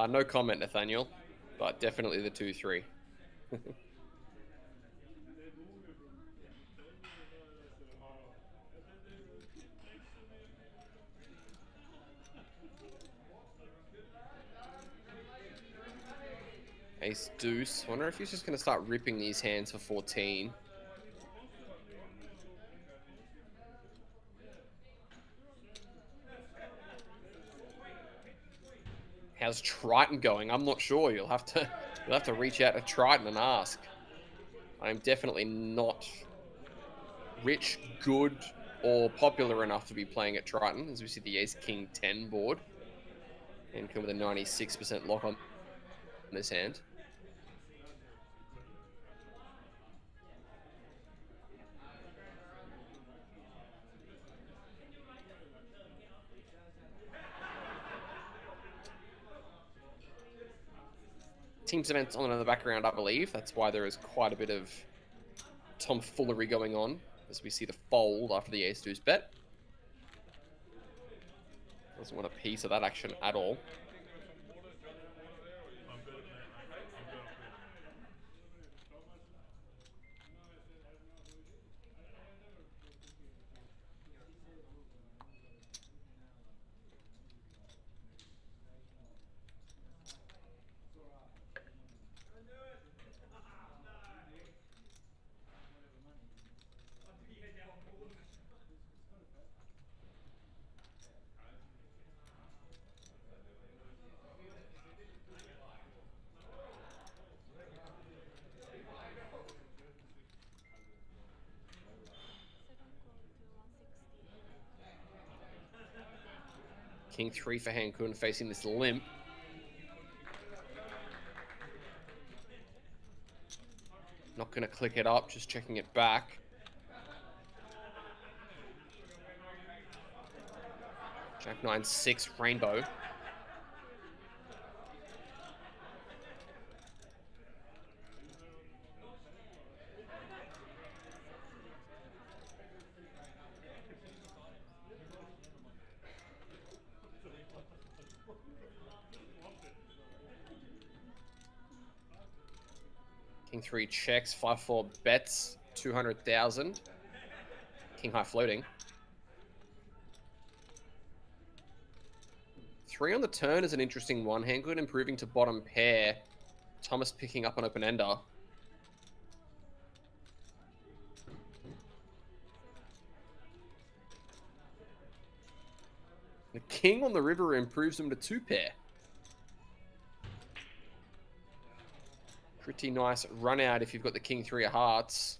No comment, Nathaniel, but definitely the 2-3. Ace deuce. Wonder if he's just going to start ripping these hands for 14. How's Triton going? I'm not sure. You'll have to reach out to Triton and ask. I'm definitely not rich, good, or popular enough to be playing at Triton, as we see the Ace King 10 board. And come with a 96% lock on this hand. Teams events on in the background, I believe. That's why there is quite a bit of tomfoolery going on as we see the fold after the ace deuce bet. Doesn't want a piece of that action at all. King 3 for Hankun facing this limp. Not going to click it up, just checking it back. Jack 9, 6, rainbow. King 3 checks, 5-4 bets, 200,000. King high floating. 3 on the turn is an interesting one. Hankun improving to bottom pair. Thomas picking up an open ender. The king on the river improves him to 2 pair. Pretty nice run out if you've got the King 3 of hearts.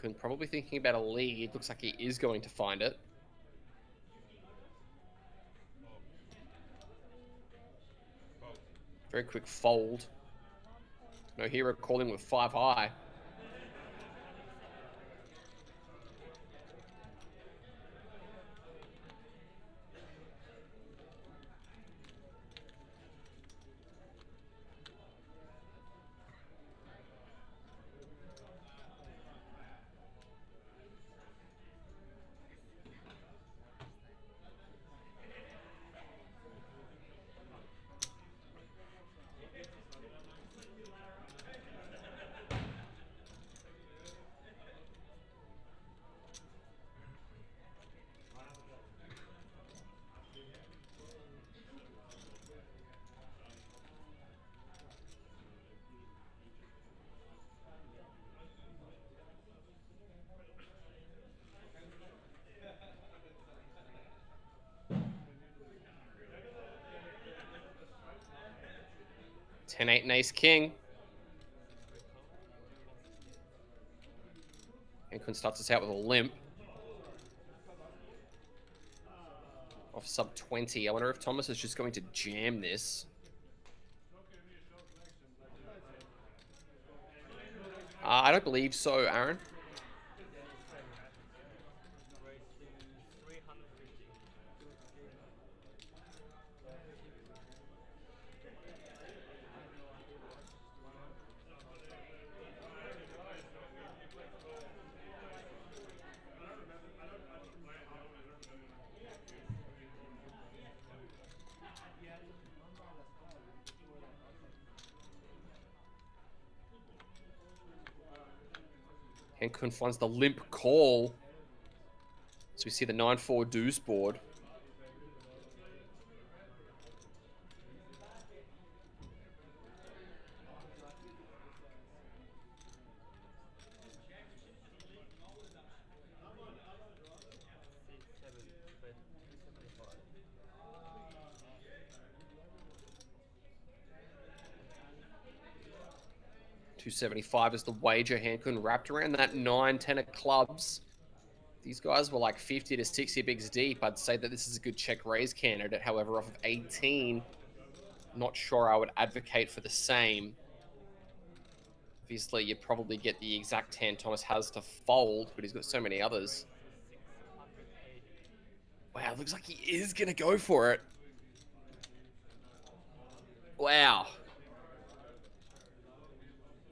And probably thinking about a lead. Looks like he is going to find it. Very quick fold. No hero calling with 5 high. Ten, 8, and ace king. And Kun starts us out with a limp. Off sub 20. I wonder if Thomas is just going to jam this. I don't believe so, Aaron. And Kun finds the limp call. So we see the 9-4 deuce board. $275 is the wager. Hankun wrapped around that 9, 10 of clubs. These guys were like 50 to 60 bigs deep. I'd say that this is a good check raise candidate. However, off of 18, not sure I would advocate for the same. Obviously, you'd probably get the exact hand Thomas has to fold, but he's got so many others. Wow, looks like he is going to go for it. Wow.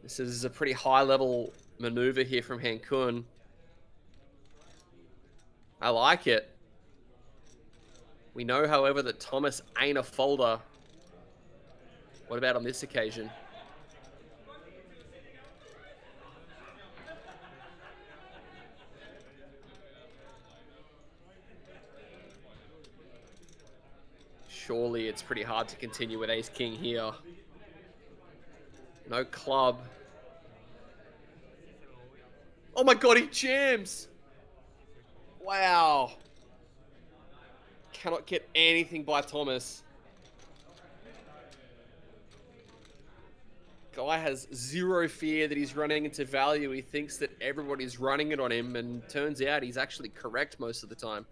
This is a pretty high-level maneuver here from Hankun. I like it. We know, however, that Thomas ain't a folder. What about on this occasion? Surely it's pretty hard to continue with ace-king here. No club. Oh my god, he jams! Wow. Cannot get anything by Thomas. Guy has zero fear that he's running into value. He thinks that everybody's running it on him, and turns out he's actually correct most of the time.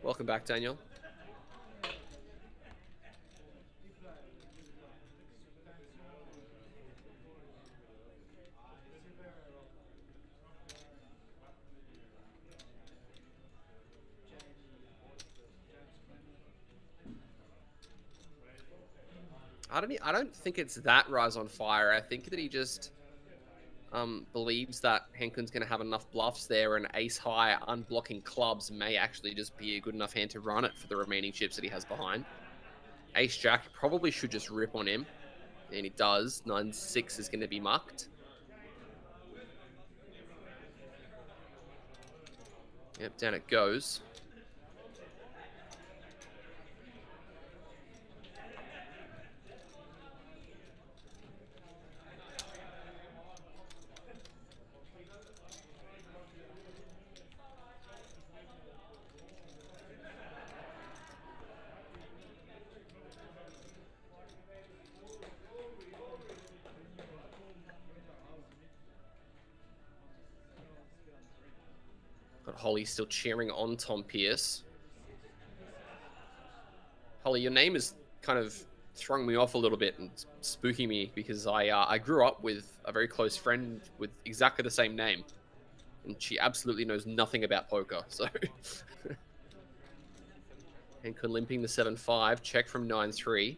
Welcome back, Daniel. I don't think it's that Rise on Fire. I think that he just believes that Henkun's going to have enough bluffs there, and ace high unblocking clubs may actually just be a good enough hand to run it for the remaining chips that he has behind. Ace Jack probably should just rip on him, and he does. 9-6 is going to be mucked. Yep, down it goes. Got Holly still cheering on Tom Pierce. Holly, your name is kind of throwing me off a little bit and spooking me, because I grew up with a very close friend with exactly the same name, and she absolutely knows nothing about poker. So, Henkun limping the 7-5, check from 9-3.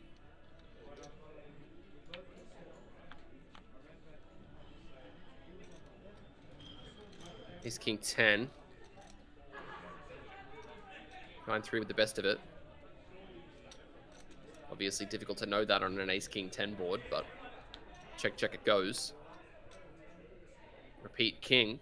Ace King 10. 9-3 with the best of it. Obviously difficult to know that on an Ace King 10 board, but check it goes. Repeat King.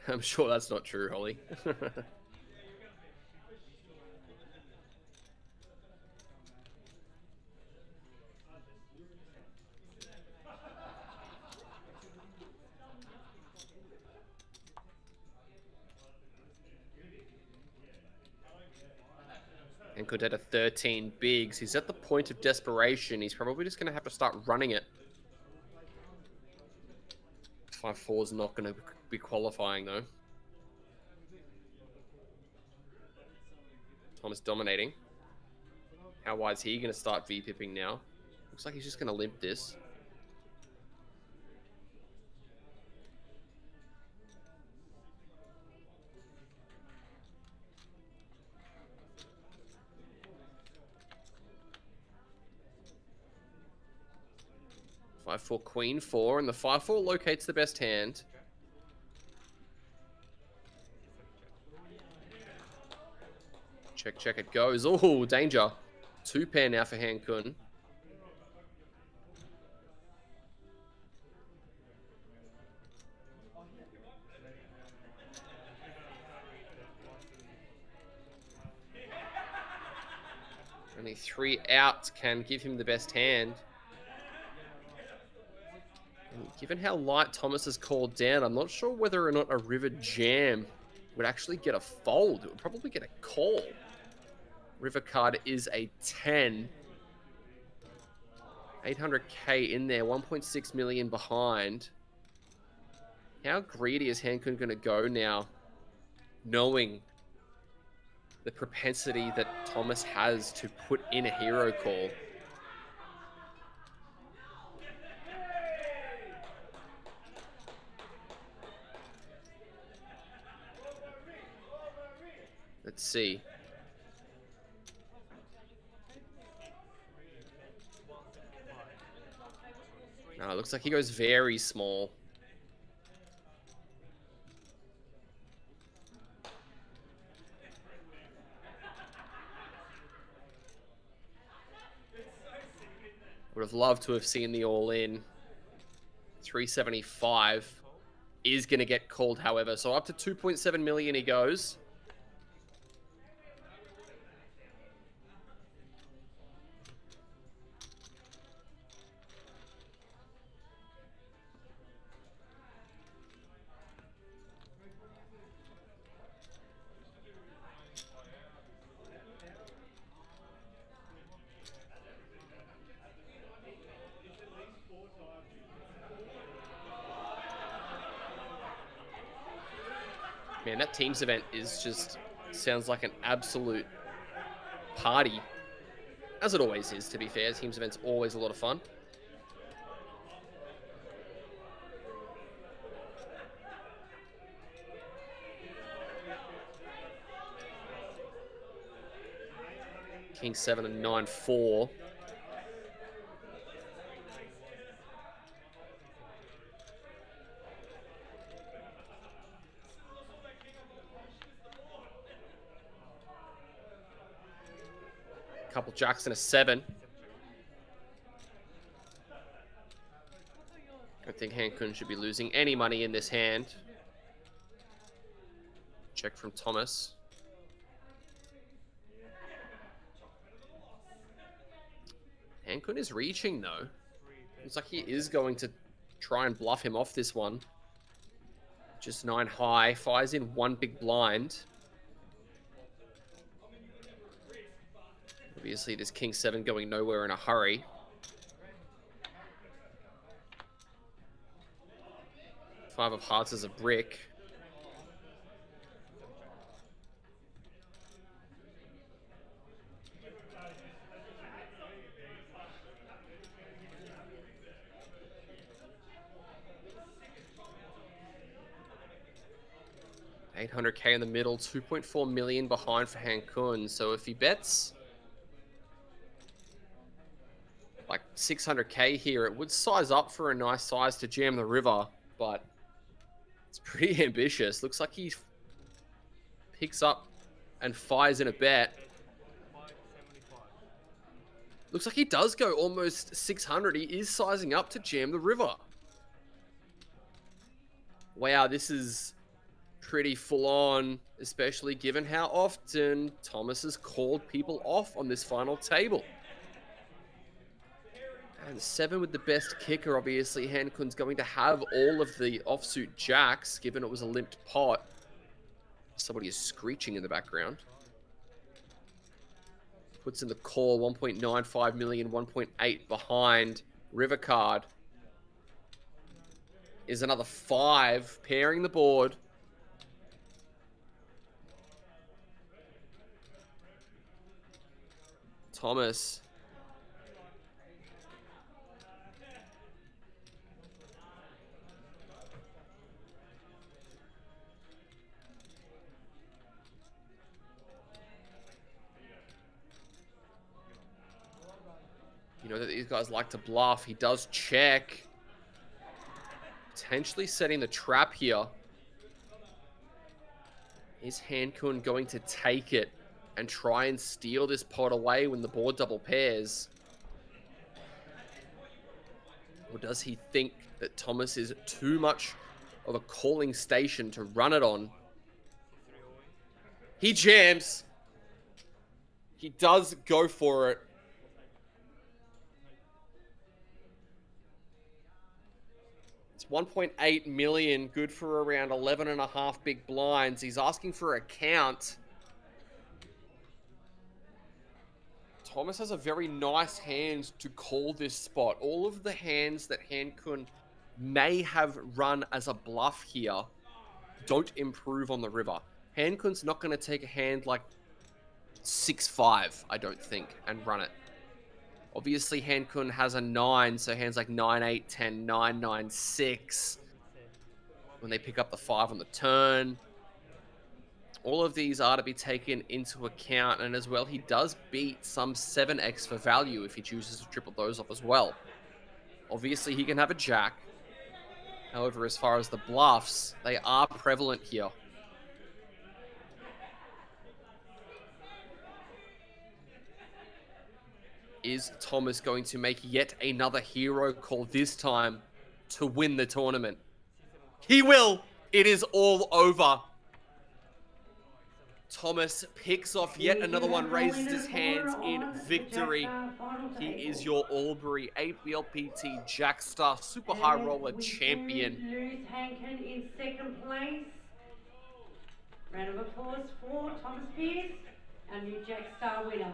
I'm sure that's not true, Holly. And could at a 13 bigs. He's at the point of desperation. He's probably just going to have to start running it. 5-4 is not going to be qualifying, though. Thomas dominating. How wide is he going to start V-pipping now? Looks like he's just going to limp this. Five, 4, Queen 4, and the 5-4 locates the best hand. Check it goes. Oh, danger. 2 pair now for Henkun. Only 3 outs can give him the best hand. And given how light Thomas has called down, I'm not sure whether or not a river jam would actually get a fold. It would probably get a call. River card is a 10. 800k in there, 1.6 million behind. How greedy is Henkun going to go now, knowing the propensity that Thomas has to put in a hero call? Let's see. No, it looks like he goes very small. Would have loved to have seen the all-in. 375 is going to get called, however. So up to 2.7 million he goes. Man, that teams event is just sounds like an absolute party. As it always is, to be fair. Teams event's always a lot of fun. King 7 and 9-4. Couple jacks and a 7. I think Han-Kun should be losing any money in this hand. Check from Thomas. Han-Kun is reaching though. Looks like he is going to try and bluff him off this one. Just 9 high, fires in 1 big blind. Obviously, this King 7 going nowhere in a hurry. Five of hearts is a brick. $800K in the middle, 2.4 million behind for Han-Kun. So if he bets like 600K here, it would size up for a nice size to jam the river, but it's pretty ambitious. Looks like he picks up and fires in a bet. Looks like he does go almost 600. He is sizing up to jam the river. Wow, this is pretty full on, especially given how often Thomas has called people off on this final table. And 7 with the best kicker, obviously. Han-Kun's going to have all of the offsuit jacks, given it was a limped pot. Somebody is screeching in the background. Puts in the call, 1.95 million, 1.8 behind. River card is another 5, pairing the board. Thomas. You know that these guys like to bluff. He does check. Potentially setting the trap here. Is Han-Kun going to take it and try and steal this pot away when the board double pairs? Or does he think that Thomas is too much of a calling station to run it on? He jams. He does go for it. It's 1.8 million, good for around 11.5 big blinds. He's asking for a count. Thomas has a very nice hand to call this spot. All of the hands that Han-Kun may have run as a bluff here don't improve on the river. Han-Kun's not going to take a hand like 6-5, I don't think, and run it. Obviously, Han-Kun has a 9, so hands like 9, 8, 10, 9, 9, 6. When they pick up the 5 on the turn. All of these are to be taken into account, and as well, he does beat some 7x for value if he chooses to triple those off as well. Obviously, he can have a jack. However, as far as the bluffs, they are prevalent here. Is Thomas going to make yet another hero call this time to win the tournament? He will! It is all over. Thomas picks off yet another one, raises his hands in victory. He is your Albury Aplpt Jackstar Super High Roller We champion. do lose Hankin in second place. Round of applause for Thomas Pierce, our new Jackstar winner.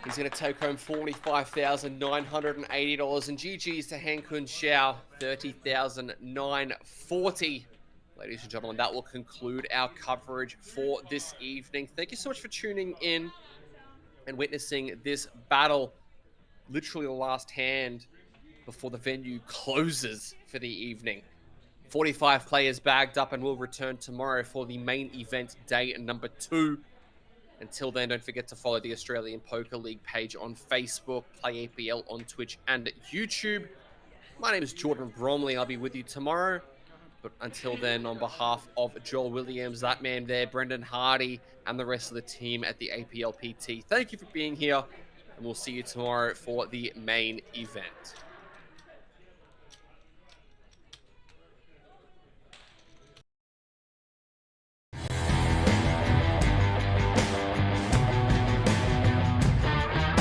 He's going to take home $45,980, and GG's to Hankun Xiao, $30,940. Ladies and gentlemen, that will conclude our coverage for this evening. Thank you so much for tuning in and witnessing this battle. Literally the last hand before the venue closes for the evening. 45 players bagged up, and we'll return tomorrow for the main event, day number 2. Until then, don't forget to follow the Australian Poker League page on Facebook, Play APL on Twitch and YouTube. My name is Jordan Bromley. I'll be with you tomorrow. But until then, on behalf of Joel Williams, that man there, Brendan Hardy, and the rest of the team at the Aplpt, thank you for being here, and we'll see you tomorrow for the main event.